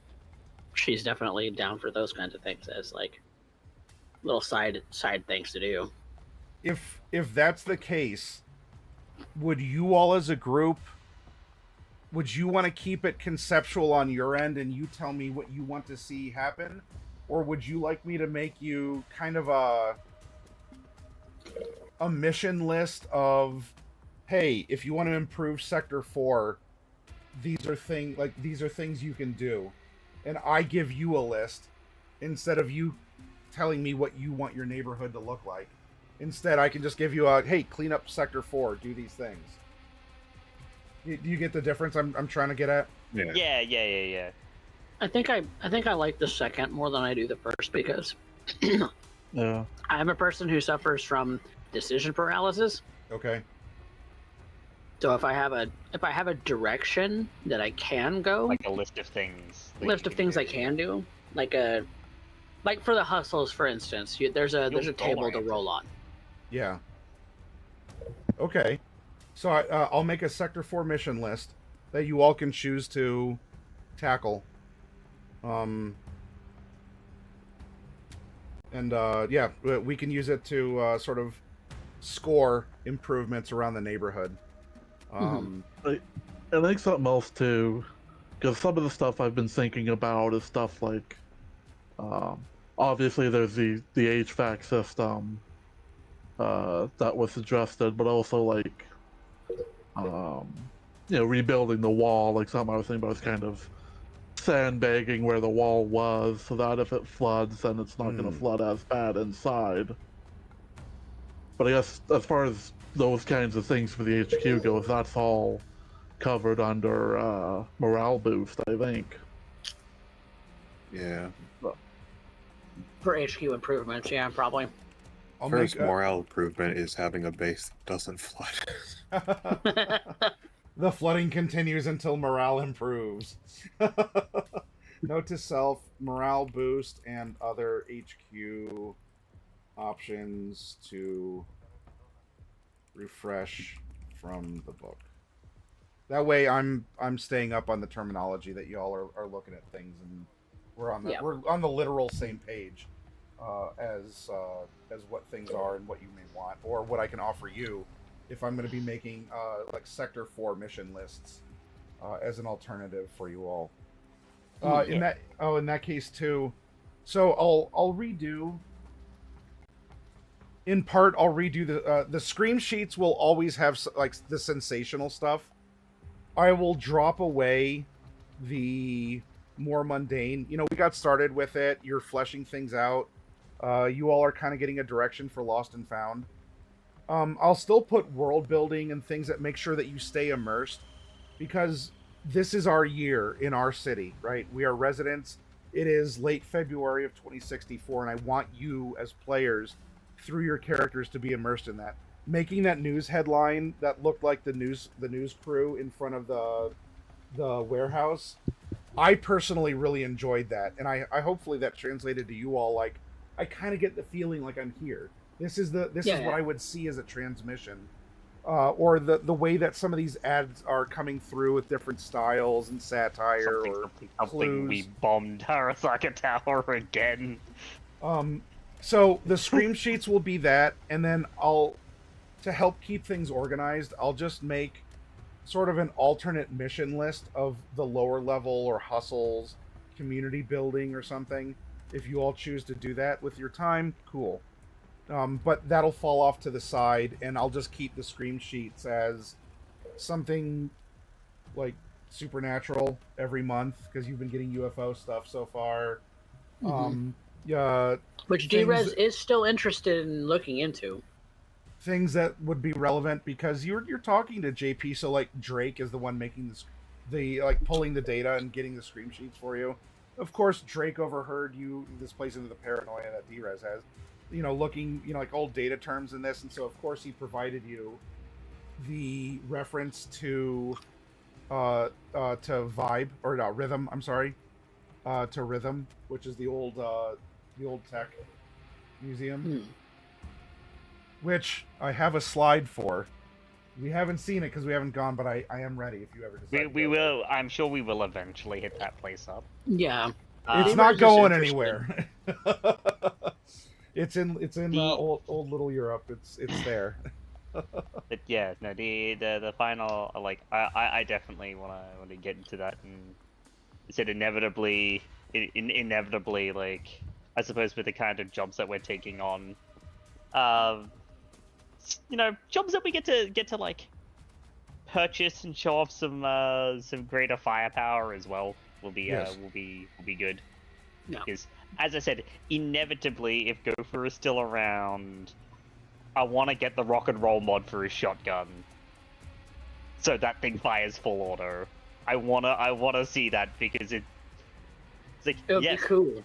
definitely down for those kinds of things as like little side things to do. If that's the case, would you all as a group, would you want to keep it conceptual on your end and you tell me what you want to see happen? Or would you like me to make you kind of a mission list of, hey, if you want to improve Sector 4, these are things you can do. And I give you a list instead of you telling me what you want your neighborhood to look like. Instead, I can just give you a, hey, clean up Sector 4, do these things. Do you get the difference I'm trying to get at? Yeah. I think I like the second more than I do the first because I'm a person who suffers from decision paralysis. Okay. So if I have a direction that I can go, like a list of things, I can do, like for the hustles, for instance, there's a table to roll on. Yeah. Okay. So I'll make a Sector 4 mission list that you all can choose to tackle. Yeah, we can use it to sort of score improvements around the neighborhood. I think something else too, because some of the stuff I've been thinking about is stuff like, obviously there's the HVAC system that was suggested, but also like, you know, rebuilding the wall. Like something I was thinking about was kind of sandbagging where the wall was, so that if it floods, then it's not going to flood as bad inside. But I guess as far as those kinds of things for the HQ goes, that's all covered under morale boost, I think. Yeah. For HQ improvements, yeah, probably. I'll First make morale improvement is having a base that doesn't flood. the flooding continues until morale improves. Note to self: morale boost and other HQ options to refresh from the book. That way, I'm staying up on the terminology that y'all are looking at things, and we're on the literal same page as what things are and what you may want, or what I can offer you if I'm going to be making like Sector 4 mission lists as an alternative for you all. In that case too, so I'll redo. In part, I'll redo the scream sheets. Will always have like the sensational stuff. I will drop away the more mundane. You know, we got started with it. You're fleshing things out. You all are kind of getting a direction for Lost and Found. I'll still put world building and things that make sure that you stay immersed, because this is our year in our city, right? We are residents. It is late February of 2064, and I want you as players, through your characters, to be immersed in that. Making that news headline that looked like the news crew in front of the warehouse, I personally really enjoyed that, and I hopefully that translated to you all. Like, I kind of get the feeling like I'm here. This is what I would see as a transmission, or the way that some of these ads are coming through with different styles and satire something we bombed Arasaka Tower again. So the scream sheets will be that, and then to help keep things organized, I'll just make sort of an alternate mission list of the lower level or hustles, community building or something. If you all choose to do that with your time, cool. But that'll fall off to the side, and I'll just keep the scream sheets as something like supernatural every month, because you've been getting UFO stuff so far. Which D-Res is still interested in looking into. Things that would be relevant, because you're talking to JP, so like Drake is the one making the like pulling the data and getting the scream sheets for you. Of course, Drake overheard you. This plays into the paranoia that D-Res has. You know, looking, you know, like old data terms in this, and so of course he provided you the reference to Vibe, or no, Rhythm. I'm sorry, to Rhythm, which is the old tech museum, which I have a slide for. We haven't seen it because we haven't gone, but I am ready if you ever decide. We will. I'm sure we will eventually hit that place up. Yeah, it's not going anywhere. It's in old little Europe. It's there. But yeah, no, the final, like, I definitely want to get into that, and said inevitably, like, I suppose with the kind of jobs that we're taking on, you know, jobs that we get to like purchase and show off some greater firepower as well will be good. No. Because, as I said, inevitably, if Gopher is still around, I want to get the rock and roll mod for his shotgun, so that thing fires full auto. I wanna see that, because it's like, it'll be cool.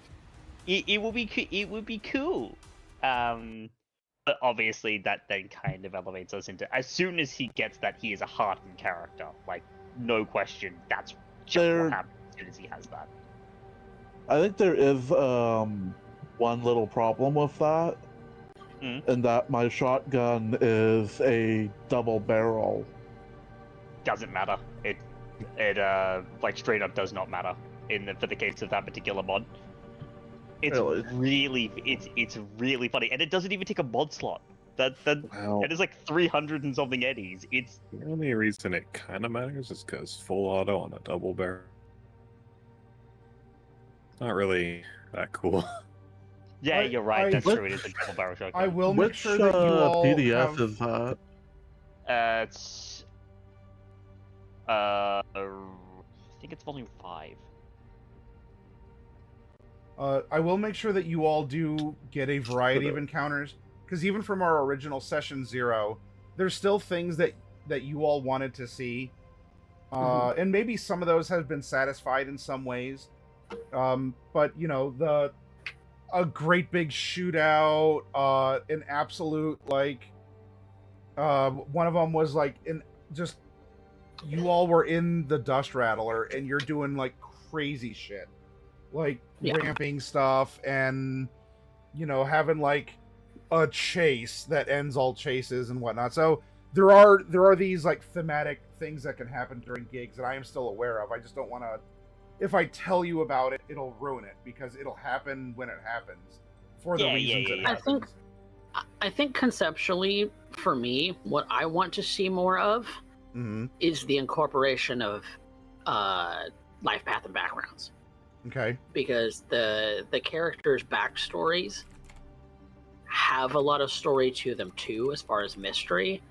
It would be cool. But obviously that then kind of elevates us into, as soon as he gets that, he is a hardened character. Like, no question. That's just what happens as soon as he has that. I think there is one little problem with that, and that my shotgun is a double barrel. Doesn't matter. It like straight up does not matter for the case of that particular mod. It's really funny, and it doesn't even take a mod slot. Wow. It is like 300 and something eddies. It's the only reason it kind of matters is because full auto on a double barrel. Not really that cool. Yeah, you're right. That's true. It is a double barrel shotgun. I will make sure that you all PDF have... is that? It's I think it's volume 5. I will make sure that you all do get a variety of encounters, because even from our original session 0, there's still things that you all wanted to see, and maybe some of those have been satisfied in some ways. But you know, a great big shootout, an absolute like one of them was like in just you all were in the dust rattler and you're doing like crazy shit, like ramping stuff and having like a chase that ends all chases and whatnot. So there are these like thematic things that can happen during gigs that I am still aware of. I just don't want to. If I tell you about it, it'll ruin it because it'll happen when it happens for the reasons it happens. I think conceptually, for me, what I want to see more of is the incorporation of life path and backgrounds. Okay. Because the characters' backstories have a lot of story to them too, as far as mystery,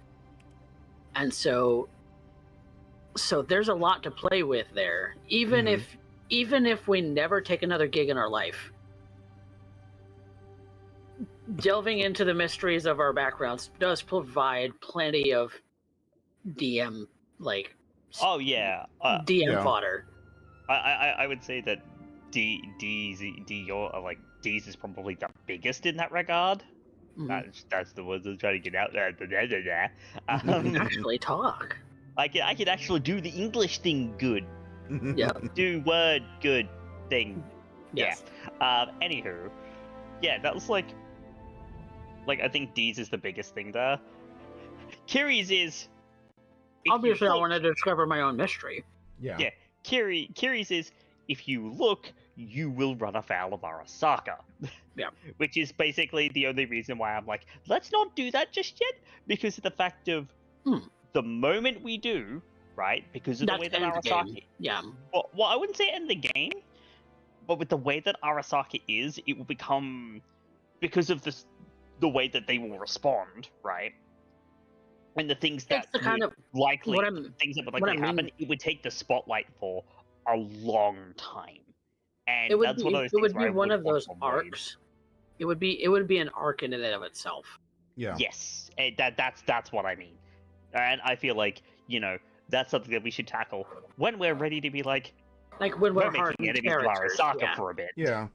and so there's a lot to play with there. Even if we never take another gig in our life, delving into the mysteries of our backgrounds does provide plenty of DM DM fodder. I would say that D's is probably the biggest in that regard. That's the words I'm trying to get out there. Actually talk. I can actually do the English thing good. Yeah. Do word good thing. Yes. Yeah. Anywho, yeah, that was like I think D's is the biggest thing there. Kiri's is obviously I want to discover my own mystery. Yeah. Yeah. Kiri's is if you look, you will run afoul of Arasaka. Yeah. Which is basically the only reason why I'm like, let's not do that just yet, because of the fact of the moment we do, right? Because of the way that Arasaka... Yeah. Well, I wouldn't say end the game, but with the way that Arasaka is, it will become... Because of the way that they will respond, right? And the things that the kind of likely happen, it would take the spotlight for a long time. And it would that's be, one of those it would things be where one I of would those want to avoid. arcs. It would be an arc in and of itself. Yeah. Yes, that's what I mean. And I feel like, that's something that we should tackle when we're ready to be like when we're making enemies of Arasaka for a bit. Yeah.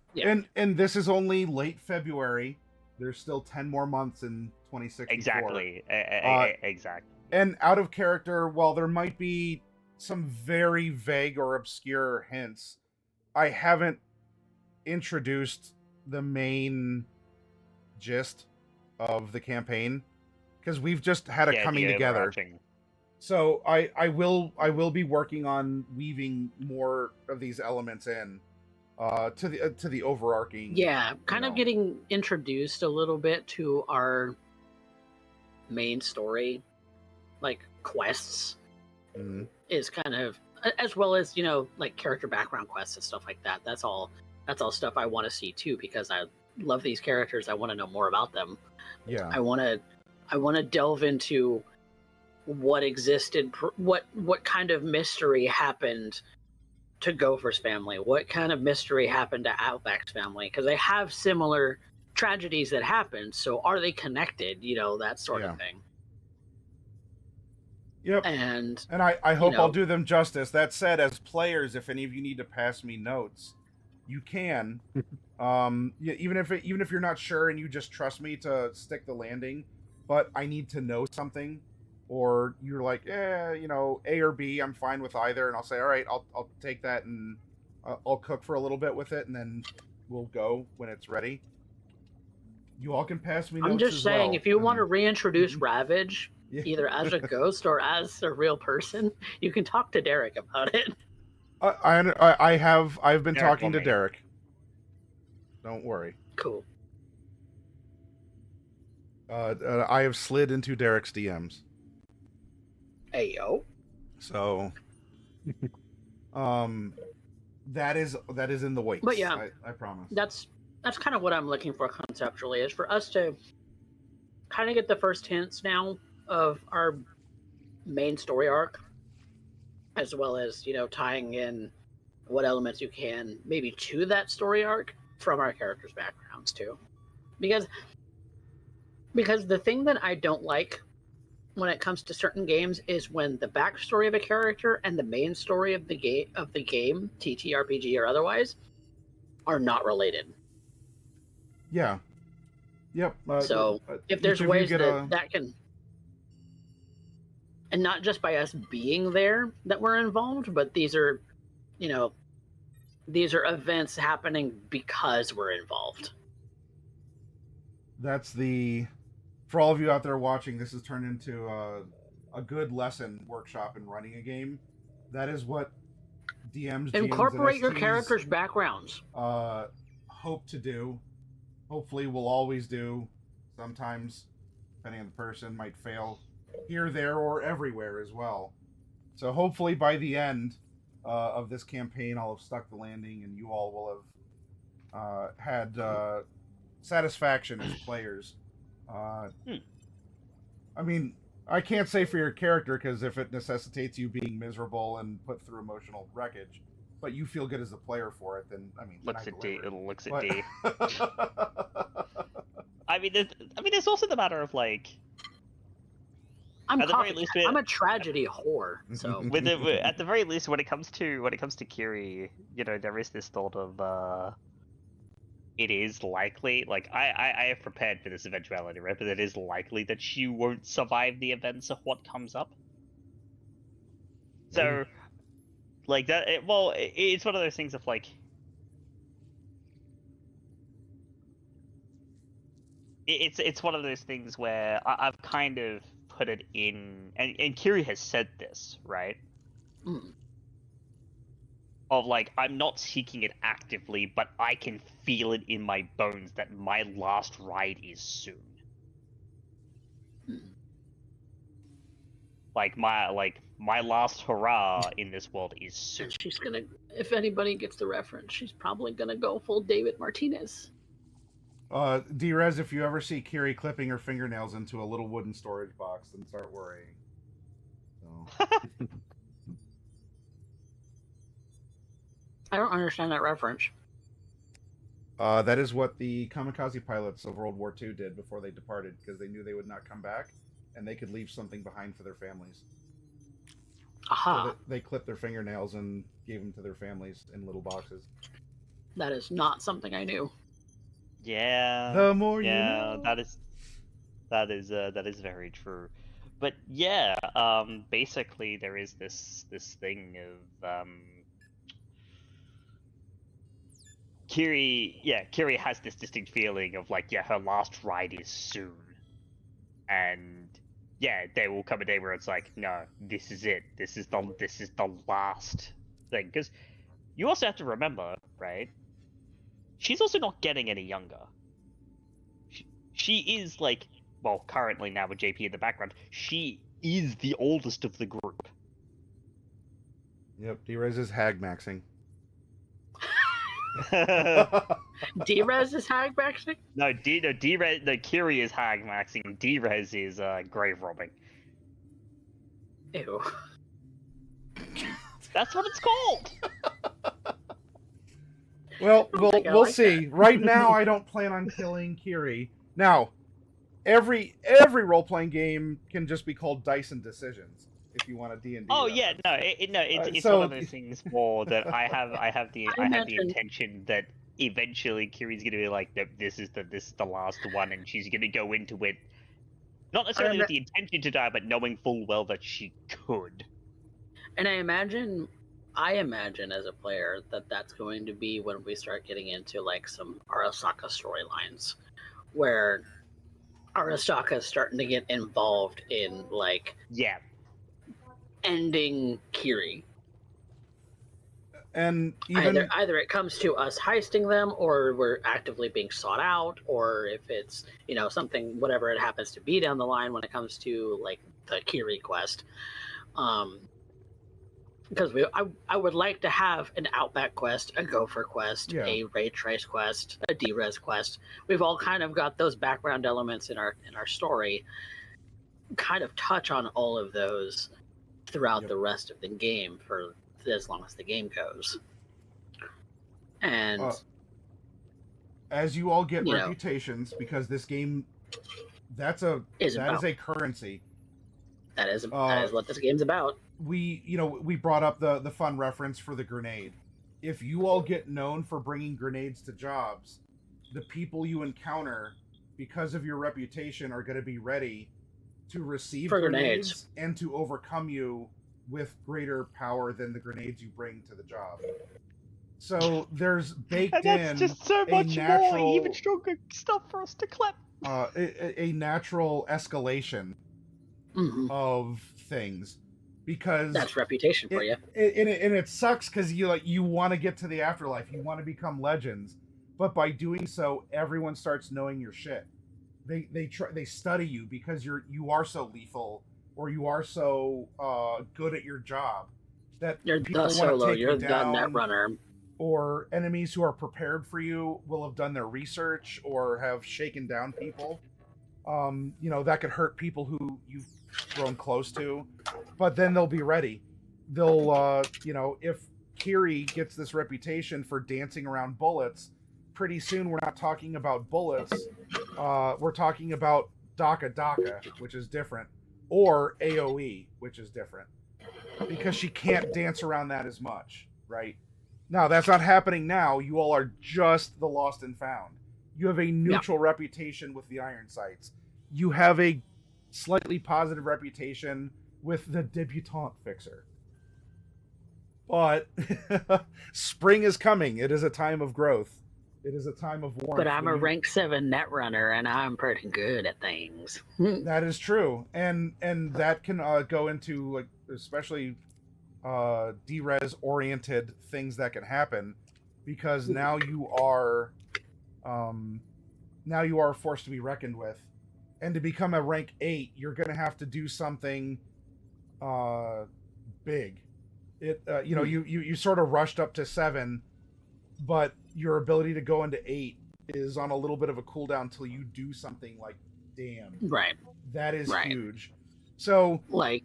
And this is only late February. There's still 10 more months in 2064. Exactly. Exactly. And out of character, while there might be some very vague or obscure hints, I haven't introduced the main gist of the campaign because we've just had a coming together. So I will be working on weaving more of these elements in to the overarching. Yeah, kind of getting introduced a little bit to our main story, like quests, is kind of, as well as like character background quests and stuff like that. That's all stuff I want to see too, because I love these characters. I want to know more about them. Yeah, I want to delve into what existed, what kind of mystery happened to Gopher's family, what kind of mystery happened to Outback's family, because they have similar tragedies that happened. So are they connected? That sort of thing. Yep. And I hope I'll do them justice. That said, as players, if any of you need to pass me notes, you can. Even if you're not sure and you just trust me to stick the landing, but I need to know something, or you're like, A or B, I'm fine with either, and I'll say, all right, I'll take that and I'll cook for a little bit with it, and then we'll go when it's ready. You all can pass me notes. I'm just saying, well. if you want to reintroduce Ravage, either as a ghost or as a real person, you can talk to Derek about it. I've been talking to Derek. Don't worry. Cool. I have slid into Derek's DMs. Hey yo. So, that is in the wait. But yeah, I promise. That's kind of what I'm looking for conceptually, is for us to kind of get the first hints now of our main story arc, as well as tying in what elements you can maybe to that story arc from our characters' backgrounds too, because the thing that I don't like when it comes to certain games is when the backstory of a character and the main story of the game, TTRPG or otherwise, are not related. Yeah. Yep. So if each there's of you ways get that that can, and not just by us being there that we're involved, but these are, you know, these are events happening because we're involved. That's the, for all of you out there watching, this has turned into a good lesson workshop in running a game. That is what DMs, GMs, Incorporate and your STs, characters' backgrounds. hope to do. Hopefully, will always do. Sometimes, depending on the person, might fail here, there, or everywhere as well. So hopefully, by the end of this campaign, I'll have stuck the landing, and you all will have had satisfaction as players. I mean, I can't say for your character, because if it necessitates you being miserable and put through emotional wreckage, but you feel good as a player for it, then I mean, Looks at D. It'll looks at but... D. I mean, there's also the matter of like. I'm at the very least, I'm a tragedy whore. So at the very least, when it comes to Kiri, you know, there is this thought of it is likely, like I have prepared for this eventuality, right? But it is likely that she won't survive the events of what comes up. So, like that. It's one of those things of like. It's one of those things where I've kind of put it in, and Kiri has said this, right? Of like, I'm not seeking it actively, but I can feel it in my bones that my last ride is soon. Like my last hurrah in this world is soon. she's gonna, if anybody gets the reference, she's probably gonna go full David Martinez. D-Rez, if you ever see Kiri clipping her fingernails into a little wooden storage box, then start worrying. So. I don't understand that reference. That is what the kamikaze pilots of World War II did before they departed, because they knew they would not come back, and they could leave something behind for their families. Aha. So they clipped their fingernails and gave them to their families in little boxes. That is not something I knew. Yeah. The more you know. that is very true. But yeah, basically there is this thing of Kiri has this distinct feeling of like, yeah, her last ride is soon. And yeah, there will come a day where it's like, no, this is it. This is the last thing. Because you also have to remember, right? She's also not getting any younger. She is like, well, currently now with JP in the background, she is the oldest of the group. Yep, D-Rez is hag maxing. D-Rez is hag maxing? No, D-Rez, no, Kiri is hag maxing. D-Rez is grave robbing. Ew. That's what it's called. Well, we'll see. That. Right now, I don't plan on killing Kiri. Now, every role-playing game can just be called Dice and Decisions if you want a D&D. Oh yeah, it's so... one of those things more that I have the intention that eventually Kiri's gonna be like, this is the last one, and she's gonna go into it not necessarily with the intention to die, but knowing full well that she could. And I imagine as a player that that's going to be when we start getting into like some Arasaka storylines, where Arasaka is starting to get involved in like ending Kiri. And even either it comes to us heisting them, or we're actively being sought out, or if it's, you know, something, whatever it happens to be down the line when it comes to like the Kiri quest. Because I would like to have an Outback quest, a Gopher quest, a Ray Trace quest, a D-Res quest. We've all kind of got those background elements in our story. Kind of touch on all of those throughout the rest of the game for as long as the game goes. And as you all get reputations, because this game, that is a currency. That is what this game's about. We brought up the fun reference for the grenade. If you all get known for bringing grenades to jobs, the people you encounter, because of your reputation, are going to be ready to receive For grenades grenades. and to overcome you with greater power than the grenades you bring to the job. So there's baked And that's in just so a much more, even natural, stronger stuff for us to clap. a natural escalation Mhm. of things, because That's reputation for you. and it sucks because you want to get to the afterlife, you want to become legends, but by doing so, everyone starts knowing your shit. They study you because you are so lethal, or you are so good at your job, that You're people the want to solo. take You're you the down. net runner. Or enemies who are prepared for you will have done their research or have shaken down people. That could hurt people who you've grown close to, but then they'll be ready. They'll, if Kiri gets this reputation for dancing around bullets, pretty soon we're not talking about bullets. We're talking about Daka Daka, which is different, or AoE, which is different, because she can't dance around that as much, right? Now, that's not happening now. You all are just the lost and found. You have a neutral reputation with the Iron Sights. You have a slightly positive reputation with the debutante fixer. But spring is coming. It is a time of growth. It is a time of warmth. But I'm a rank 7 net runner, and I'm pretty good at things. That is true, and that can go into, like, especially D-res oriented things that can happen, because now you are forced to be reckoned with, and to become a rank 8, you're going to have to do something big. You sort of rushed up to 7, but your ability to go into 8 is on a little bit of a cooldown until you do something like, damn, Right. that is Right. huge. So, Like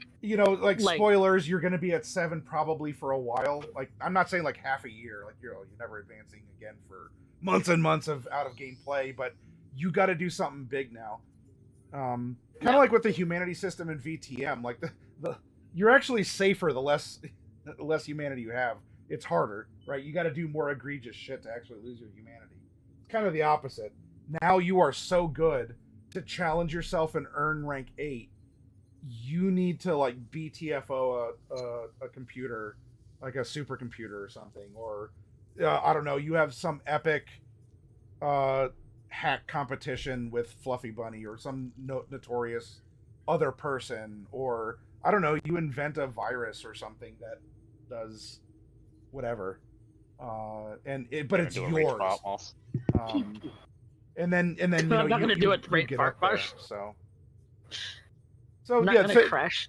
spoilers, you're going to be at 7 probably for a while. Like, I'm not saying like half a year, like you're never advancing again for months and months of out of game play, but you got to do something big now. Kind of like with the humanity system in VTM, like the you're actually safer the less humanity you have. It's harder, right? You got to do more egregious shit to actually lose your humanity. It's kind of the opposite. Now you are so good to challenge yourself and earn rank 8. You need to, like, BTFO a computer, like a supercomputer or something, or I don't know. You have some epic hack competition with Fluffy Bunny or some notorious other person, or I don't know. You invent a virus or something that does whatever, but it's yours. And then I'm not going to do it right get far up there, crush. So I'm not going to crash.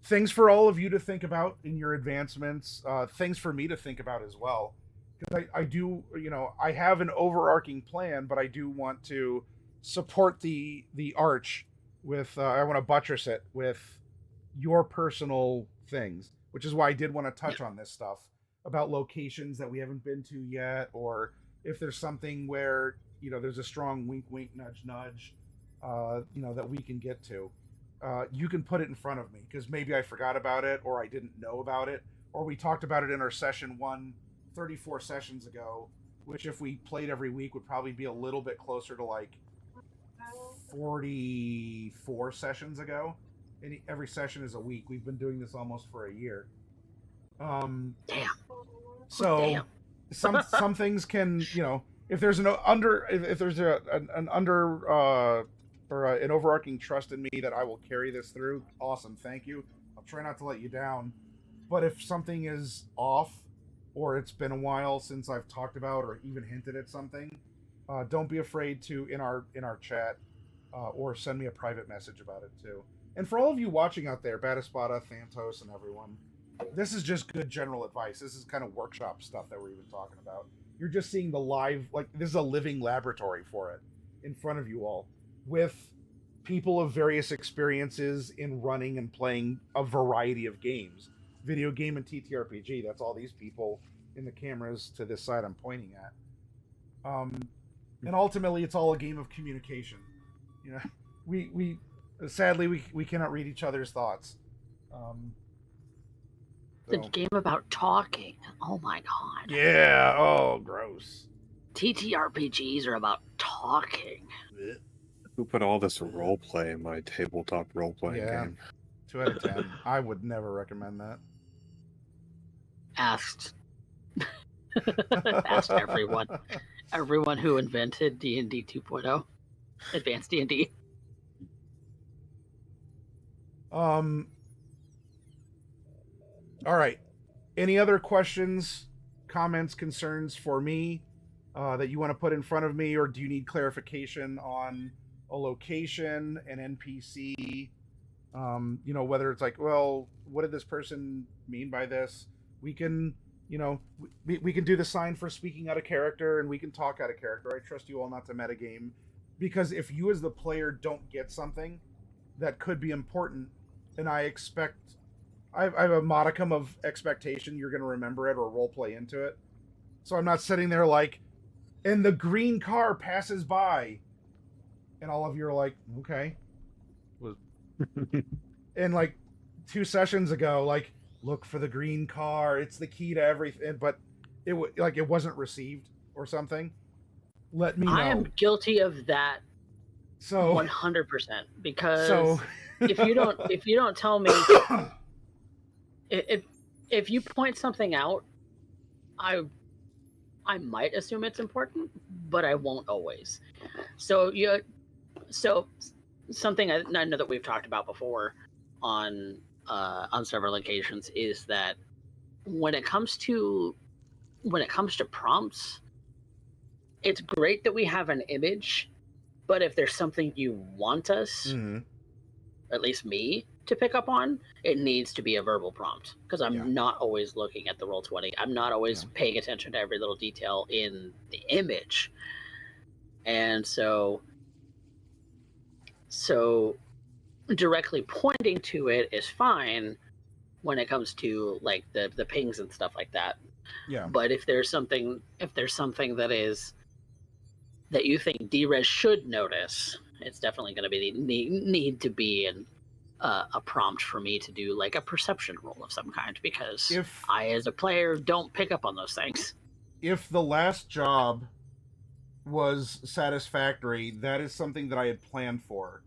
Things for all of you to think about in your advancements. Things for me to think about as well, because I do, I have an overarching plan, but I do want to support the arch with. I want to buttress it with your personal things, which is why I did want to touch on this stuff about locations that we haven't been to yet, or if there's something where there's a strong wink, wink, nudge, nudge, that we can get to. You can put it in front of me, because maybe I forgot about it, or I didn't know about it, or we talked about it in our session 34 sessions ago, which if we played every week would probably be a little bit closer to like 44 sessions ago. And every session is a week. We've been doing this almost for a year. Damn. So Damn. some things can, if there's an overarching trust in me that I will carry this through, awesome, thank you. I'll try not to let you down. But if something is off, or it's been a while since I've talked about or even hinted at something, don't be afraid to in our chat, or send me a private message about it too. And for all of you watching out there, Batispada, Thantos, and everyone, this is just good general advice. This is kind of workshop stuff that we're even talking about. You're just seeing the live, like, this is a living laboratory for it in front of you all, with people of various experiences in running and playing a variety of games. Video game and TTRPG, that's all these people in the cameras to this side I'm pointing at. And ultimately, it's all a game of communication. We sadly, we cannot read each other's thoughts. It's a game about talking. Oh my god. Yeah, oh, gross. TTRPGs are about talking. Who put all this role play in my tabletop role playing Yeah. game? 2 out of 10. I would never recommend that. Asked asked everyone who invented D&D 2.0, advanced D&D. All right. Any other questions, comments, concerns for me that you want to put in front of me, or do you need clarification on a location, an NPC? Whether it's like, well, what did this person mean by this? We can, we can do the sign for speaking out of character, and we can talk out of character. I trust you all not to metagame, because if you as the player don't get something that could be important, and I have a modicum of expectation you're going to remember it or role play into it. So I'm not sitting there like, and the green car passes by, and all of you are like, okay. And like 2 sessions ago, like, look for the green car. It's the key to everything. But it wasn't received or something. Let me know. I am guilty of that. So 100%, because if you don't tell me, if you point something out, I might assume it's important, but I won't always. So something I know that we've talked about before on several occasions is that when it comes to prompts, it's great that we have an image, but if there's something you want us, at least me, to pick up on, it needs to be a verbal prompt, because I'm not always looking at the Roll20. I'm not always paying attention to every little detail in the image. And so directly pointing to it is fine when it comes to like the pings and stuff like that. Yeah. But if there's something that you think D-Res should notice, it's definitely going to be need to be a prompt for me to do like a perception roll of some kind, because I as a player don't pick up on those things. If the last job was satisfactory, that is something that I had planned for.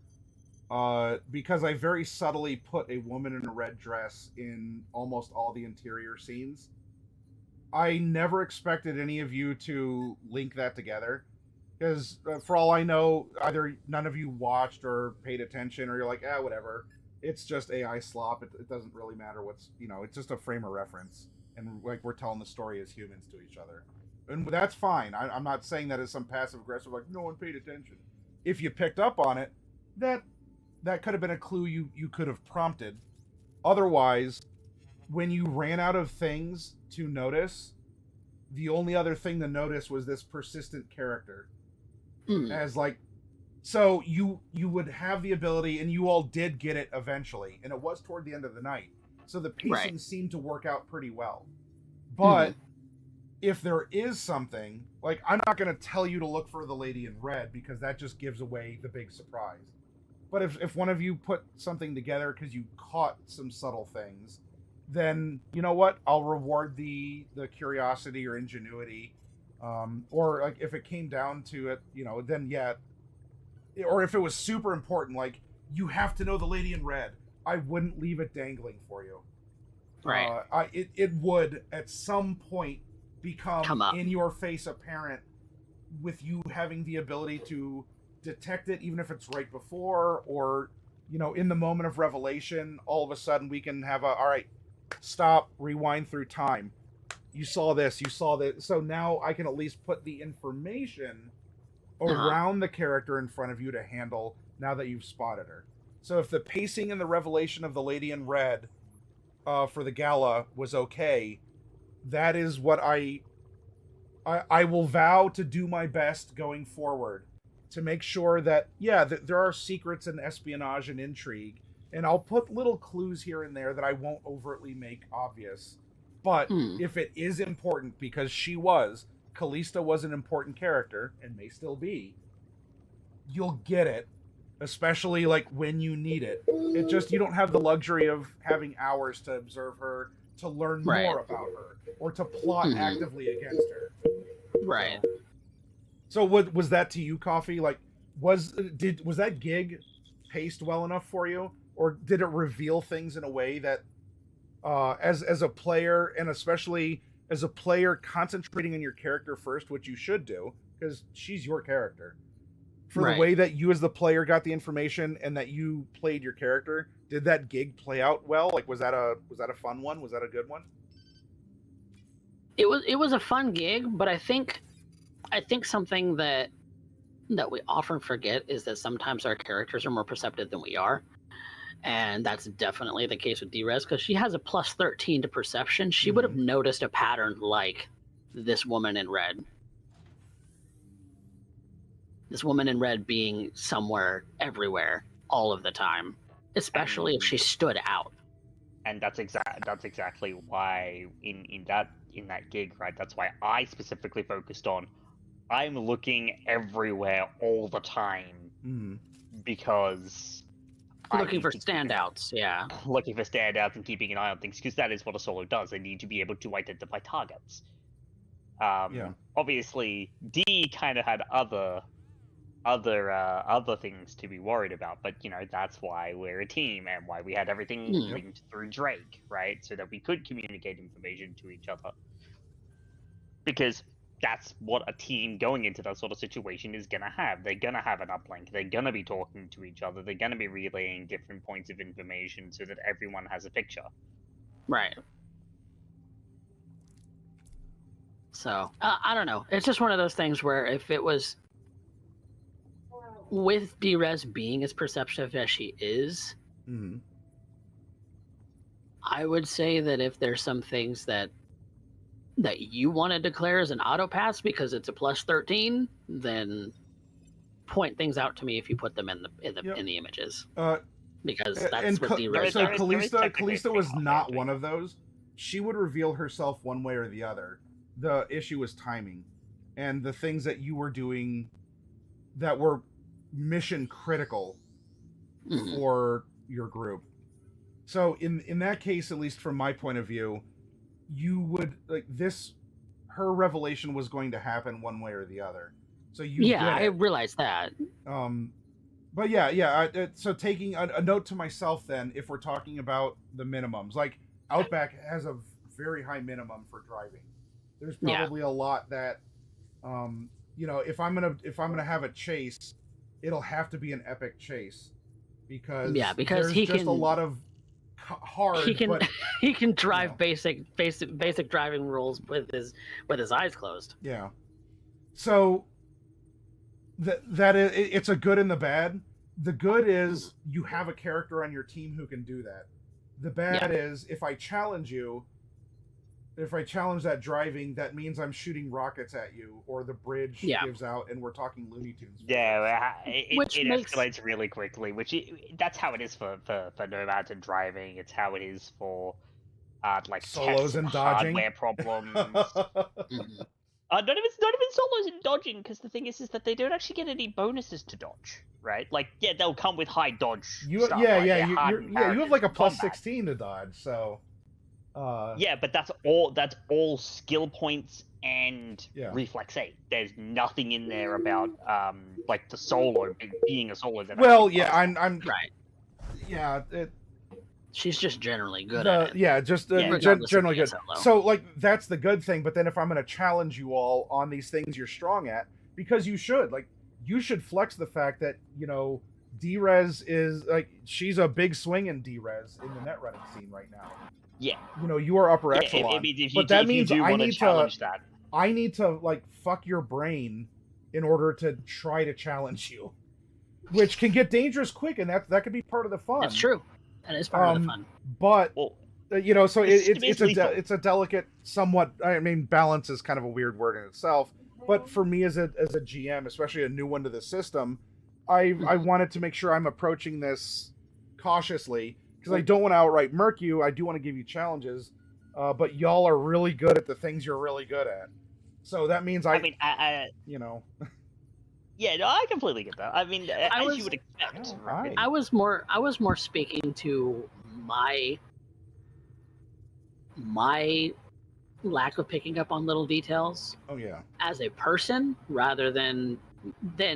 Because I very subtly put a woman in a red dress in almost all the interior scenes. I never expected any of you to link that together. Because for all I know, either none of you watched or paid attention, or you're like, whatever. It's just AI slop. It doesn't really matter what's, it's just a frame of reference. And like we're telling the story as humans to each other. And that's fine. I'm not saying that as some passive aggressive, like, no one paid attention. If you picked up on it, that could have been a clue you could have prompted. Otherwise, when you ran out of things to notice, the only other thing to notice was this persistent character. As like, so you would have the ability, and you all did get it eventually, and it was toward the end of the night. So the pacing seemed to work out pretty well. But if there is something, like, I'm not going to tell you to look for the lady in red, because that just gives away the big surprise. But if one of you put something together because you caught some subtle things, then you know what? I'll reward the curiosity or ingenuity. Or like if it came down to it, then or if it was super important, like you have to know the lady in red, I wouldn't leave it dangling for you. Right. It would at some point become in your face apparent, with you having the ability to detect it, even if it's right before, or in the moment of revelation, all of a sudden we can have all right, stop, rewind through time. You saw this, so now I can at least put the information around the character in front of you to handle now that you've spotted her. So if the pacing and the revelation of the lady in red for the gala was okay, that is what I will vow to do my best going forward to make sure that, there are secrets and espionage and intrigue, and I'll put little clues here and there that I won't overtly make obvious. But if it is important, because Callista was an important character, and may still be, you'll get it, especially like when you need it. It just, you don't have the luxury of having hours to observe her, to learn more about her, or to plot actively against her. Right. So what was that to you, Coffee? Like, was that gig paced well enough for you, or did it reveal things in a way that, as a player, and especially as a player concentrating on your character first, which you should do because she's your character, for the way that you as the player got the information and that you played your character, did that gig play out well? Like, was that a fun one? Was that a good one? It was a fun gig, but I think something that we often forget is that sometimes our characters are more perceptive than we are. And that's definitely the case with Drez, because she has a plus 13 to perception. She would have noticed a pattern like this woman in red. This woman in red being somewhere, everywhere, all of the time, especially if she stood out. And that's exactly why in that gig, right? That's why I specifically focused on I'm looking everywhere all the time because looking for standouts, yeah. Looking for standouts and keeping an eye on things, because that is what a solo does. They need to be able to identify targets. Obviously, D kind of had other things to be worried about, but you know that's why we're a team and why we had everything linked through Drake, right? So that we could communicate information to each other, because that's what a team going into that sort of situation is gonna have. They're gonna have an uplink. They're gonna be talking to each other. They're gonna be relaying different points of information so that everyone has a picture. Right. So I don't know. It's just one of those things where if it was with Drez being as perceptive as she is, I would say that if there's some things that you want to declare as an auto pass because it's a plus 13, then point things out to me if you put them in the images. Because that's what Drez. So Kalista was not one of those. She would reveal herself one way or the other. The issue was timing, and the things that you were doing that were mission critical for your group. So in that case, at least from my point of view, you would like this. Her revelation was going to happen one way or the other. So I realized that. But yeah. So taking a note to myself then, if we're talking about the minimums, like Outback has a very high minimum for driving. There's probably a lot that, if I'm gonna have a chase, it'll have to be an epic chase, because there's he just a lot of hard. He can drive basic driving rules with his eyes closed. Yeah. So that is, it's a good and the bad. The good is you have a character on your team who can do that. The bad is if I challenge that driving, that means I'm shooting rockets at you, or the bridge gives out, and we're talking Looney Tunes. Yeah, it escalates really quickly, that's how it is for nomads and driving. It's how it is for like solos and dodging, hardware problems. Not even solos and dodging, because the thing is that they don't actually get any bonuses to dodge, right? Like, they'll come with high dodge. You have like a plus 16 to dodge, so. But that's all skill points and reflex 8. There's nothing in there about like the solo being a solo. I'm right. Yeah, she's just generally good at it. Yeah, just generally good. So like that's the good thing. But then if I'm going to challenge you all on these things you're strong at, because you should flex the fact that Drez is like she's a big swing in Drez in the net running scene right now. Yeah. You are upper echelon. But that means I need to like fuck your brain in order to try to challenge you, which can get dangerous quick, and that could be part of the fun. That's true. That is part of the fun. But so it's a delicate, somewhat. I mean, balance is kind of a weird word in itself. But for me as a GM, especially a new one to the system, I wanted to make sure I'm approaching this cautiously. Because I don't want to outright murk you, I do want to give you challenges, but y'all are really good at the things you're really good at. So that means I completely get that. I mean, you would expect. Right. I was more speaking to my lack of picking up on little details Oh yeah. as a person, rather than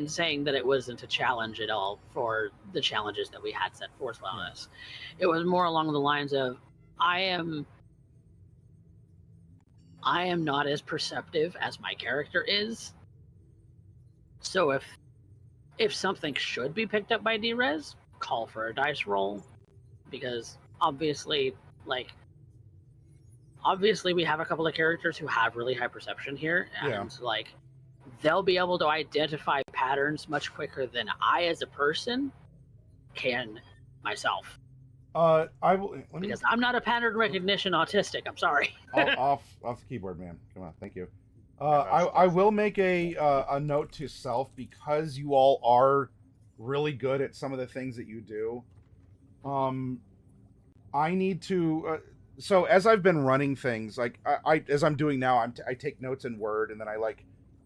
saying that it wasn't a challenge at all for the challenges that we had set forth on us. It was more along the lines of, I am not as perceptive as my character is. So if something should be picked up by Drez, call for a dice roll, because obviously we have a couple of characters who have really high perception here, and they'll be able to identify patterns much quicker than I as a person can myself. I will. Because I'm not a pattern recognition autistic. I'm sorry. off the keyboard, man. Come on, thank you. I will make a note to self, because you all are really good at some of the things that you do. I need to. So as I've been running things, like as I'm doing now, I take notes in Word, and then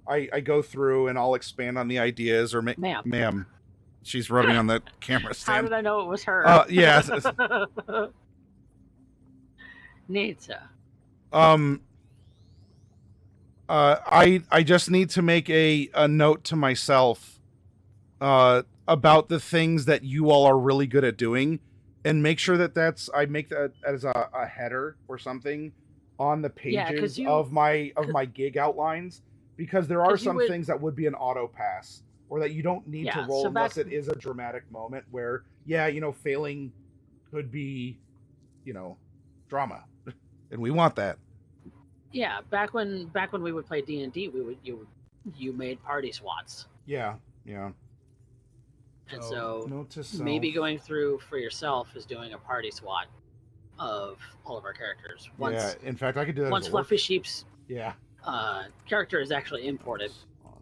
I go through and I'll expand on the ideas or ma'am. She's rubbing on the camera stand. How did I know it was her? Yeah. Nita. I just need to make a note to myself about the things that you all are really good at doing, and make sure that I make that as a header or something on the pages of my gig outlines, because there are some things that would be an auto pass, or that you don't need to roll unless it is a dramatic moment where, failing could be, drama, and we want that. Yeah, back when we would play D&D, you made party SWATs. Yeah. And so maybe going through for yourself is doing a party SWAT of all of our characters. In fact, I could do that. Once Fluffy Sheep's character is actually imported. On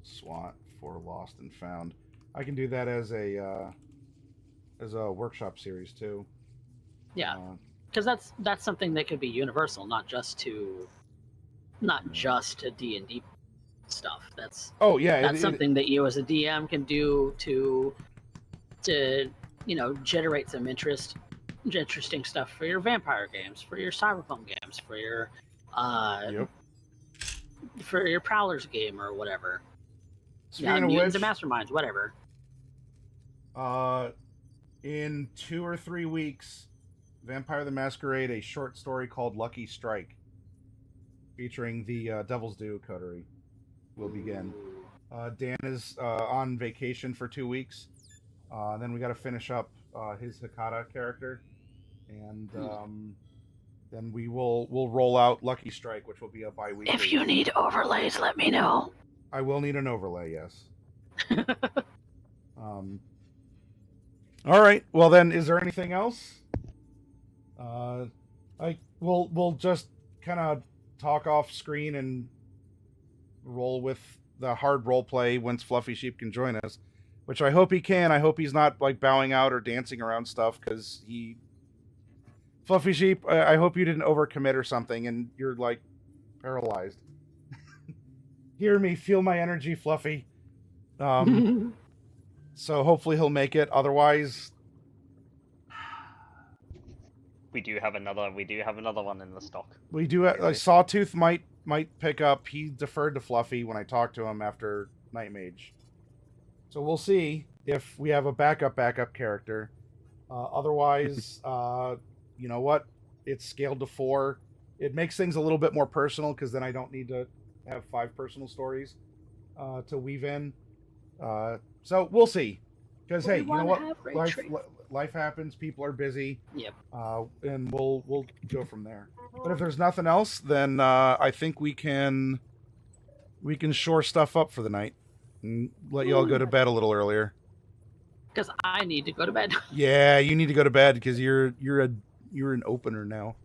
SWAT for Lost and Found. I can do that as a workshop series too. Yeah. Because that's something that could be universal, not just to D&D stuff. That's something that you as a DM can do to generate some interesting stuff for your vampire games, for your cyberpunk games, for your for your Prowlers game or whatever. Speaking of Mutants which, and Masterminds, whatever. In 2 or 3 weeks, Vampire the Masquerade, a short story called Lucky Strike, featuring the Devil's Due coterie, will begin. Dan is on vacation for 2 weeks. Then we got to finish up his Hikata character, and then we'll roll out Lucky Strike, which will be a bi-weekly. If you need overlays, let me know. I will need an overlay, yes. All right. Well, then, is there anything else? We'll just kind of talk off screen and roll with the hard role play once Fluffy Sheep can join us, which I hope he can. I hope he's not bowing out or dancing around stuff, because Fluffy Sheep, I hope you didn't overcommit or something and you're paralyzed. Hear me, feel my energy, Fluffy. So hopefully he'll make it. Otherwise, we do have another one in the stock. We do. Sawtooth might pick up. He deferred to Fluffy when I talked to him after Night Mage. So we'll see if we have a backup character. Otherwise, you know what? It's scaled to 4. It makes things a little bit more personal, because then I don't need to have 5 personal stories to weave in. So we'll see. Because hey, you know what? Life happens. People are busy. Yep. And we'll go from there. But if there's nothing else, then I think we can shore stuff up for the night and let you all go to bed a little earlier. Because I need to go to bed. Yeah, you need to go to bed because you're an opener now.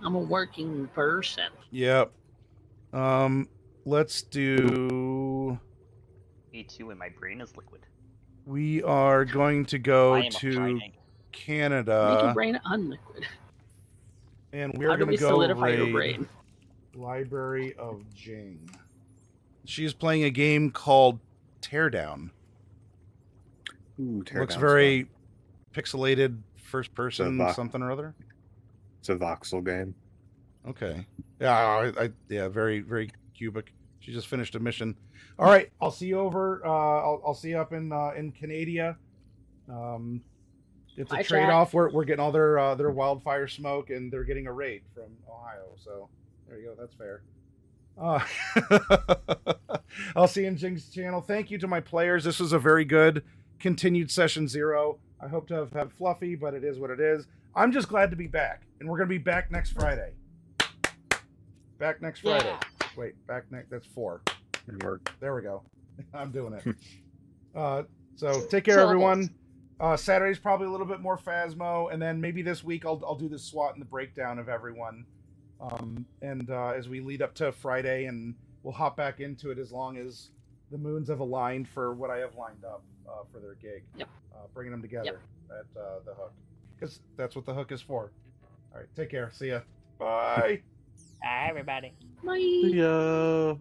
I'm a working person. Yep. Let's do. Me too, and my brain is liquid. We are going to go to Canada. Make your brain unliquid. And we're going to go solidify your raid brain? Library of Jing. She's playing a game called Teardown. Ooh, Looks very pixelated, first person, something or other. It's a voxel game. Okay. Yeah, yeah, very, very cubic. She just finished a mission. All right, I'll see you over. I'll see you up in Canada. It's a Bye, trade-off. We're getting all their wildfire smoke, and they're getting a raid from Ohio. So there you go. That's fair. I'll see you in Jing's channel. Thank you to my players. This was a very good continued session 0. I hope to have had fluffy, but it is what it is. I'm just glad to be back, and we're gonna be back next Friday. Back next Friday. Yeah. Wait, back next. That's 4. Work. There we go. I'm doing it. So take care, everyone. Saturday's probably a little bit more Phasmo, and then maybe this week I'll do the SWAT and the breakdown of everyone. As we lead up to Friday, and we'll hop back into it as long as the moons have aligned for what I have lined up for their gig. Yep. Bringing them together at the Hook, because that's what the Hook is for. All right, take care. See ya. Bye. Bye, everybody. Bye. Yeah.